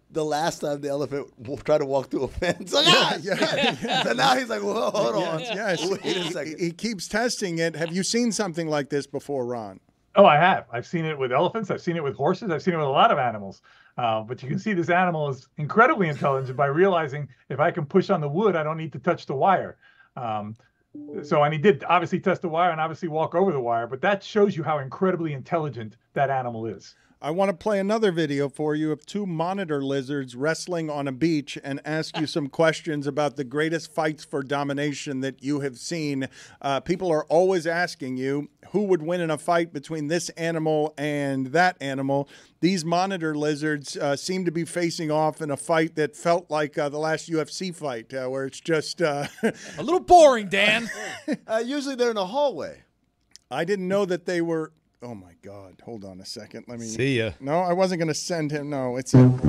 the last time the elephant tried to walk through a fence. Like, So now he's like, well, hold on. Yes. Wait a second. He keeps testing it. Have you seen something like this before, Ron? Oh, I have. I've seen it with elephants. I've seen it with horses. I've seen it with a lot of animals. But you can see this animal is incredibly intelligent by realizing if I can push on the wood, I don't need to touch the wire. And he did obviously test the wire and obviously walk over the wire. But that shows you how incredibly intelligent that animal is. I want to play another video for you of 2 monitor lizards wrestling on a beach and ask you some questions about the greatest fights for domination that you have seen. People are always asking you who would win in a fight between this animal and that animal. These monitor lizards seem to be facing off in a fight that felt like the last UFC fight, where it's just a little boring, Dan. Usually they're in a hallway. I didn't know that they were. Oh my God! Hold on a second. Let me see ya. No, I wasn't going to send him. No, it's even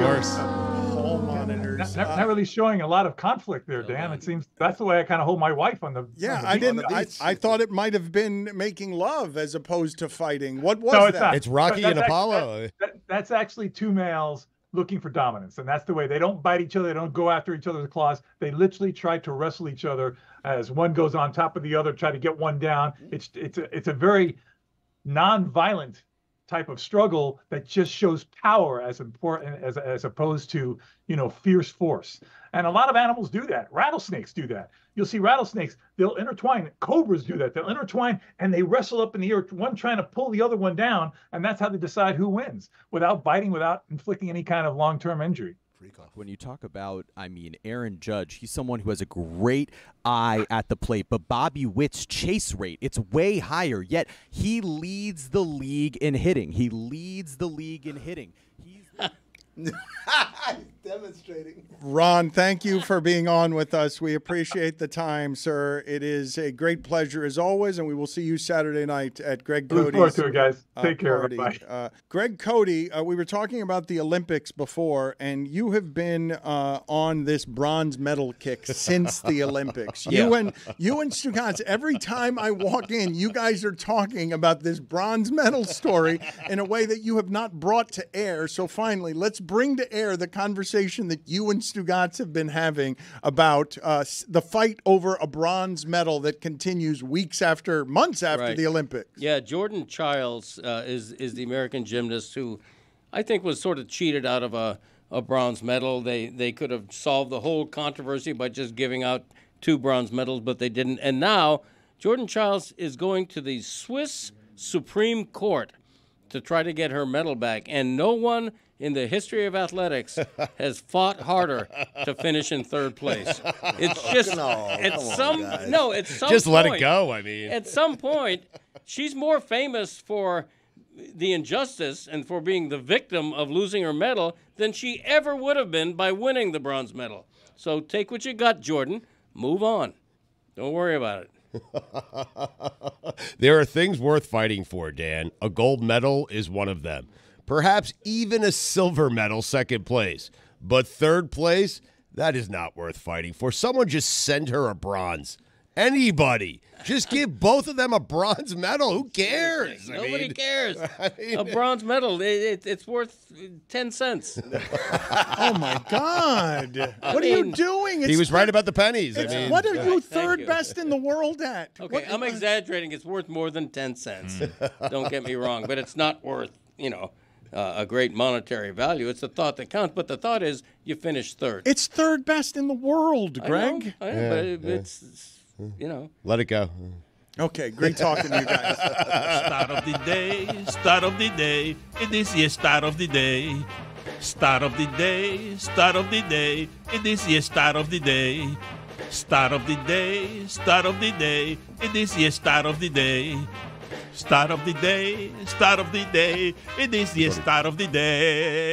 worse. Hall monitors. Not really showing a lot of conflict there, Dan. It seems that's the way I kind of hold my wife on the. Yeah, on the I beach. didn't. I thought it might have been making love as opposed to fighting. What was No, it's that? not. It's Rocky and Apollo. That's actually 2 males looking for dominance, and that's the way. They don't bite each other. They don't go after each other's claws. They literally try to wrestle each other as one goes on top of the other, try to get one down. It's a very non-violent type of struggle that just shows power as important as opposed to fierce force. And a lot of animals do that. Rattlesnakes do that. You'll see rattlesnakes, they'll intertwine. Cobras do that. They'll intertwine and they wrestle up in the air, one trying to pull the other one down, and that's how they decide who wins, without biting, without inflicting any kind of long-term injury. When you talk about, Aaron Judge, he's someone who has a great eye at the plate, but Bobby Witt's chase rate, it's way higher, yet he leads the league in hitting. Demonstrating. Ron, thank you for being on with us. We appreciate the time, sir. It is a great pleasure as always, and we will see you Saturday night at Greg Cody's. Look forward to it, guys. Take care, party. everybody. Greg Cody, we were talking about the Olympics before, and you have been on this bronze medal kick since the Olympics. Yeah. You and Stugotz, every time I walk in, you guys are talking about this bronze medal story in a way that you have not brought to air. So finally, let's bring to air the conversation that you and Stugotz have been having about the fight over a bronze medal that continues months after the Olympics. Yeah, Jordan Childs is the American gymnast who I think was sort of cheated out of a bronze medal. They could have solved the whole controversy by just giving out 2 bronze medals, but they didn't. And now Jordan Childs is going to the Swiss Supreme Court to try to get her medal back, and no one in the history of athletics has fought harder to finish in 3rd place. It's just Just let it go. I mean, at some point, she's more famous for the injustice and for being the victim of losing her medal than she ever would have been by winning the bronze medal. So take what you got, Jordan. Move on. Don't worry about it. There are things worth fighting for, Dan. A gold medal is one of them. Perhaps even a silver medal, second place. But third place, that is not worth fighting for. Someone just send her a bronze. Anybody. Just give both of them a bronze medal. Who cares? Nobody cares. A bronze medal, it's worth 10 cents. Oh, my God. What are you doing? He was right about the pennies. What are you third best in the world at? Okay, I'm exaggerating. It's worth more than 10 cents. Don't get me wrong. But it's not worth, a great monetary value. It's the thought that counts. But the thought is you finish third. It's third best in the world, Greg. I know, but it's. Let it go. Okay, great talking to you guys. Start of the day, start of the day. It is the start of the day. Start of the day, start of the day. It is the start of the day. Start of the day, start of the day. It is the start of the day. Start of the day, start of the day. It is the start of the day.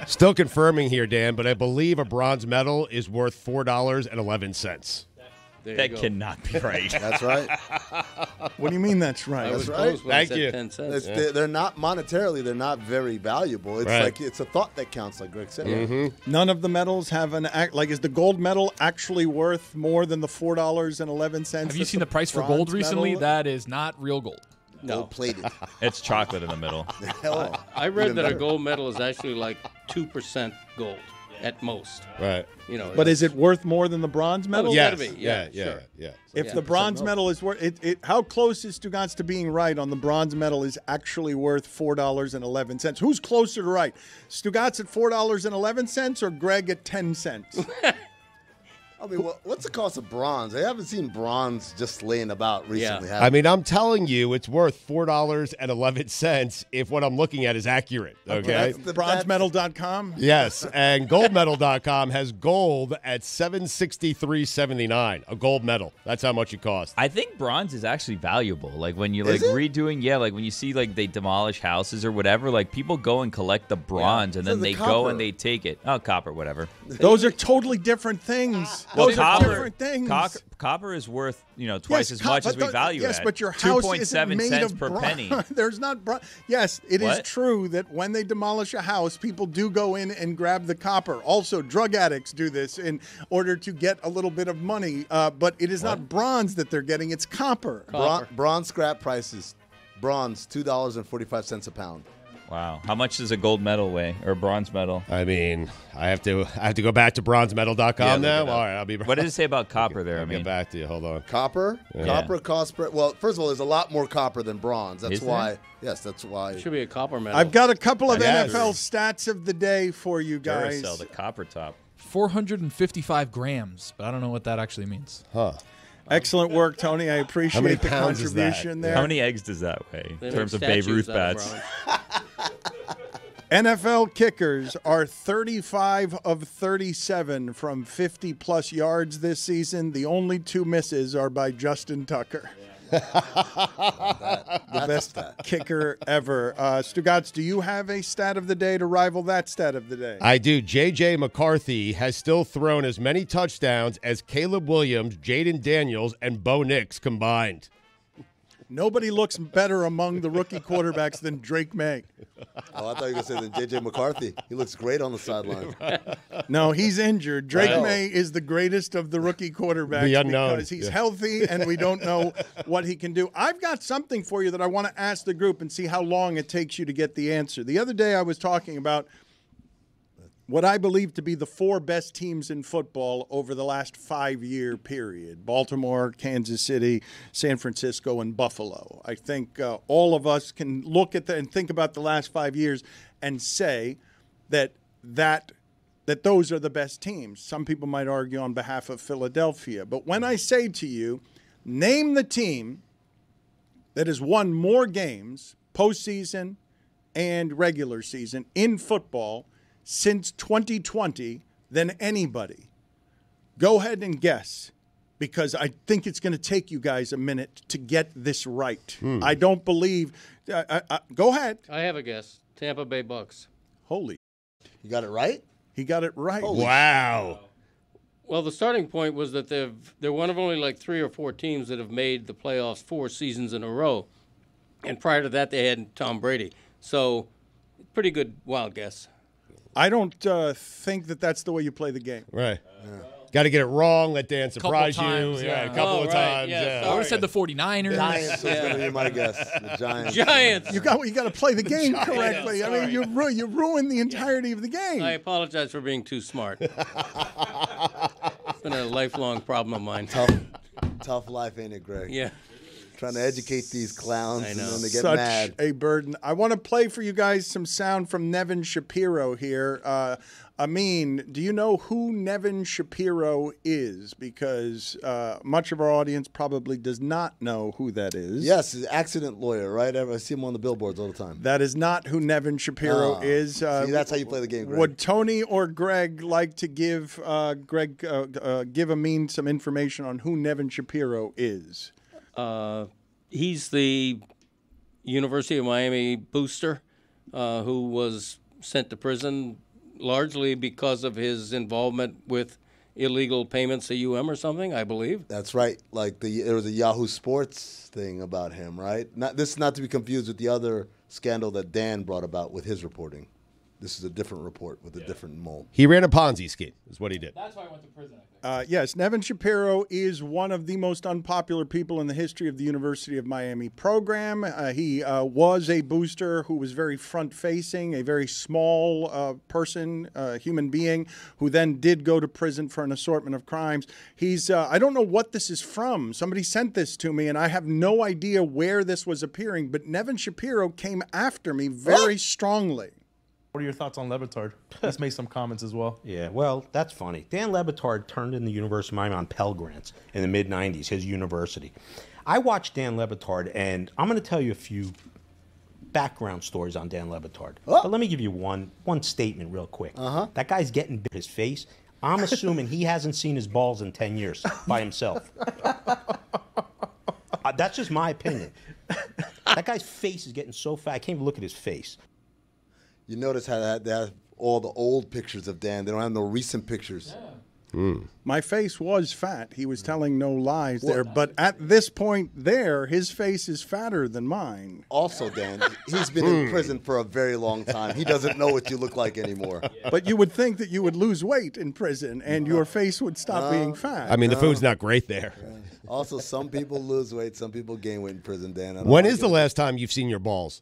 Still confirming here, Dan, but I believe a bronze medal is worth $4.11. That cannot be right. That's right. What do you mean that's right? That's right. Thank you. 10 cents. They're not monetarily. They're not very valuable. It's like it's a thought that counts, like Greg said. Mm-hmm. None of the medals have is the gold medal actually worth more than the $4.11? Have you seen the price for gold recently? That is not real gold. No. Gold-plated. It's chocolate in the middle. I read that a gold medal is actually like 2% gold at most. Right. But is it worth more than the bronze medal? Yes. Yes. Gotta be. Yeah, Yeah. If the bronze medal is worth it, how close is Stugotz to being right on the bronze medal is actually worth $4.11? Who's closer to right? Stugotz at $4.11 or Greg at 10 cents? I mean, what's the cost of bronze? I haven't seen bronze just laying about recently. I mean, I'm telling you, it's worth $4.11 if what I'm looking at is accurate. Okay. Bronzemedal.com? Yes, and goldmedal.com has gold at $763.79. A gold medal. That's how much it costs. I think bronze is actually valuable. Like when you redoing, like when you see like they demolish houses or whatever, like people go and collect the bronze and then they go and they take it. Oh, copper, whatever. Those are totally different things. Those are different things. Copper is worth twice as much as we value it. Yes, but your house isn't 2.7 made cents of per penny. There's not. Yes, it is What? true that when they demolish a house, people do go in and grab the copper. Also, drug addicts do this in order to get a little bit of money. But it is not bronze that they're getting; it's copper. Bronze scrap prices. Bronze $2.45 a pound. Wow. How much does a gold medal weigh or a bronze medal? I mean, I have to go back to bronzemedal.com now. All right, I'll be. What did it say about copper there? I'll get back to you. Hold on. Copper? Yeah. Copper costs. Well, first of all, there's a lot more copper than bronze. That's Is there? why. Yes, that's why. It should be a copper medal. I've got a couple of Yes. NFL stats of the day for you guys. Duracell, the copper top. 455 grams, but I don't know what that actually means. Huh. Excellent work, Tony. I appreciate many the pounds is that? contribution there. How many eggs does that weigh They in make terms of Babe statues Ruth out of bats? bronze. NFL kickers are 35 of 37 from 50-plus yards this season. The only two misses are by Justin Tucker. The best kicker ever. Stugotz, do you have a stat of the day to rival that stat of the day? I do. J.J. McCarthy has still thrown as many touchdowns as Caleb Williams, Jaden Daniels, and Bo Nix combined. Nobody looks better among the rookie quarterbacks than Drake May. Oh, I thought you were going to say than J.J. McCarthy. He looks great on the sideline. No, he's injured. Drake May is the greatest of the rookie quarterbacks The unknown. because he's healthy and we don't know what he can do. I've got something for you that I want to ask the group and see how long it takes you to get the answer. The other day I was talking about what I believe to be the four best teams in football over the last 5-year period: Baltimore, Kansas City, San Francisco, and Buffalo. I think all of us can look at and think about the last 5 years and say that those are the best teams. Some people might argue on behalf of Philadelphia. But when I say to you, name the team that has won more games, postseason and regular season, in football since 2020 than anybody. Go ahead and guess. because I think it's going to take you guys a minute to get this right. I don't believe. Go ahead. I have a guess. Tampa Bay Bucks. Holy. You got it right? He got it right. Wow. Well, the starting point was that they're one of only like 3 or 4 teams that have made the playoffs 4 seasons in a row. And prior to that, they had Tom Brady. So, pretty good wild guess. I don't think that that's the way you play the game. Right. Got to get it wrong. Let Dan surprise times, you. yeah. A couple of times. Yeah, I would have said the 49ers. Giants was going to be my guess. The Giants. Giants. You got to play the game correctly. I mean, you ruined the entirety of the game. I apologize for being too smart. It's been a lifelong problem of mine. Tough life, ain't it, Greg? Yeah. Trying to educate these clowns I and know. then they get Such mad. a burden. I want to play for you guys some sound from Nevin Shapiro here. Amin, do you know who Nevin Shapiro is? Because much of our audience probably does not know who that is. Yes, he's an accident lawyer, right? I see him on the billboards all the time. That is not who Nevin Shapiro is. See, that's how you play the game, Greg. Would Tony or Greg like to give give Amin some information on who Nevin Shapiro is? He's the University of Miami booster who was sent to prison largely because of his involvement with illegal payments to UM or something, I believe. That's right. Like there was a Yahoo Sports thing about him, right? This is not to be confused with the other scandal that Dan brought about with his reporting. This is a different report with a different mole. He ran a Ponzi scheme, is what he did. That's why I went to prison, I think. Yes, Nevin Shapiro is one of the most unpopular people in the history of the University of Miami program. He was a booster who was very front-facing, a very small person, human being, who then did go to prison for an assortment of crimes. He's, I don't know what this is from. Somebody sent this to me, and I have no idea where this was appearing, but Nevin Shapiro came after me very strongly. What are your thoughts on Levitard? He's made some comments as well. Yeah, well, that's funny. Dan Levitard turned in the University of Miami on Pell Grants in the mid-'90s, his university. I watched Dan Levitard, and I'm going to tell you a few background stories on Dan Levitard. But let me give you one statement real quick. That guy's getting big his face. I'm assuming he hasn't seen his balls in 10 years by himself. That's just my opinion. That guy's face is getting so fat, I can't even look at his face. You notice how they have all the old pictures of Dan. They don't have no recent pictures. My face was fat. He was telling no lies there. But at this point there, his face is fatter than mine. Also, Dan, he's been in prison for a very long time. He doesn't know what you look like anymore. But you would think that you would lose weight in prison and your face would stop being fat. I mean, the food's not great there. Also, some people lose weight, some people gain weight in prison, Dan. When is the last time you've seen your balls?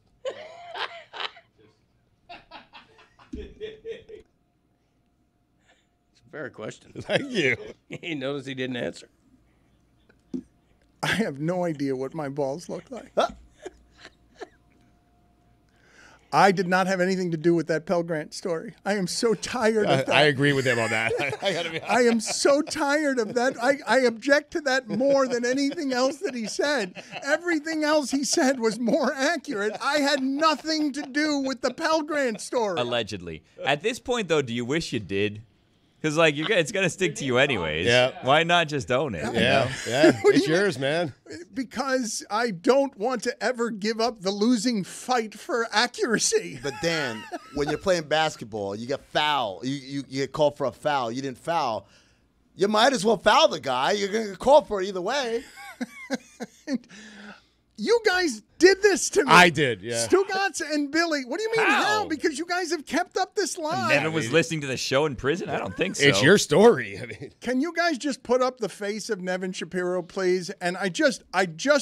Fair question. Thank you. He noticed he didn't answer. I have no idea what my balls look like. I did not have anything to do with that Pell Grant story. I am so tired of that. I agree with him on that. I am so tired of that. I object to that more than anything else that he said. Everything else he said was more accurate. I had nothing to do with the Pell Grant story. Allegedly. At this point, though, do you wish you did? Because, like, it's going to stick to you anyways. Yeah. Why not just own it? Yeah, you know? yeah. It's yours, man. Because I don't want to ever give up the losing fight for accuracy. But Dan, when you're playing basketball, you get foul. You get called for a foul. You didn't foul. You might as well foul the guy. You're going to get called for it either way. You guys did this to me. I did, yeah. Stugatz and Billy. What do you mean how? Because you guys have kept up this line. Nevin was listening to the show in prison? I don't think so. It's your story. I mean, can you guys just put up the face of Nevin Shapiro, please? And I just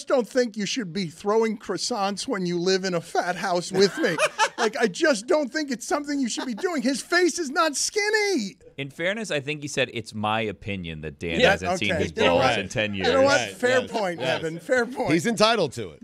don't think you should be throwing croissants when you live in a fat house with me. Like, I just don't think it's something you should be doing. His face is not skinny. In fairness, I think he said it's my opinion that Dan hasn't seen his You know balls what? in 10 years. You know what? Fair point, Nevin. Fair point. he's entitled to it.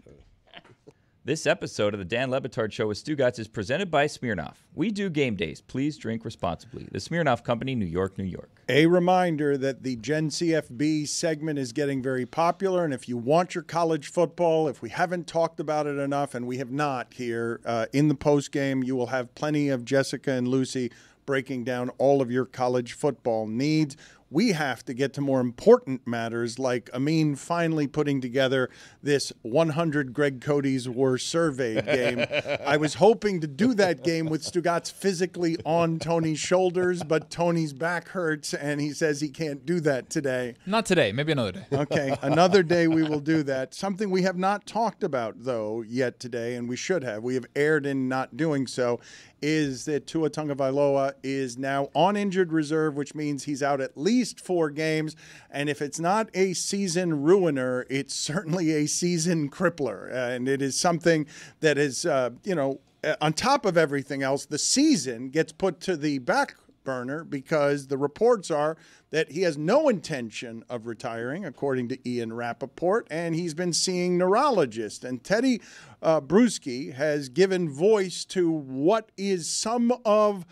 This episode of the Dan Levitard Show with Stugatz is presented by Smirnoff. We do game days. Please drink responsibly. The Smirnoff Company, New York, New York. A reminder that the Gen CFB segment is getting very popular, and if you want your college football, if we haven't talked about it enough, and we have not here, in the postgame, you will have plenty of Jessica and Lucy breaking down all of your college football needs. We have to get to more important matters, like Amin finally putting together this 100 Greg Cody's were surveyed game. I was hoping to do that game with Stugotz physically on Tony's shoulders, but Tony's back hurts, and he says he can't do that today. Not today. Maybe another day. Okay, another day we will do that. Something we have not talked about, though, yet today, and we should have. We have erred in not doing so, is that Tua Tagovailoa is now on injured reserve, which means he's out at least 4 games. And if it's not a season ruiner, it's certainly a season crippler. And it is something that is, on top of everything else, the season gets put to the back burner because the reports are that he has no intention of retiring, according to Ian Rappaport, and he's been seeing neurologists. And Teddy Bruschi has given voice to what is some of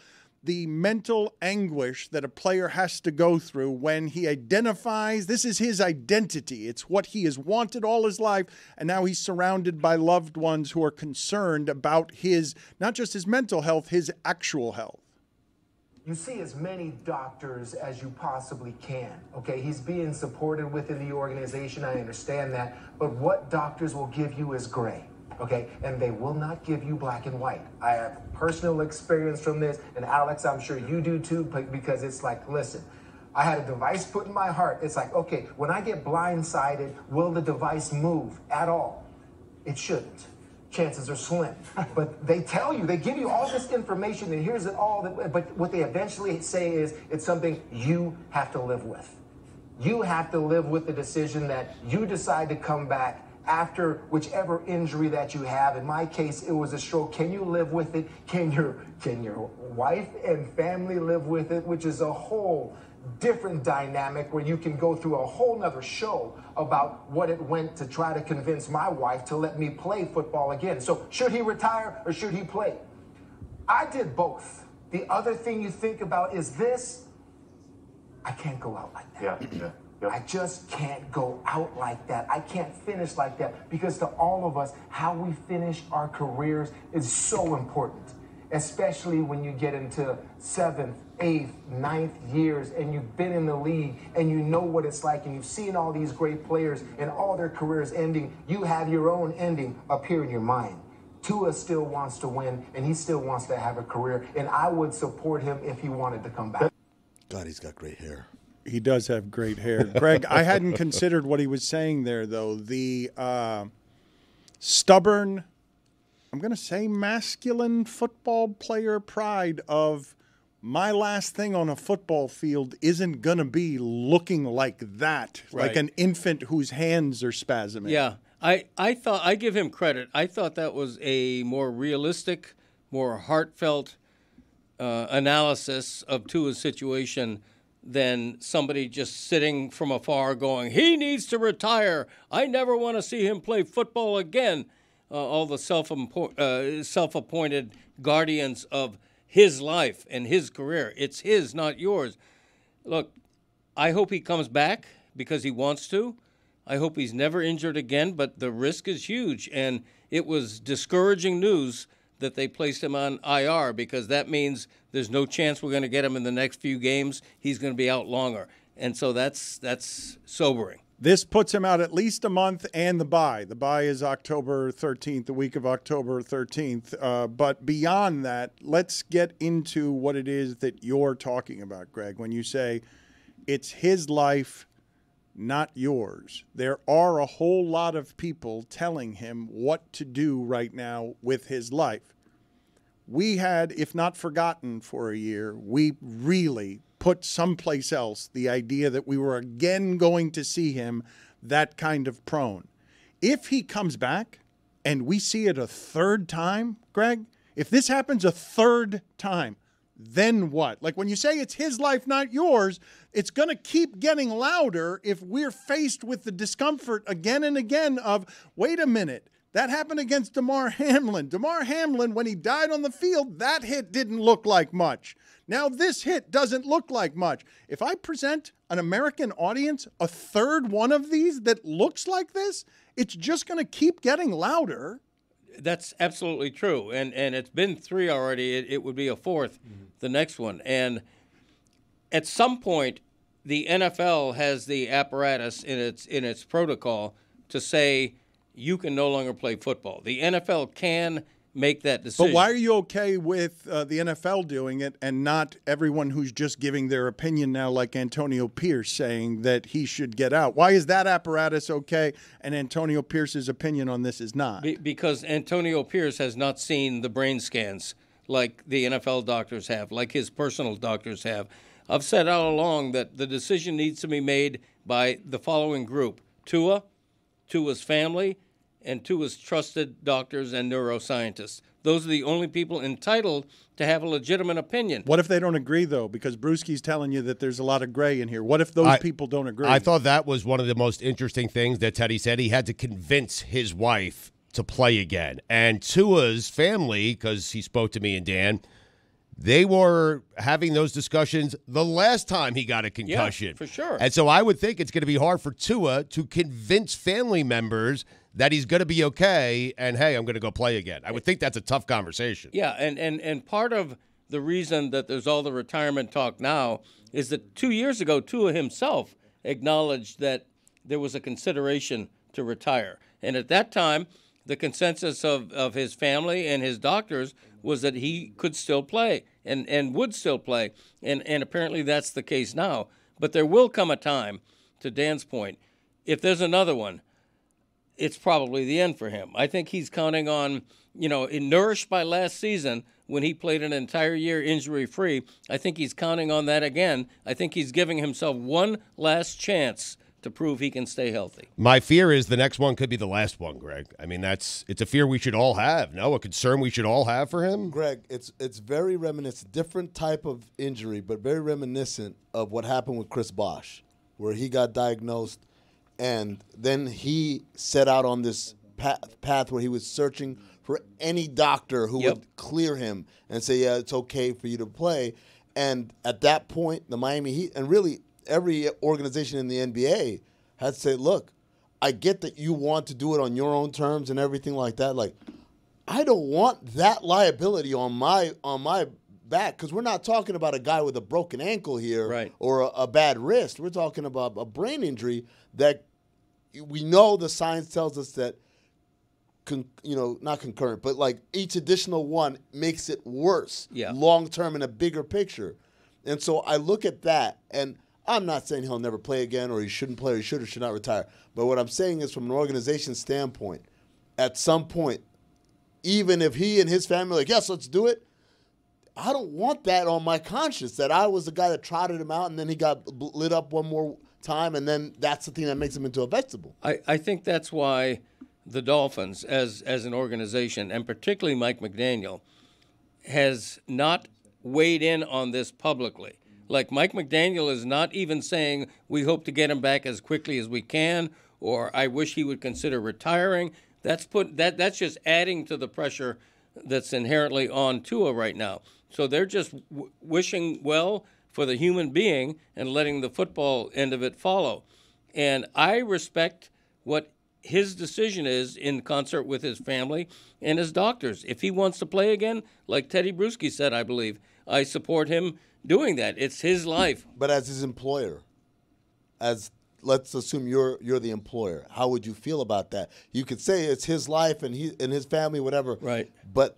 the mental anguish that a player has to go through when he identifies this is his identity. It's what he has wanted all his life, and now he's surrounded by loved ones who are concerned about his, not just his mental health, his actual health. You see as many doctors as you possibly can, okay? He's being supported within the organization, I understand that, but what doctors will give you is gray, okay? And they will not give you black and white. I have personal experience from this, and Alex, I'm sure you do too, because it's like, listen, I had a device put in my heart. It's like, okay, when I get blindsided, will the device move at all? It shouldn't. Chances are slim. But they tell you, they give you all this information, and here's it all. But what they eventually say is it's something you have to live with. You have to live with the decision that you decide to come back after whichever injury that you have. In my case, it was a stroke. Can you live with it? Can your wife and family live with it? Which is a whole different dynamic where you can go through a whole nother show about what it went to try to convince my wife to let me play football again. So should he retire or should he play? I did both. The other thing you think about is this: I can't go out like that. Yeah. I just can't go out like that. I can't finish like that, because to all of us, how we finish our careers is so important, especially when you get into 7th, 8th, 9th years and you've been in the league and you know what it's like and you've seen all these great players and all their careers ending. You have your own ending up here in your mind. Tua still wants to win and he still wants to have a career, and I would support him if he wanted to come back. God, he's got great hair. He does have great hair. Greg, I hadn't considered what he was saying there, though. The stubborn, I'm going to say masculine football player pride of my last thing on a football field isn't going to be looking like that, Right. like an infant whose hands are spasming. Yeah, I thought, I give him credit. I thought that was a more realistic, more heartfelt analysis of Tua's situation than somebody just sitting from afar going, he needs to retire. I never want to see him play football again. All the self-appointed guardians of his life and his career. It's his, not yours. Look, I hope he comes back because he wants to. I hope he's never injured again, but the risk is huge. And it was discouraging news that they placed him on IR, because that means there's no chance we're going to get him in the next few games. He's going to be out longer. And so that's sobering. This puts him out at least a month, and the bye. The bye is October 13th, the week of October 13th. But beyond that, let's get into what it is that you're talking about, Greg, when you say it's his life, not yours. There are a whole lot of people telling him what to do right now with his life. We had, if not forgotten for a year, we really put someplace else the idea that we were again going to see him that kind of prone. If he comes back and we see it a third time, Greg, if this happens a third time, then what? Like when you say it's his life, not yours, it's going to keep getting louder if we're faced with the discomfort again and again of, wait a minute, that happened against Damar Hamlin. Damar Hamlin, when he died on the field, that hit didn't look like much. Now this hit doesn't look like much. If I present an American audience a third one of these that looks like this, it's just going to keep getting louder. That's absolutely true. And it's been 3 already. It would be a 4th, the next one. And at some point, the NFL has the apparatus in its protocol to say you can no longer play football. The NFL can make that decision. But why are you okay with the NFL doing it and not everyone who's just giving their opinion now, like Antonio Pierce saying that he should get out? Why is that apparatus okay and Antonio Pierce's opinion on this is not? Because Antonio Pierce has not seen the brain scans like the NFL doctors have, like his personal doctors have. I've said all along that the decision needs to be made by the following group: Tua's family, and Tua's trusted doctors and neuroscientists. Those are the only people entitled to have a legitimate opinion. What if they don't agree, though? Because Brewski's telling you that there's a lot of gray in here. What if those people don't agree? I thought that was one of the most interesting things that Teddy said. He had to convince his wife to play again. And Tua's family, because he spoke to me and Dan, they were having those discussions the last time he got a concussion. Yeah, for sure. And so I would think it's going to be hard for Tua to convince family members that he's going to be okay and, hey, I'm going to go play again. I would think that's a tough conversation. Yeah, and part of the reason that there's all the retirement talk now is that 2 years ago, Tua himself acknowledged that there was a consideration to retire. And at that time, the consensus of his family and his doctors was that he could still play and would still play. And apparently that's the case now. But there will come a time, to Dan's point, if there's another one, it's probably the end for him. I think he's counting on, nourished by last season when he played an entire year injury-free. I think he's counting on that again. I think he's giving himself one last chance to prove he can stay healthy. My fear is the next one could be the last one, Greg. I mean, it's a fear we should all have. No, a concern we should all have for him. Greg, it's very reminiscent, different type of injury, but very reminiscent of what happened with Chris Bosh, where he got diagnosed, and then he set out on this path where he was searching for any doctor who would clear him and say, yeah, it's okay for you to play. And at that point, the Miami Heat, and really every organization in the NBA, had to say, look, I get that you want to do it on your own terms and everything like that. Like, I don't want that liability on my back, because we're not talking about a guy with a broken ankle here or a bad wrist. We're talking about a brain injury that we know the science tells us that, not concurrent, but like each additional one makes it worse long term in a bigger picture. And so I look at that, and I'm not saying he'll never play again or he shouldn't play or he should or should not retire. But what I'm saying is, from an organization standpoint, at some point, even if he and his family are like, yes, let's do it, I don't want that on my conscience, that I was the guy that trotted him out and then he got lit up one more time, and then that's the thing that makes him into a vegetable. I think that's why the Dolphins, as an organization, and particularly Mike McDaniel, has not weighed in on this publicly. Like, Mike McDaniel is not even saying we hope to get him back as quickly as we can, or I wish he would consider retiring. That's just adding to the pressure that's inherently on Tua right now. So they're just wishing well for the human being and letting the football end of it follow. And I respect what his decision is in concert with his family and his doctors. If he wants to play again, like Teddy Bruschi said, I believe, I support him doing that. It's his life. But as his employer, let's assume you're the employer, how would you feel about that? You could say it's his life and his family, whatever. Right. But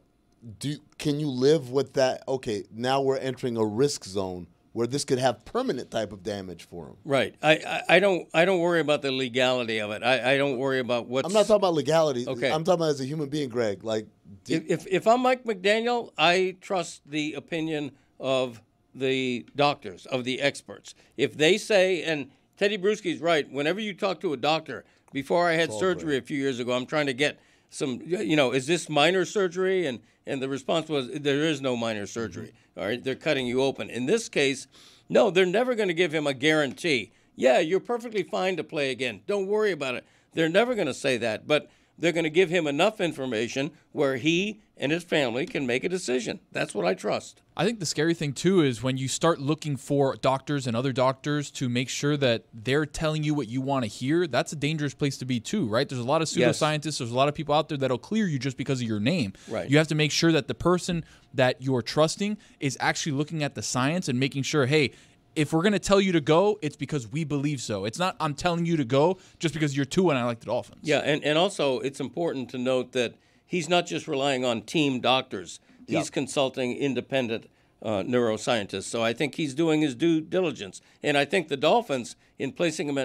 can you live with that? Okay, now we're entering a risk zone where this could have permanent type of damage for him. Right. I don't worry about the legality of it. I don't worry about what's... I'm not talking about legality. Okay. I'm talking about as a human being, Greg. Like, if I'm Mike McDaniel, I trust the opinion of the doctors, of the experts. If they say, and Teddy Bruschi's right, whenever you talk to a doctor, before I had surgery a few years ago, I'm trying to get some, is this minor surgery? And the response was, there is no minor surgery. All right, they're cutting you open. In this case, no, they're never going to give him a guarantee. Yeah, you're perfectly fine to play again. Don't worry about it. They're never going to say that, but they're going to give him enough information where he and his family can make a decision. That's what I trust. I think the scary thing, too, is when you start looking for doctors and other doctors to make sure that they're telling you what you want to hear, that's a dangerous place to be, too, right? There's a lot of pseudoscientists. There's a lot of people out there that'll clear you just because of your name. Right. You have to make sure that the person that you're trusting is actually looking at the science and making sure, hey, if we're going to tell you to go, it's because we believe so. It's not I'm telling you to go just because you're Tua and I like the Dolphins. Yeah, and also it's important to note that he's not just relying on team doctors. He's consulting independent neuroscientists. So I think he's doing his due diligence. And I think the Dolphins, in placing him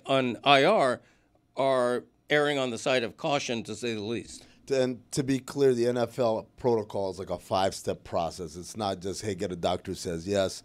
on IR, are erring on the side of caution, to say the least. And to be clear, the NFL protocol is like a 5-step process. It's not just, hey, get a doctor who says yes.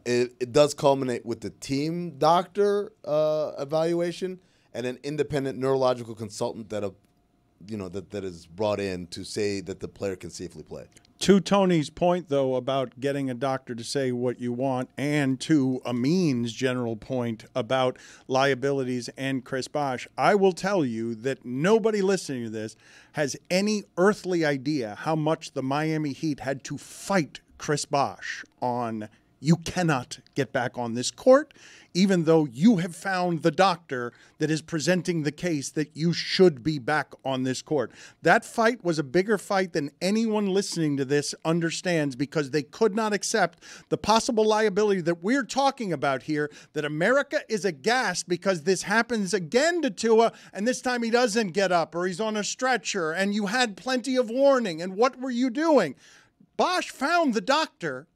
It does culminate with the team doctor evaluation and an independent neurological consultant that is brought in to say that the player can safely play. To Tony's point, though, about getting a doctor to say what you want, and to Amin's general point about liabilities and Chris Bosh, I will tell you that nobody listening to this has any earthly idea how much the Miami Heat had to fight Chris Bosh on you cannot get back on this court, even though you have found the doctor that is presenting the case that you should be back on this court. That fight was a bigger fight than anyone listening to this understands, because they could not accept the possible liability that we're talking about here, that America is aghast because this happens again to Tua, and this time he doesn't get up or he's on a stretcher, and you had plenty of warning, and what were you doing? Bosh found the doctor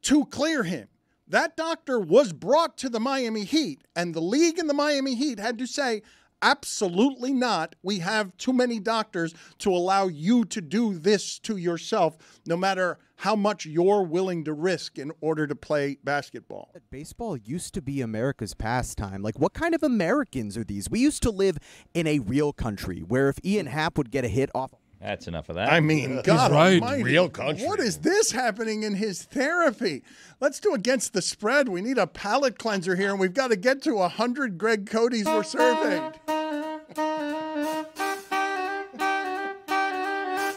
to clear him. That doctor was brought to the Miami Heat, and the league and the Miami Heat had to say, absolutely not. We have too many doctors to allow you to do this to yourself, no matter how much you're willing to risk in order to play basketball. Baseball used to be America's pastime. Like, what kind of Americans are these? We used to live in a real country where if Ian Happ would get a hit off... That's enough of that. I mean, God almighty. Real country. What is this happening in his therapy? Let's do against the spread. We need a palate cleanser here, and we've got to get to 100 Greg Codys were surveyed.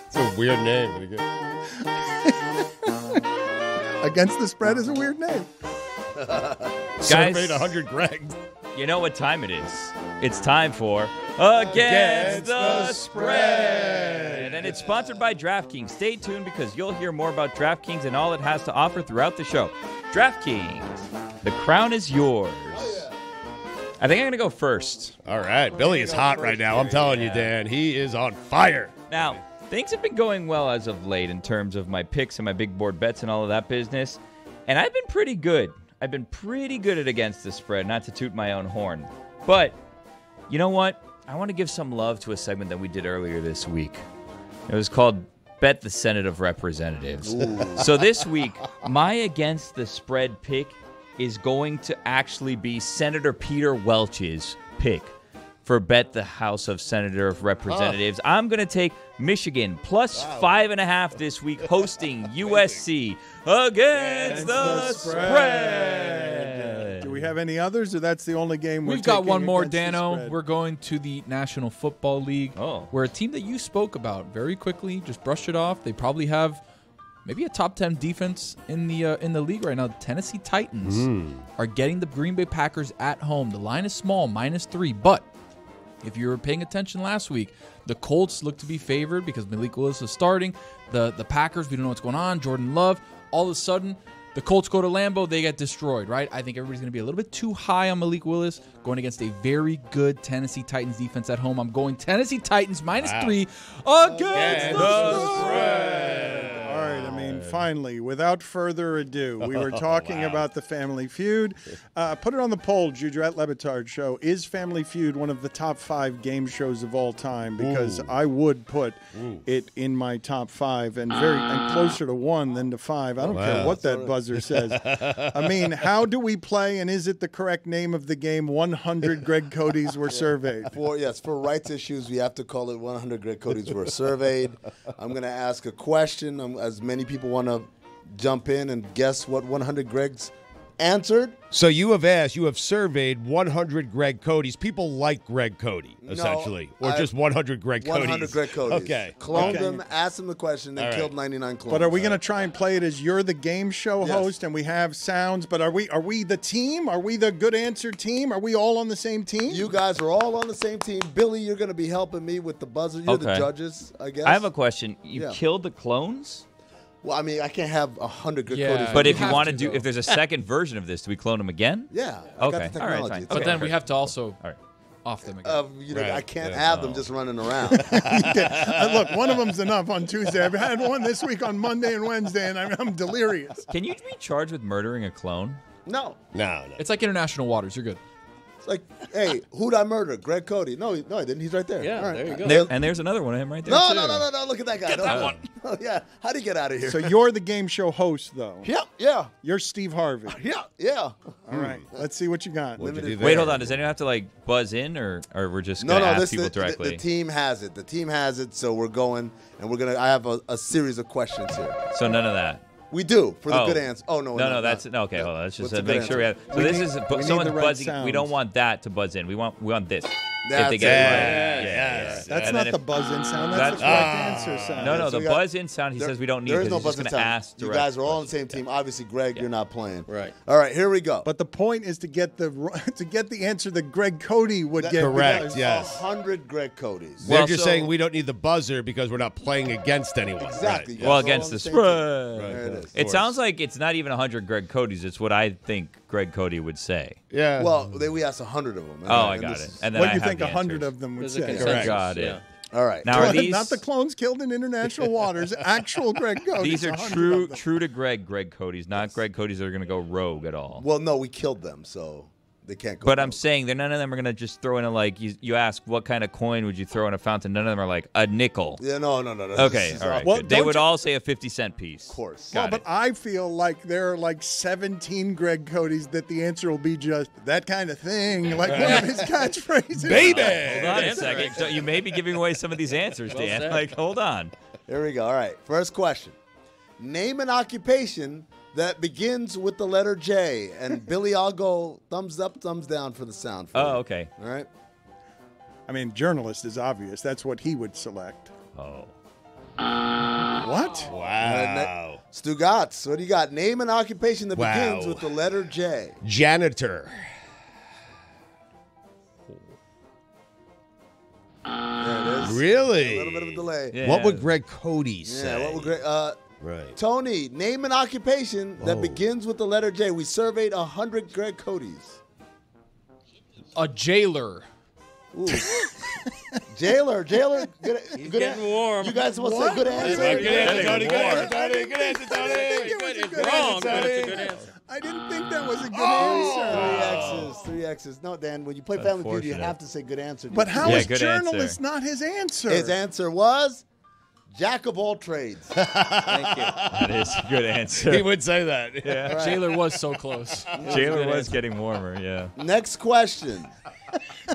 It's a weird name. Against the spread is a weird name. Surveyed 100 Greg. You know what time it is. It's time for Against the Spread. And it's sponsored by DraftKings. Stay tuned because you'll hear more about DraftKings and all it has to offer throughout the show. DraftKings, the crown is yours. I think I'm going to go first. All right. Billy is hot right now. I'm telling you, Dan. He is on fire. Now, things have been going well as of late in terms of my picks and my big board bets and all of that business. And I've been pretty good. I've been pretty good at Against the Spread, not to toot my own horn. But you know what? I want to give some love to a segment that we did earlier this week. It was called Bet the Senate of Representatives. So this week, my Against the Spread pick is going to actually be Senator Peter Welch's pick for Bet the House of Senator of Representatives. I'm going to take Michigan plus 5.5 this week, hosting USC Against the Spread. Do we have any others, or that's the only game we're We've got one more, against the Dano. spread? We're going to the National Football League, where a team that you spoke about very quickly, just brushed it off. They probably have maybe a top 10 defense in the league right now. The Tennessee Titans are getting the Green Bay Packers at home. The line is small, -3, but if you were paying attention last week, the Colts look to be favored because Malik Willis is starting. The Packers, we don't know what's going on. Jordan Love, all of a sudden, the Colts go to Lambeau, they get destroyed, right? I think everybody's going to be a little bit too high on Malik Willis going against a very good Tennessee Titans defense at home. I'm going Tennessee Titans -3 against the spread. All right, I mean, finally, without further ado, we were talking about the Family Feud. Put it on the poll, Juju at Le Batard Show. Is Family Feud one of the top 5 game shows of all time? Because I would put it in my top 5 and closer to 1 than to 5. I don't care what that buzzer says. I mean, how do we play, and is it the correct name of the game? 100 Greg Codys were surveyed. For rights issues, we have to call it 100 Greg Codys were surveyed. I'm going to ask a question. As many people want to jump in and guess what 100 Gregs answered. So you have surveyed 100 Greg Codys. People like Greg Cody, essentially. Or just 100 Greg Codys. 100 Greg Codys. Okay. Cloned them, asked them the question, then killed 99 clones. But are we going to try and play it as you're the game show host and we have sounds? But are we the team? Are we the good answer team? Are we all on the same team? You guys are all on the same team. Billy, you're going to be helping me with the buzzer. You're the judges, I guess. I have a question. You killed the clones? Well, I mean, I can't have 100 Greg Yeah. Codys. But if you want to do, if there's a second version of this, do we clone him again? Yeah. I Okay. got the All right. technology. Fine. But Okay. then we have to also All right. off them again. You know, Right. I can't Yeah. have them just running around. Look, one of them's enough on Tuesday. I've had one this week on Monday and Wednesday, and I'm delirious. Can you be charged with murdering a clone? No. No. It's like international waters. You're good. It's like, hey, who'd I murder? Greg Cody. No, I didn't. He's right there. Yeah, All right. there you go. And there's another one of him right there. No, too. no. Look at that guy. Get that one. Oh, yeah. How'd he get out of here? So you're the game show host, though. Yeah. You're Steve Harvey. Yeah. All right. Let's see what you got. What'd you do Wait, there? hold on. Does anyone have to like buzz in, or we're just No, gonna ask this people the directly? team has it. The team has it, so we're going, and we're gonna. I have a series of questions here. So none of that. We do for the Oh. good answer. Oh no, No, that's no. Okay, hold on. Let's just What's the make good sure we have. answer? So We this need- is we need someone's the right buzzing. We sounds. don't want that to buzz in. We want this. That's if they get it. it Yeah, right. yes. That's And not then the if- buzz-in sound. That's the correct answer sound. No, So the we got- buzz in sound. He says we don't need. There is because no he's buzz just in gonna sound. ask You direct guys are all on the questions. same team. Obviously, Greg, you're not playing. Right. All right, here we go. But the point is to get the answer that Greg Cody would get. Correct, because- yes. 100 Greg Codys. They're Well, just so- saying we don't need the buzzer because we're not playing against anyone. Exactly. Right. Yeah. Well, It's all against on the the same spread. team. There it is. It sounds like it's not even 100 Greg Codys. It's what I think Greg Cody would say. Yeah. Well, we asked 100 of them. Oh, I got it. And then What I do you have think the 100 answers. of them would There's a say? consensus. Got it. Yeah. All right. Now are these Not the clones killed in international waters. Actual Greg Cody. these are true to Greg Codys, not Greg Codys that are going to go rogue at all. Well, no, we killed them, so they can't go. But I'm rogue. saying that none of them are going to just throw in a like. You ask what kind of coin would you throw in a fountain? None of them are like a nickel. Yeah, no. Okay, all right. Well, good. They don't would you- all say a 50-cent piece. Of course. Well, Got but it. I feel like there are like 17 Greg Codys that the answer will be just that kind of thing, like one of his catchphrases. Baby! Hold on a second. So you may be giving away some of these answers, Well Dan. said. Like, hold on. Here we go. All right. First question. Name an occupation that begins with the letter J. And Billy, I'll go thumbs up, thumbs down for the sound. For Oh, you. okay. All right. I mean, journalist is obvious. That's what he would select. Oh. What? Wow. Stugatz, what do you got? Name an occupation that Wow. begins with the letter J. Janitor. There it is. Really? A little bit of a delay. Yeah. What would Greg Cody say? Yeah, what would Greg? Right. Tony, name an occupation that Whoa. begins with the letter J. We surveyed 100 Greg Codys. A jailer. Ooh. Jailer. Good, He's good getting warm. You guys want to say good answer? Good answer, Tony. Good answer, Tony. Good answer, Tony. It's wrong, but it's a good answer. I didn't think that was a good Oh. answer. Three X's. No, Dan, when you play Family Feud, you Unfortunate. have to say good answer. But how Yeah, is good journalist answer. not his answer? His answer was Jack of all trades. Thank you. That is a good answer. He would say that. Yeah. Right. Jailer was so close. Jailer was getting warmer, yeah. Next question.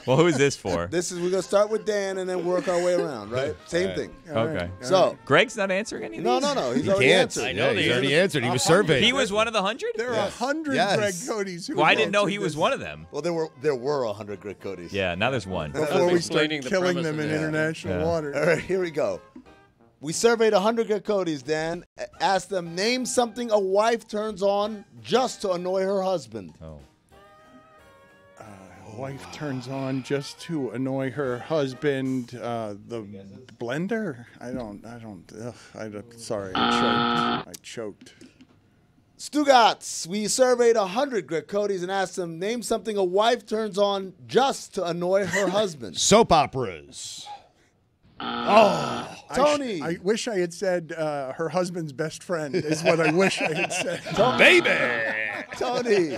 Well, who is this for? This is we're gonna start with Dan and then work our way around, right? Same thing. Okay. So Greg's not answering any of no, these? he's already can't. answered. I know Yeah, that he you're already the- answered. He was surveyed. He was one of the 100? There are 100 Yes. Greg Codys who Well, I have didn't know answered he was this. one of them. Well, there were 100 Greg Codys. Yeah, now there's one. Before we start Explaining the killing premise them of in this. international Yeah. waters. All right, here we go. We surveyed 100 Greg Codys, Dan. Asked them, name something a wife turns on just to annoy her husband. Oh. Wife turns on just to annoy her husband. The blender? Sorry, I choked. Stugatz, we surveyed 100 Greg Codys and asked them, name something a wife turns on just to annoy her husband. Soap operas. Tony. I wish I had said her husband's best friend is what I wish I had said. Baby. Tony.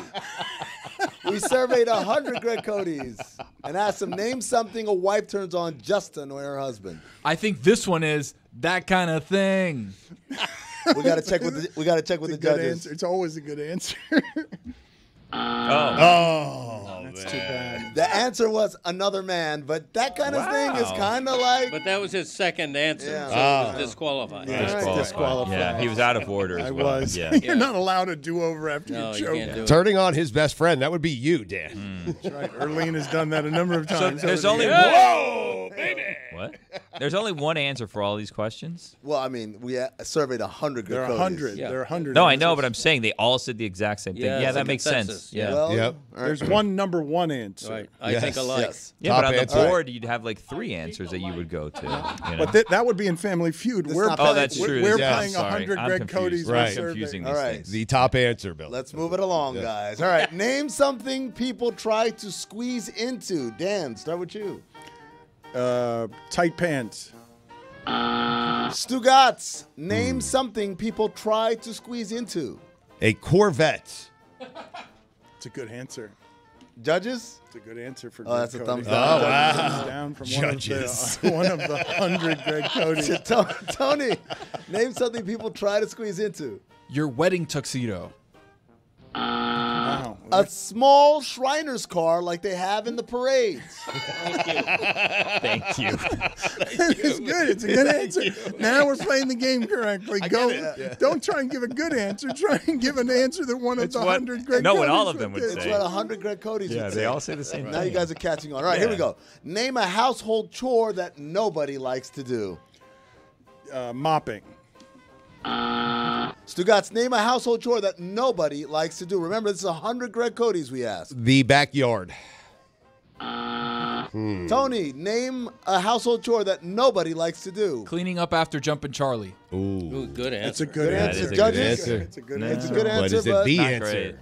We surveyed 100 Greg Codys and asked them, name something a wife turns on just to annoy her husband. I think this one is that kind of thing. We got to check with the Good judges. answer. It's always a good answer. Oh, That's too bad. The answer was another man, but that kind of thing is kind of like. But that was his second answer, Yeah. so it was disqualified. Yeah. Disqualified. Yeah, he was out of order as I well. was. Yeah. You're not allowed a do-over after No, you you choke. can't do it. Turning on his best friend. That would be you, Dan. That's right. Erlene has done that a number of times. there's over the only years. Whoa, baby. What? There's only one answer for all these questions. Well, I mean, we surveyed 100 good There are Codys. 100. There are 100. No, I know, but I'm saying they all said the exact same thing. Yeah, Yeah, it's a that makes consensus. sense. Yeah. Well, There's one number one answer. Right. I think alike. Yes. Yeah, Top but on the answer. board, you'd have like 3 answers that you would go to. You know? But that would be in Family Feud. This We're not playing, Oh, that's we're, true. We're Yeah, playing sorry. 100 I'm Greg confused. Cody's. I'm Right. confusing these All right. things. The top answer, Bill. Let's move it along, guys. All right, name something people try to squeeze into. Dan, start with you. Tight pants. Stugotz, name something people try to squeeze into. A Corvette. It's a good answer. Judges? It's a good answer for Oh, Greg that's a Cody. thumbs down. Oh, wow. Thumbs down from Judges. one of the 100 Greg Cody. Tony, name something people try to squeeze into. Your wedding tuxedo. Wow. A small Shriner's car like they have in the parades. Thank you. It's good. It's a good answer. Now we're playing the game correctly. Go. Don't try and give a good answer. Try and give an answer that one of It's the what- 100 Greg no, what Codys all of them would get. It's say. what 100 Greg Codys Yeah, would they say. all say the same Now thing. you guys are catching on. All right, here we go. Name a household chore that nobody likes to do. Mopping. Stugotz, name a household chore that nobody likes to do. Remember, this is 100 Greg Codys we asked. The backyard. Tony, name a household chore that nobody likes to do. Cleaning up after Jumpin' Charlie. Ooh, good answer. That's a good Good answer. answer. a Judges? good answer. It's a good No. It's a answer. good answer, But is it but the Not answer? great.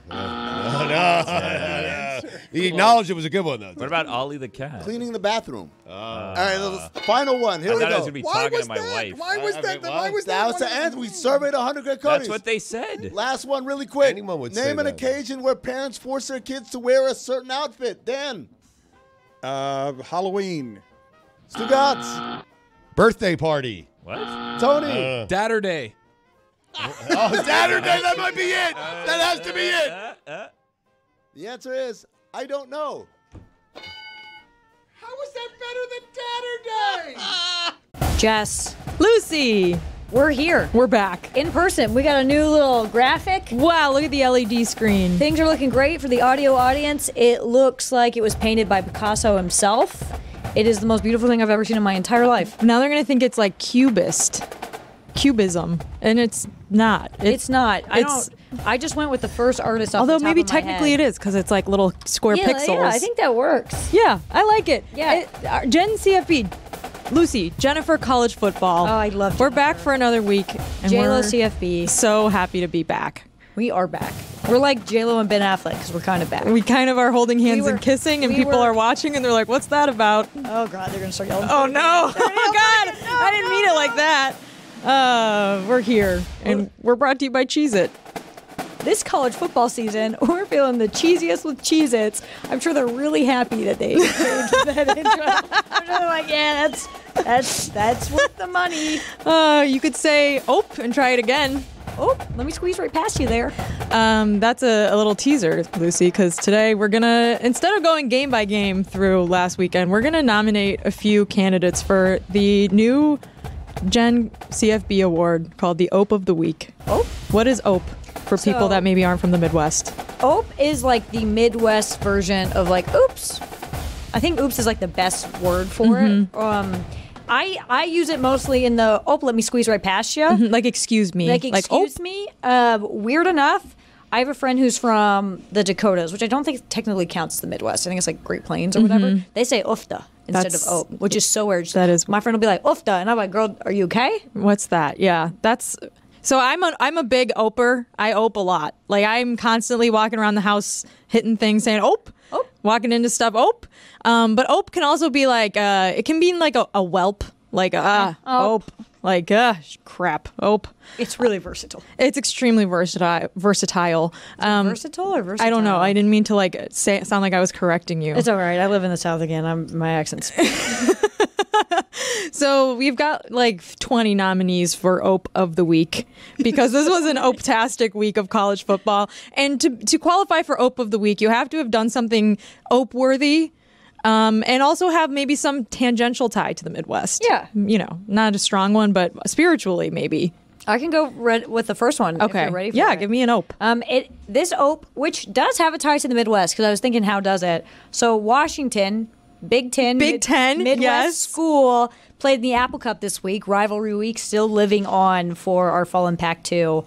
No. He acknowledged it was a good one, though. What about Ollie the cat? cleaning the bathroom. All right, final one. Here I we thought I was go. going to be Why talking was to my that? wife. Why was that? Why was That that? was the answer. We surveyed 100 Greg Codys. That's what they said. Last one, really quick. Anyone would say Name an that. occasion where parents force their kids to wear a certain outfit. Dan, Halloween. Stugotz, Birthday party. What? Tony. Dadder Day. Oh, Saturday. That might be it. That has to be it. The answer is, I don't know. How is that better than Dadder Day? Jess, Lucy, we're here we're back. in person. We got a new little graphic. Wow, look at the LED screen. Things are looking great for the audio audience. It looks like it was painted by Picasso himself. It is the most beautiful thing I've ever seen in my entire life. Now they're going to think it's like cubism, and it's not. It's not. It's- I just went with the first artist off Although the top maybe of my technically head. it is because it's like little square Yeah, pixels. yeah, I think that works. Yeah, I like it. Yeah. Jen CFB, Lucy, Jennifer College Football. Oh, I love We're back for another week. And J-Lo we're CFB. so happy to be back. We are back. We're like J-Lo and Ben Affleck because we're kind of back. We kind of are holding hands were- and kissing, and we people were- are watching, and they're like, "What's that about?" Oh God, they're gonna start yelling. Oh no! Oh God! I didn't mean it like that. We're here, and we're brought to you by Cheez-It. This college football season, we're feeling the cheesiest with Cheez-Its. I'm sure they're really happy that they changed that intro. I'm sure they're like, yeah, that's worth the money. You could say "ope" and try it again. Oh, let me squeeze right past you there. That's a little teaser, Lucy, because today we're gonna, instead of going game by game through last weekend, we're gonna nominate a few candidates for the new Gen CFB award called the Ope of the Week. Ope? What is Ope for people So- that maybe aren't from the Midwest? Ope is like the Midwest version of like oops. I think oops is like the best word for it. I use it mostly in the let me squeeze right past you. Like excuse me. Like excuse "Ope." me. Weird enough, I have a friend who's from the Dakotas, which I don't think technically counts as the Midwest. I think it's like Great Plains or whatever. They say ufta instead That's- of ope, which is so weird. That is- My friend will be like ufta, and I'm like, girl, are you okay? What's that? Yeah, that's. So I'm a big oper. I ope a lot. Like I'm constantly walking around the house hitting things saying ope. Ope. Walking into stuff ope. But ope can also be like it can mean like a whelp. Like ope. Like crap. Ope. It's really versatile. It's extremely versatile. Versatile or versatile? I don't know. I didn't mean to like sound like I was correcting you. It's all right. I live in the South again. My accent's. So we've got like 20 nominees for Ope of the Week because this was an Ope-tastic week of college football. And to qualify for Ope of the Week, you have to have done something Ope-worthy and also have maybe some tangential tie to the Midwest. Yeah. You know, not a strong one, but spiritually maybe. I can go with the first one. Okay. If you're ready for yeah, it. give me an Ope. This Ope, which does have a tie to the Midwest, because I was thinking, how does it? So Washington Big Ten, Midwest yes. school played in the Apple Cup this week. Rivalry week still living on for our fallen Pac-2.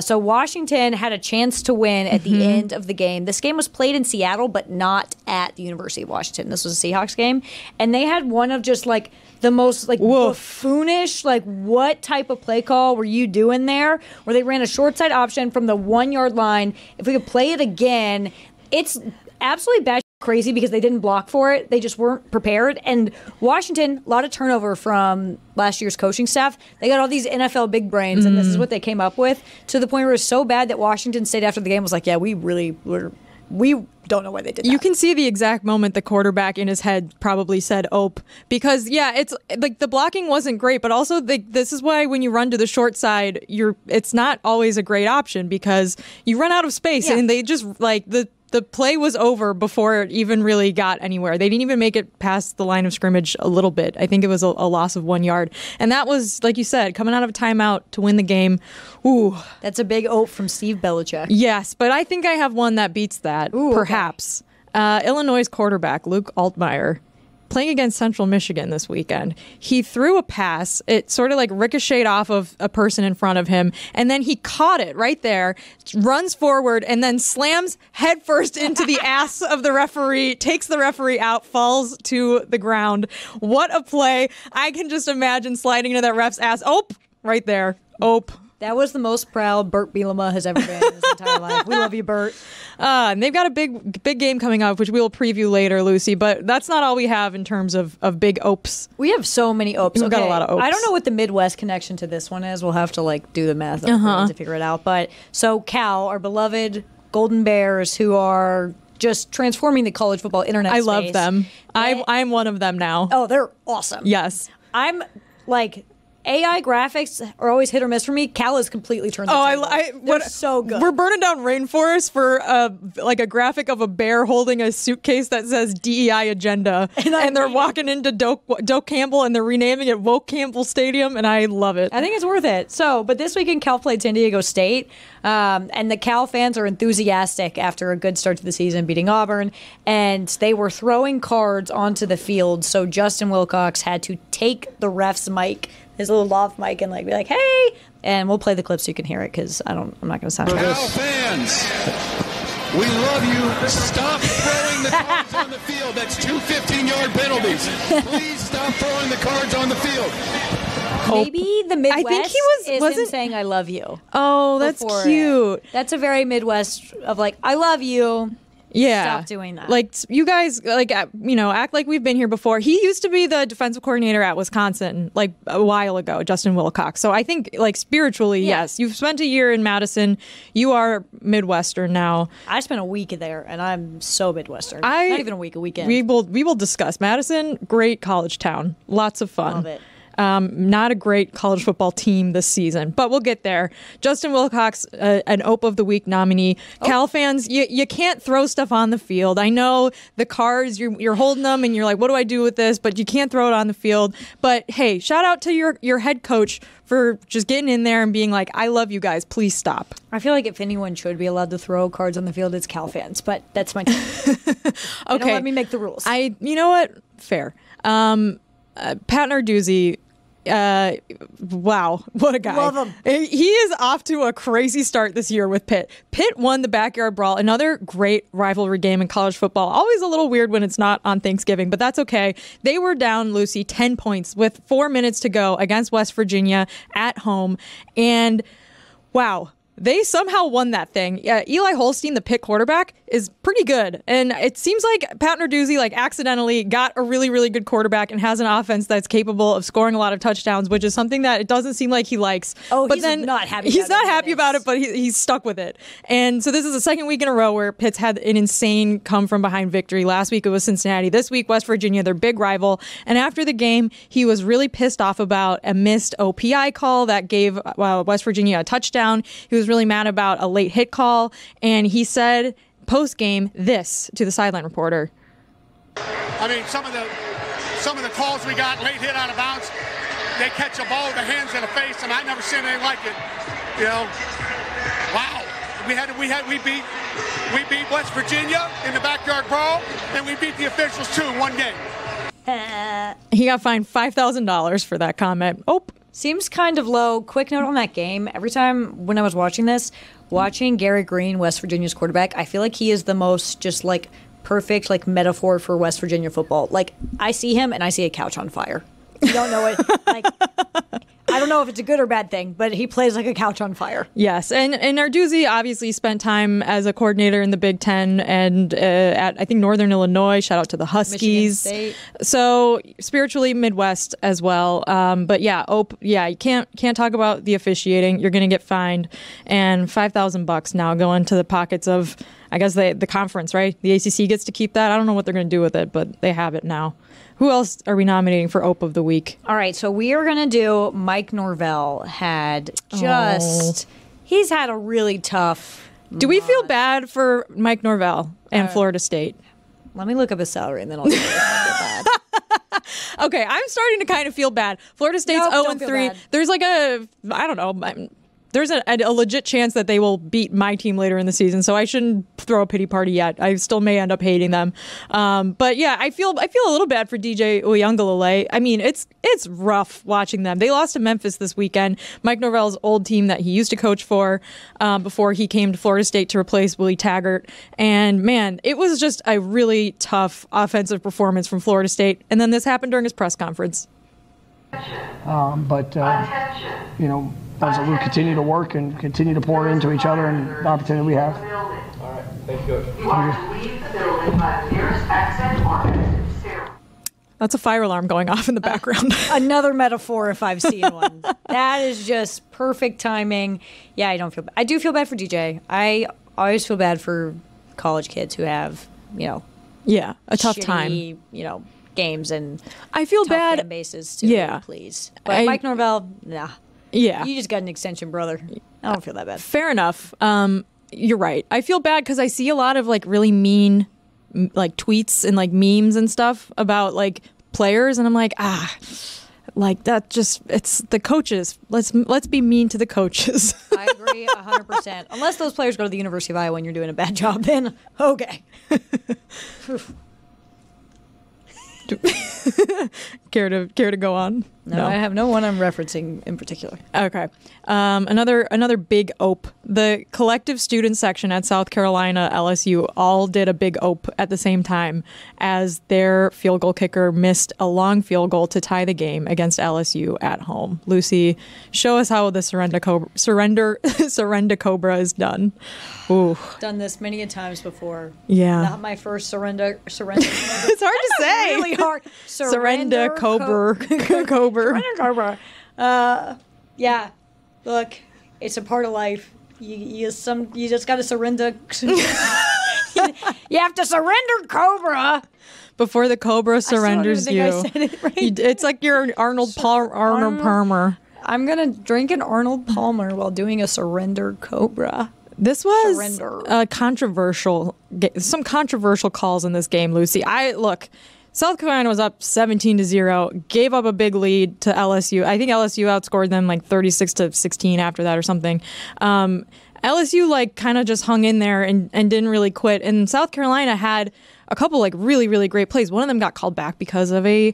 So Washington had a chance to win at the end of the game. This game was played in Seattle, but not at the University of Washington. This was a Seahawks game, and they had one of just like the most like buffoonish, like what type of play call were you doing there? Where they ran a short side option from the 1 yard line. If we could play it again, it's absolutely bad. Crazy because they didn't block for it. They just weren't prepared. And Washington, a lot of turnover from last year's coaching staff. They got all these NFL big brains, and this is what they came up with, to the point where it was so bad that Washington State after the game was like, yeah, we don't know why they did that. You can see the exact moment the quarterback in his head probably said "ope," because it's like the blocking wasn't great, but also this is why when you run to the short side, it's not always a great option because you run out of space, and they just like the play was over before it even really got anywhere. They didn't even make it past the line of scrimmage a little bit. I think it was a loss of 1 yard. And that was, like you said, coming out of a timeout to win the game. Ooh. That's a big ope from Steve Belichick. Yes, but I think I have one that beats that, perhaps. Okay. Illinois' quarterback, Luke Altmaier, playing against Central Michigan this weekend. He threw a pass. It sort of like ricocheted off of a person in front of him, and then he caught it right there, runs forward, and then slams headfirst into the ass of the referee, takes the referee out, falls to the ground. What a play. I can just imagine sliding into that ref's ass. Ope! Right there. Ope. That was the most proud Burt Bielema has ever been in his entire life. We love you, Burt. And they've got a big game coming up, which we will preview later, Lucy. But that's not all we have in terms of big opes. We have so many opes. We've got a lot of opes. I don't know what the Midwest connection to this one is. We'll have to do the math to figure it out. But so Cal, our beloved Golden Bears, who are just transforming the college football internet I space. love them. I'm one of them now. Oh, they're awesome. Yes. I'm like... AI graphics are always hit or miss for me. Cal has completely turned the table. They're so good. We're burning down rainforests for a graphic of a bear holding a suitcase that says DEI agenda, and they're walking into Doak Campbell and they're renaming it Woke Campbell Stadium, and I love it. I think it's worth it. So, but this weekend Cal played San Diego State, and the Cal fans are enthusiastic after a good start to the season, beating Auburn, and they were throwing cards onto the field. So Justin Wilcox had to take the ref's mic, his little loft mic, and be like, "Hey!" And we'll play the clip so you can hear it because I'm not going to sound. Cal fans, we love you. Stop throwing the cards on the field. That's 2 15-yard penalties. Please stop throwing the cards on the field. Maybe the Midwest I think he is him saying "I love you." Oh, that's cute. That's a very Midwest of "I love you." Yeah. Stop doing that. Like, you guys, act like we've been here before. He used to be the defensive coordinator at Wisconsin, a while ago, Justin Wilcox. So I think, spiritually, yes. You've spent a year in Madison. You are Midwestern now. I spent a week there, and I'm so Midwestern. Not even a week, a weekend. We will discuss. Madison, great college town. Lots of fun. Love it. Not a great college football team this season, but we'll get there. Justin Wilcox, an Ope of the Week nominee. Cal fans, you can't throw stuff on the field. I know the cards, you're holding them and you're like, what do I do with this? But you can't throw it on the field. But hey, shout out to your head coach for just getting in there and being like, I love you guys. Please stop. I feel like if anyone should be allowed to throw cards on the field, it's Cal fans. But that's my team. Okay. Don't let me make the rules. You know what? Fair. Pat Narduzzi. Wow, what a guy. Love him. He is off to a crazy start this year with Pitt. Pitt won the Backyard Brawl, another great rivalry game in college football. Always a little weird when it's not on Thanksgiving, but that's okay. They were down, Lucy, 10 points with 4 minutes to go against West Virginia at home. And wow, they somehow won that thing. Eli Holstein, the Pitt quarterback, is pretty good. And it seems like Pat Narduzzi accidentally got a really, really good quarterback and has an offense that's capable of scoring a lot of touchdowns, which is something that it doesn't seem like he likes. Oh, but he's then not happy He's about not happy about it, but he's stuck with it. And so this is the second week in a row where Pitt's had an insane come-from-behind victory. Last week it was Cincinnati. This week, West Virginia, their big rival. And after the game, he was really pissed off about a missed OPI call that gave West Virginia a touchdown. He was really mad about a late hit call. And he said post-game this to the sideline reporter. I mean, some of the calls we got, late hit out of bounds, they catch a ball with the hands in the face, and I never seen anything like it. Wow. We beat We beat West Virginia in the backyard brawl, and we beat the officials too in one game. He got fined $5,000 for that comment. Oh, seems kind of low. Quick note on that game. Every time when I was watching this, watching Gary Green, West Virginia's quarterback, I feel like he is the most just like perfect like metaphor for West Virginia football. Like I see him and I see a couch on fire. You don't know it. Like I don't know if it's a good or bad thing, but he plays like a couch on fire. Yes, and Narduzzi obviously spent time as a coordinator in the Big Ten and at I think Northern Illinois. Shout out to the Huskies. Michigan State. So spiritually Midwest as well. But yeah, you can't talk about the officiating. You're going to get fined, and $5,000 now going to the pockets of I guess the conference, right? The ACC gets to keep that. I don't know what they're going to do with it, but they have it now. Who else are we nominating for Ope of the Week? All right, so we are going to do Mike Norvell he's had a really tough Do we feel bad for Mike Norvell and Florida State? Let me look up his salary and then I'll tell you if I feel bad. Okay, I'm starting to kind of feel bad. Florida State's Nope, 0-3. don't feel bad. There's like I don't know. There's a legit chance that they will beat my team later in the season, so I shouldn't throw a pity party yet. I still may end up hating them. But yeah, I feel a little bad for DJ Uiagalelei. I mean, it's rough watching them. They lost to Memphis this weekend. Mike Norvell's old team that he used to coach for before he came to Florida State to replace Willie Taggart. And man, it was just a really tough offensive performance from Florida State. And then this happened during his press conference. As we continue to work and continue to pour into each other and the opportunity we have. All right, thank you. That's a fire alarm going off in the background. Another metaphor if I've seen one. That is just perfect timing. Yeah, I don't feel bad. I do feel bad for DJ. I always feel bad for college kids who have, a tough shitty, time. Games and I feel tough bad. fan bases to please. But Mike Norvell, nah. Yeah. You just got an extension, brother. I don't feel that bad. Fair enough. You're right. I feel bad because I see a lot of like really mean like tweets and like memes and stuff about like players, and I'm like, like that just it's the coaches. Let's be mean to the coaches. I agree 100%. Unless those players go to the University of Iowa and you're doing a bad job, then okay. Care to go on? No, I have no one I'm referencing in particular. Okay. Another big ope. The collective student section at South Carolina LSU all did a big ope at the same time as their field goal kicker missed a long field goal to tie the game against LSU at home. Lucy, show us how the surrender cobra is done. Ooh. Done this many a times before. Yeah. Not my first surrender. It's hard to say. Really hard. Surrender cobra. Surrender cobra. Yeah. Look, it's a part of life. You just got to surrender. You have to surrender cobra before the cobra surrenders you. I said it right. It's like you're Arnold Palmer. I'm gonna drink an Arnold Palmer while doing a surrender cobra. This was some controversial calls in this game, Lucy. South Carolina was up 17-0, gave up a big lead to LSU. I think LSU outscored them like 36-16 after that or something. LSU kind of just hung in there and didn't really quit. And South Carolina had a couple really, really great plays. One of them got called back because of the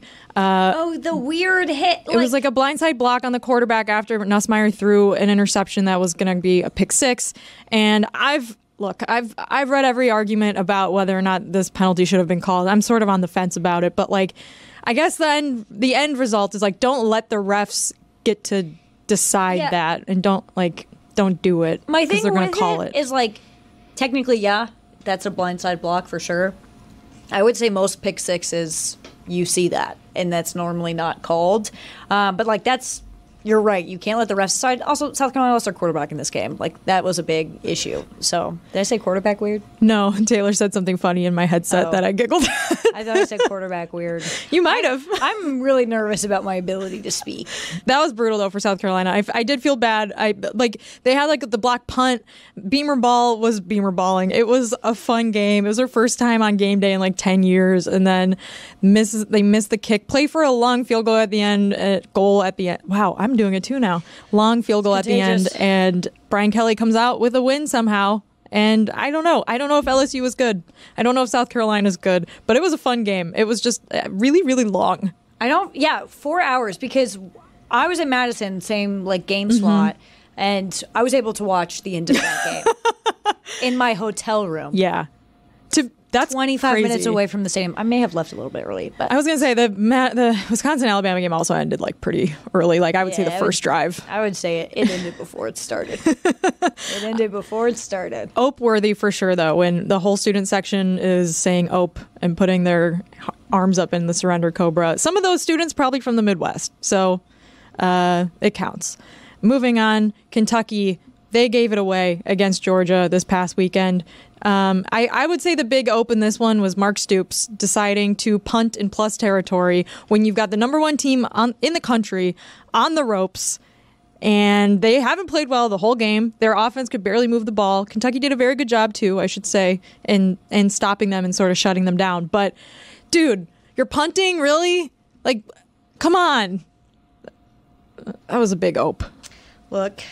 weird hit. It was like a blindside block on the quarterback after Nussmeier threw an interception that was going to be a pick six. And I've read every argument about whether or not this penalty should have been called. I'm sort of on the fence about it, but I guess the end result is don't let the refs get to decide that, and don't do it. My thing they're going with to call it is technically, that's a blindside block for sure. I would say most pick sixes you see that, and that's normally not called. But that's. You're right. You can't let the refs decide. Also, South Carolina lost their quarterback in this game. That was a big issue. So, did I say quarterback weird? No, Taylor said something funny in my headset that I giggled at. I thought I said quarterback weird. You might have. I'm really nervous about my ability to speak. That was brutal, though, for South Carolina. I did feel bad. They had the block punt. Beamer ball was Beamer balling. It was a fun game. It was their first time on game day in 10 years. And then they missed the kick. Play for a long field goal at the end. Goal at the end. Wow, I'm doing it too now. Long field goal at the end, and Brian Kelly comes out with a win somehow. And I don't know. I don't know if LSU was good. I don't know if South Carolina's good. But it was a fun game. It was just really, really long. 4 hours, because I was in Madison, same like game slot, and I was able to watch the end of that game in my hotel room. Yeah. That's 25 minutes crazy. away from the stadium. I may have left a little bit early, but I was going to say the Wisconsin-Alabama game also ended like pretty early. Like I would say the first drive. I would say it ended before it started. Ope worthy for sure, though, when the whole student section is saying Ope and putting their arms up in the surrender cobra. Some of those students probably from the Midwest, so it counts. Moving on, Kentucky, they gave it away against Georgia this past weekend. I would say the big Ope in this one was Mark Stoops deciding to punt in plus territory when you've got the number one team in the country on the ropes. And they haven't played well the whole game. Their offense could barely move the ball. Kentucky did a very good job, too, I should say, in stopping them and sort of shutting them down. But, dude, you're punting? Really? Like, come on. That was a big Ope. Look,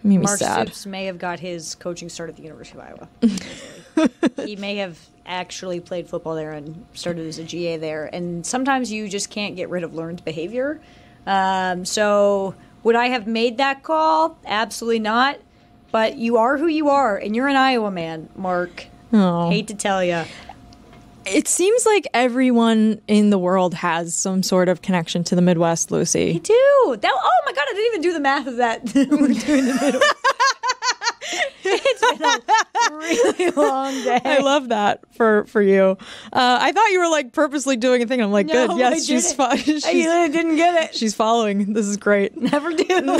made me Mark sad. Stoops may have got his coaching start at the University of Iowa. He may have actually played football there and started as a GA there. And sometimes you just can't get rid of learned behavior. So would I have made that call? Absolutely not. But you are who you are, and you're an Iowa man, Mark. Oh. Hate to tell you. It seems like everyone in the world has some sort of connection to the Midwest, Lucy. I do. Oh my God, I didn't even do the math of that. We're doing the middle. It's been a really long day. I love that for you. I thought you were like purposely doing a thing. I'm like, No, good. Yes, I she's didn't. I didn't get it. She's following. This is great. Never do.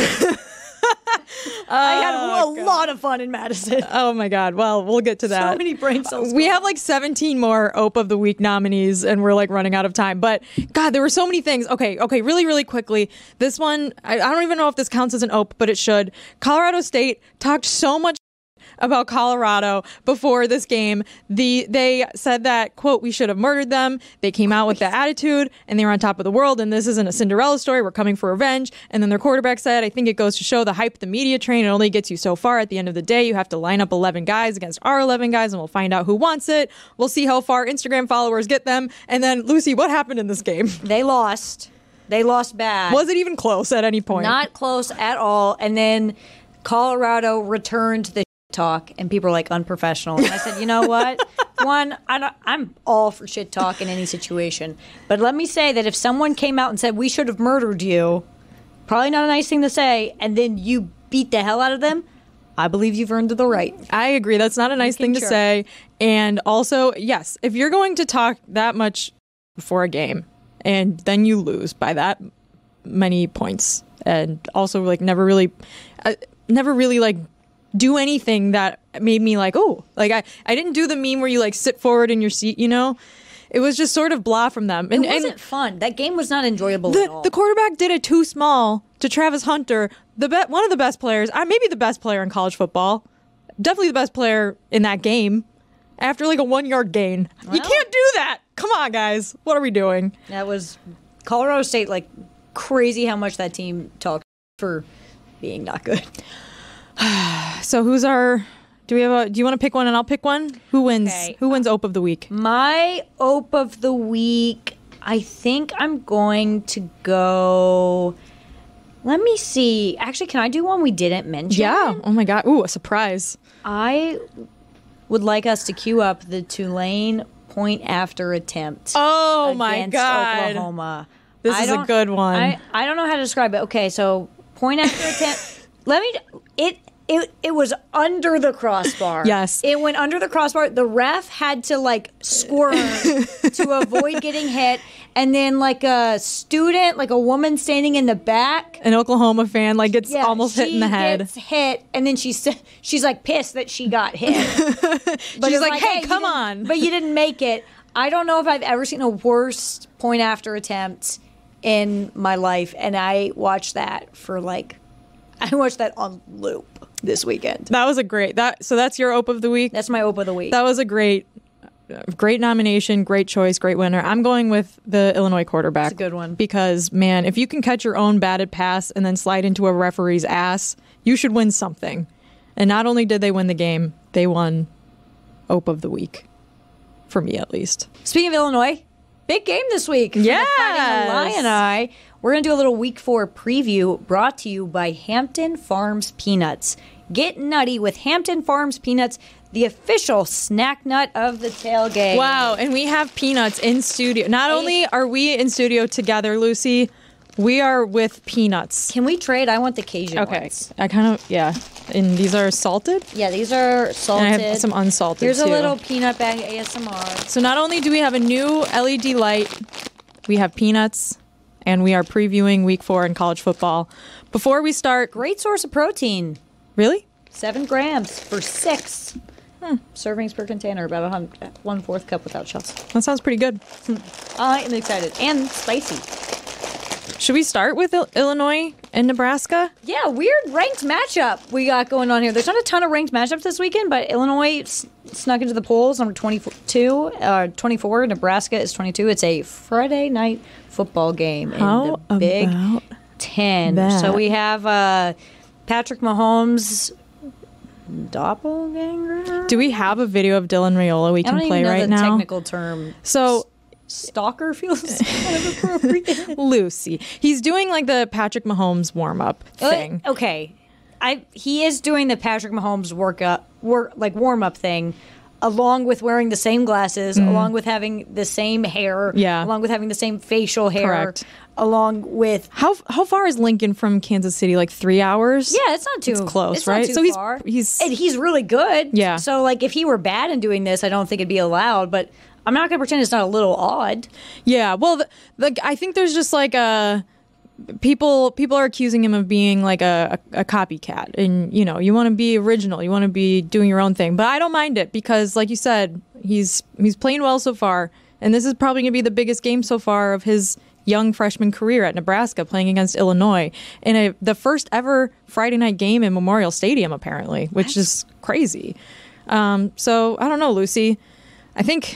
I had a lot of fun in Madison. Oh my God. Well, we'll get to that. So many brain cells. We have like 17 more Ope of the Week nominees and we're like running out of time. But God, there were so many things. Okay, really, really quickly. This one, I don't even know if this counts as an Ope, but it should. Colorado State talked so much about Colorado before this game. They said that, quote, we should have murdered them. They came out with the attitude and they were on top of the world and this isn't a Cinderella story. We're coming for revenge. And then their quarterback said, I think it goes to show the hype, the media train, it only gets you so far. At the end of the day, you have to line up 11 guys against our 11 guys and we'll find out who wants it. We'll see how far Instagram followers get them. And then, Lucy, what happened in this game? They lost. They lost bad. Was it even close at any point? Not close at all. And then Colorado returned the talk and people were like unprofessional. And I said, you know what? One, I'm all for shit talk in any situation. But let me say that if someone came out and said we should have murdered you, probably not a nice thing to say, and then you beat the hell out of them, I believe you've earned the right. I agree. That's not a nice thing to say. And also, yes, if you're going to talk that much before a game and then you lose by that many points and also like never really like do anything that made me like, oh, like I didn't do the meme where you like sit forward in your seat, you know? It was just sort of blah from them. And, it wasn't fun. That game was not enjoyable at all. The quarterback did it too small to Travis Hunter, one of the best players, maybe the best player in college football, definitely the best player in that game, after like a 1-yard gain. Well, you can't do that. Come on, guys. What are we doing? That was Colorado State, like crazy how much that team talked for being not good. So who's our... Do you want to pick one and I'll pick one? Who wins? Okay. Who wins Ope of the Week? My Ope of the Week, I think I'm going to go... Let me see. Actually, can I do one we didn't mention? Yeah. Oh my God. Ooh, a surprise. I would like us to queue up the Tulane point after attempt. Oh my God. Oklahoma. This is a good one. I don't know how to describe it. Okay, so point after attempt. It was under the crossbar. Yes. It went under the crossbar. The ref had to like squirm to avoid getting hit. And then like a student, like a woman standing in the back. An Oklahoma fan, like gets almost hit in the head. She gets hit. And then she's like pissed that she got hit. But she's like, hey, come on. But you didn't make it. I don't know if I've ever seen a worse point after attempt in my life. And I watched that on loop this weekend. That was a great so that's your Ope of the Week? That's my Ope of the Week. That was a great nomination, great choice, great winner. I'm going with the Illinois quarterback. That's a good one. Because, man, if you can catch your own batted pass and then slide into a referee's ass, you should win something. And not only did they win the game, they won Ope of the Week, for me at least. Speaking of Illinois, big game this week. Yes. Fighting Illini. We're going to do a little Week 4 preview brought to you by Hampton Farms Peanuts. Get nutty with Hampton Farms Peanuts, the official snack nut of the tailgate. Wow, and we have peanuts in studio. Not only are we in studio together, Lucy, we are with peanuts. Can we trade? I want the Cajun ones. I kind of, yeah. And these are salted? Yeah, these are salted. And I have some unsalted, Here's too. a little peanut bag ASMR. So not only do we have a new LED light, we have peanuts, and we are previewing Week 4 in college football. Before we start... Great source of protein. Really? 7 grams for 6 servings per container, about 1/4 cup without shells. That sounds pretty good. I am excited. And spicy. Should we start with Illinois and Nebraska? Yeah, weird ranked matchup we got going on here. There's not a ton of ranked matchups this weekend, but Illinois snuck into the polls, number 24. Nebraska is 22. It's a Friday night football game in the Big Ten. that? So we have Patrick Mahomes' doppelganger. Do we have a video of Dylan Raiola we can play right now? I don't even know the technical term. So stalker feels kind of appropriate. Lucy, he's doing like the Patrick Mahomes warm up thing. Okay, he is doing the Patrick Mahomes warm up thing, along with wearing the same glasses, along with having the same hair, along with having the same facial hair, Correct. along with how far is Lincoln from Kansas City? Like 3 hours? Yeah, it's not too close, it's right? Not too far. He's really good. Yeah. So like if he were bad in doing this, I don't think it'd be allowed. But I'm not going to pretend it's not a little odd. Yeah. Well, I think there's just like people are accusing him of being like a copycat, and you want to be original, you want to be doing your own thing. But I don't mind it because, like you said, he's playing well so far, and this is probably going to be the biggest game so far of his young freshman career at Nebraska, playing against Illinois in the first ever Friday night game in Memorial Stadium, apparently, which is crazy. So I don't know, Lucy. I think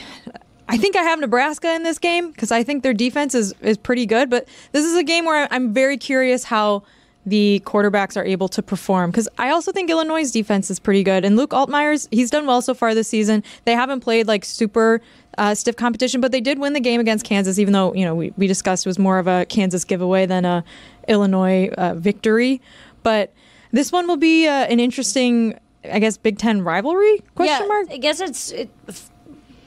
I have Nebraska in this game because I think their defense is pretty good. But this is a game where I'm very curious how the quarterbacks are able to perform because I also think Illinois' defense is pretty good. And Luke Altmaier's, he's done well so far this season. They haven't played like super stiff competition, but they did win the game against Kansas, even though we discussed it was more of a Kansas giveaway than a Illinois victory. But this one will be an interesting, I guess, Big Ten rivalry? Question mark? I guess it's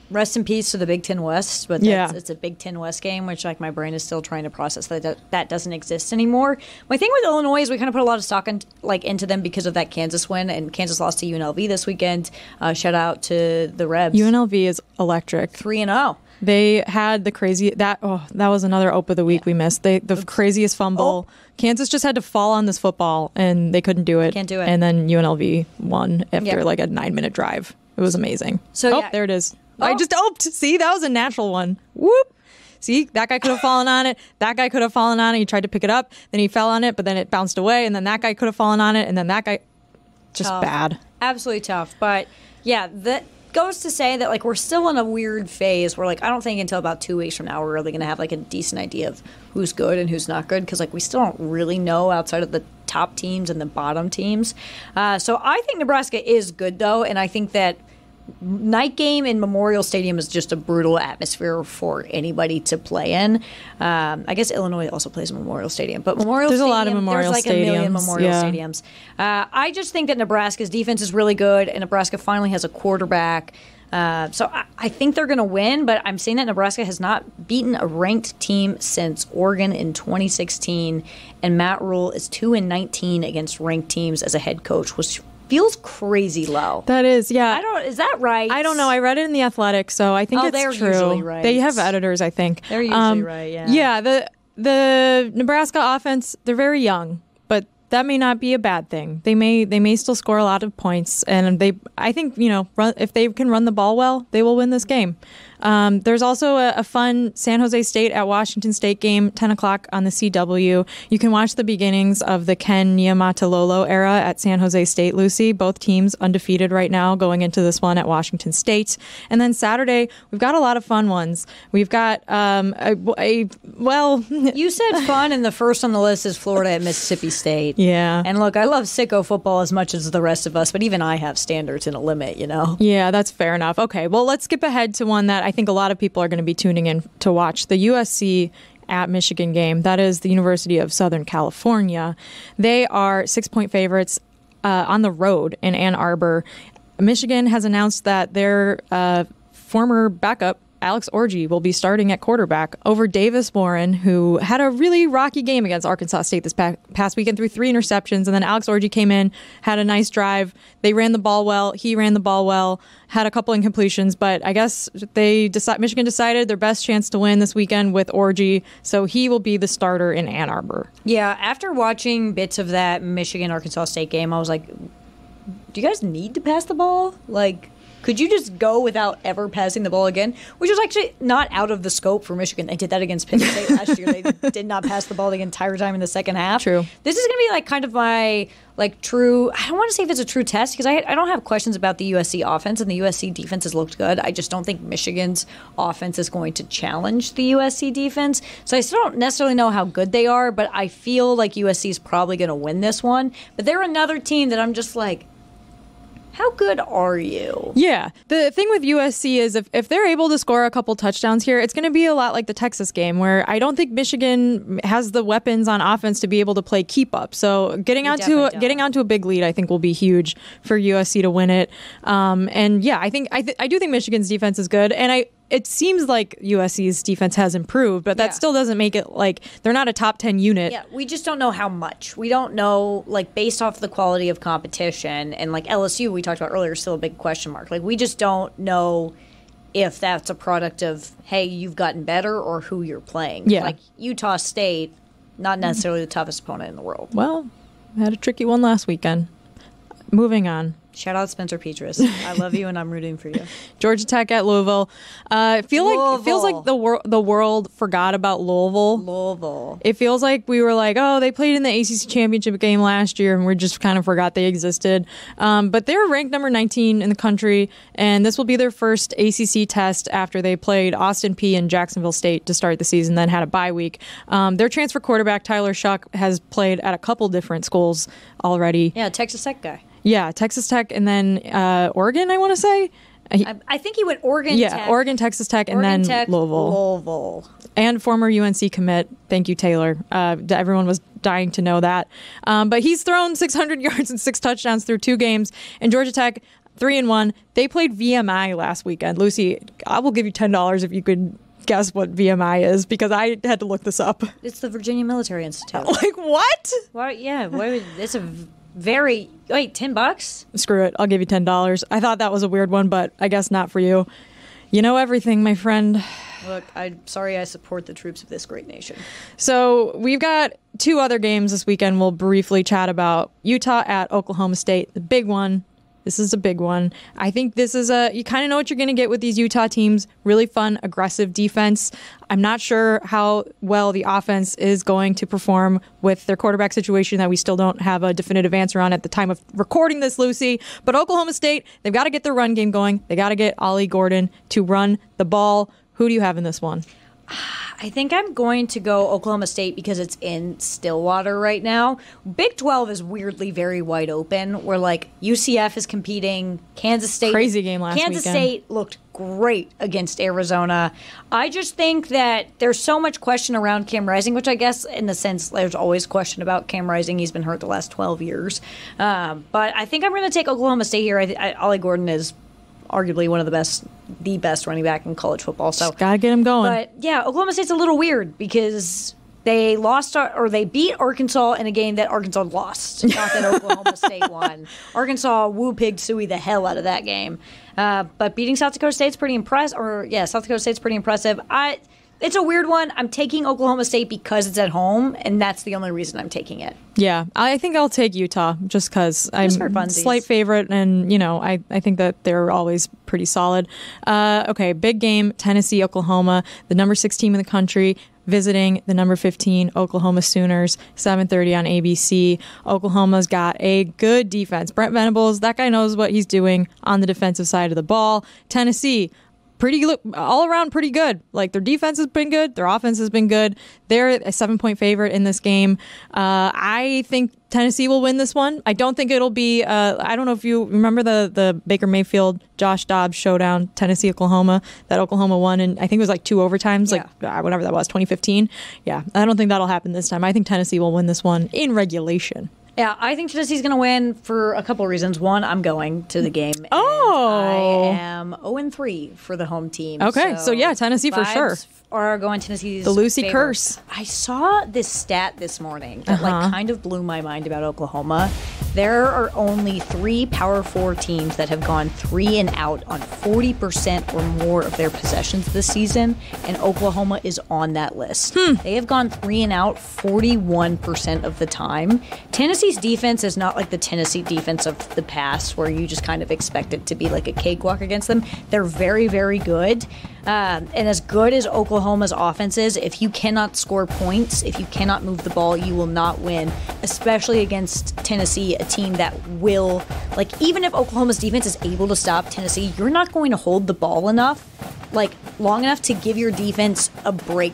rest in peace to the Big Ten West, but it's a Big Ten West game, which like my brain is still trying to process that doesn't exist anymore. My thing with Illinois is we kind of put a lot of stock into them because of that Kansas win, and Kansas lost to UNLV this weekend. Shout out to the Rebs. UNLV is electric. 3-0. They had the crazy that was another Ope of the week we missed. The craziest fumble. Kansas just had to fall on this football and they couldn't do it. Can't do it. And then UNLV won after like a 9-minute drive. It was amazing. So there it is. I just oped. See, that was a natural one. Whoop. See, that guy could have fallen on it. That guy could have fallen on it. He tried to pick it up. Then he fell on it, but then it bounced away. And then that guy could have fallen on it. And then that guy, just tough. Bad. Absolutely tough. But yeah, that goes to say that like we're still in a weird phase where like I don't think until about 2 weeks from now we're really going to have like a decent idea of who's good and who's not good because like we still don't really know outside of the top teams and the bottom teams. So I think Nebraska is good though, and I think that night game in Memorial Stadium is just a brutal atmosphere for anybody to play in. I guess Illinois also plays in Memorial Stadium, but There's a lot of Memorial there's like a million stadiums, Memorial yeah. Stadiums. I just think that Nebraska's defense is really good, and Nebraska finally has a quarterback. So I think they're going to win, but I'm saying that Nebraska has not beaten a ranked team since Oregon in 2016, and Matt Rule is 2-19 against ranked teams as a head coach, which feels crazy low. That is, yeah. Is that right? I don't know. I read it in The Athletic, so I think it's they're true. usually right. They have editors, I think. They're usually right, yeah. Yeah, the Nebraska offense, they're very young, but that may not be a bad thing. They may still score a lot of points, and I think if they can run the ball well, they will win this game. There's also a fun San Jose State at Washington State game, 10 o'clock on the CW. You can watch the beginnings of the Ken Niumatalolo era at San Jose State, Lucy. Both teams undefeated right now going into this one at Washington State. And then Saturday, we've got a lot of fun ones. We've got You said fun, and the first on the list is Florida at Mississippi State. Yeah. And look, I love sicko football as much as the rest of us, but even I have standards and a limit, you know? Yeah, that's fair enough. Okay, well, let's skip ahead to one that I think a lot of people are going to be tuning in to watch, the USC at Michigan game. That is the University of Southern California. They are 6-point favorites on the road in Ann Arbor. Michigan has announced that their former backup, Alex Orji, will be starting at quarterback over Davis Warren, who had a really rocky game against Arkansas State this past weekend, threw 3 interceptions, and then Alex Orji came in, had a nice drive. They ran the ball well. He ran the ball well, had a couple incompletions, but I guess Michigan decided their best chance to win this weekend with Orji, so he will be the starter in Ann Arbor. Yeah, after watching bits of that Michigan-Arkansas State game, I was like, do you guys need to pass the ball? Like, could you just go without ever passing the ball again? Which was actually not out of the scope for Michigan. They did that against Penn State last year. They did not pass the ball the entire time in the second half. True. This is going to be like kind of my true, I don't want to say if it's a true test because I don't have questions about the USC offense, and the USC defense has looked good. I just don't think Michigan's offense is going to challenge the USC defense. So I still don't necessarily know how good they are, but I feel like USC is probably going to win this one. But they're another team that I'm just like, how good are you? Yeah. The thing with USC is if they're able to score a couple touchdowns here, it's going to be a lot like the Texas game where I don't think Michigan has the weapons on offense to be able to play keep up. So getting onto a big lead, I think, will be huge for USC to win it. And yeah, I do think Michigan's defense is good, and it seems like USC's defense has improved, but that still doesn't make it like they're not a top 10 unit. Yeah, we just don't know how much. We don't know, like, based off the quality of competition, and like LSU, we talked about earlier, still a big question mark. Like, we just don't know if that's a product of, hey, you've gotten better, or who you're playing. Yeah. Like, Utah State, not necessarily the toughest opponent in the world. Well, had a tricky one last weekend. Moving on. Shout out Spencer Petras. I love you, and I'm rooting for you. Georgia Tech at Louisville. It feels like the world forgot about Louisville. It feels like we were like, oh, they played in the ACC championship game last year, and we just kind of forgot they existed. But they're ranked number 19 in the country, and this will be their first ACC test after they played Austin Peay and Jacksonville State to start the season, then had a bye week. Their transfer quarterback Tyler Shuck has played at a couple different schools already. Yeah, Texas Tech guy. Yeah, Texas Tech, and then Oregon, I want to say. I think he went Oregon Tech. Yeah, Oregon, Texas Tech, and Oregon then Tech, Louisville. And former UNC commit. Thank you, Taylor. Everyone was dying to know that. But he's thrown 600 yards and 6 touchdowns through 2 games. And Georgia Tech, 3-1. They played VMI last weekend. Lucy, I will give you $10 if you could guess what VMI is, because I had to look this up. It's the Virginia Military Institute. Like, what? Well, yeah, it's a very... Wait, $10? Screw it. I'll give you $10. I thought that was a weird one, but I guess not for you. You know everything, my friend. Look, I'm sorry I support the troops of this great nation. So we've got 2 other games this weekend we'll briefly chat about. Utah at Oklahoma State, the big one. This is a big one. I think this is you kind of know what you're going to get with these Utah teams. Really fun, aggressive defense. I'm not sure how well the offense is going to perform with their quarterback situation that we still don't have a definitive answer on at the time of recording this, Lucy. But Oklahoma State, they've got to get their run game going. They got to get Ollie Gordon to run the ball. Who do you have in this one? I think I'm going to go Oklahoma State because it's in Stillwater right now. Big 12 is weirdly very wide open, where like UCF is competing. Kansas State. Crazy game last Kansas weekend. State looked great against Arizona. I just think that there's so much question around Cam Rising, which I guess in the sense there's always question about Cam Rising. He's been hurt the last 12 years. But I think I'm going to take Oklahoma State here. Ollie Gordon is arguably one of the best running back in college football. So gotta get him going. But yeah, Oklahoma State's a little weird because they lost or they beat Arkansas in a game that Arkansas lost. Not that Oklahoma State won. Arkansas woo-pigged Suey the hell out of that game. But beating South Dakota State's pretty impressive. South Dakota State's pretty impressive. it's a weird one. I'm taking Oklahoma State because it's at home, and that's the only reason I'm taking it. Yeah, I think I'll take Utah just because I'm for funsies. Slight favorite, and I think that they're always pretty solid. Okay, big game, Tennessee, Oklahoma, the number 6 team in the country, visiting the number 15 Oklahoma Sooners, 7:30 on ABC. Oklahoma's got a good defense. Brent Venables, that guy knows what he's doing on the defensive side of the ball. Tennessee, all around pretty good. Like, their defense has been good, their offense has been good. They're a 7-point favorite in this game. I think Tennessee will win this one. I don't think it'll be. I don't know if you remember the Baker Mayfield Josh Dobbs showdown, Tennessee Oklahoma, that Oklahoma won, and I think it was like 2 overtimes, whatever that was, 2015. Yeah, I don't think that'll happen this time. I think Tennessee will win this one in regulation. Yeah, I think Tennessee's going to win for a couple of reasons. One, I'm going to the game. Oh. I am 0-3 for the home team. Okay, so yeah, Tennessee for sure. Are going Tennessee's the Lucy favor. curse. I saw this stat this morning that kind of blew my mind about Oklahoma. There are only 3 Power 4 teams that have gone 3 and out on 40% or more of their possessions this season, and Oklahoma is on that list. They have gone 3 and out 41% of the time. Tennessee's defense is not like the Tennessee defense of the past, where you just kind of expect it to be like a cakewalk against them. They're very, very good. And as good as Oklahoma's offense is, if you cannot score points, if you cannot move the ball, you will not win, especially against Tennessee, a team that will, even if Oklahoma's defense is able to stop Tennessee, you're not going to hold the ball enough, long enough to give your defense a break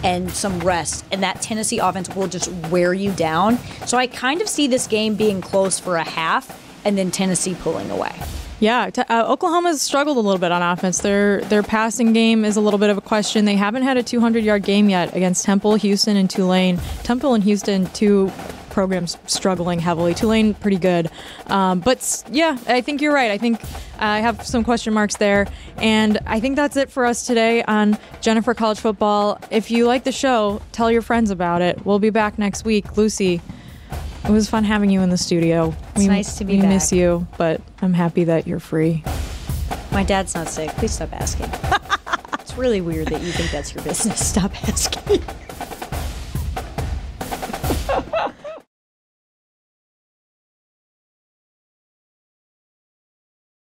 and some rest, and that Tennessee offense will just wear you down. So I kind of see this game being close for a half, and then Tennessee pulling away. Yeah, Oklahoma's struggled a little bit on offense. Their passing game is a little bit of a question. They haven't had a 200-yard game yet against Temple, Houston, and Tulane. Temple and Houston, 2 programs struggling heavily. Tulane, pretty good. But yeah, I think you're right. I think I have some question marks there. And I think that's it for us today on Jennifer College Football. If you like the show, tell your friends about it. We'll be back next week. Lucy, it was fun having you in the studio. It's nice to be back. We miss you, but I'm happy that you're free. My dad's not sick. Please stop asking. It's really weird that you think that's your business. Stop asking.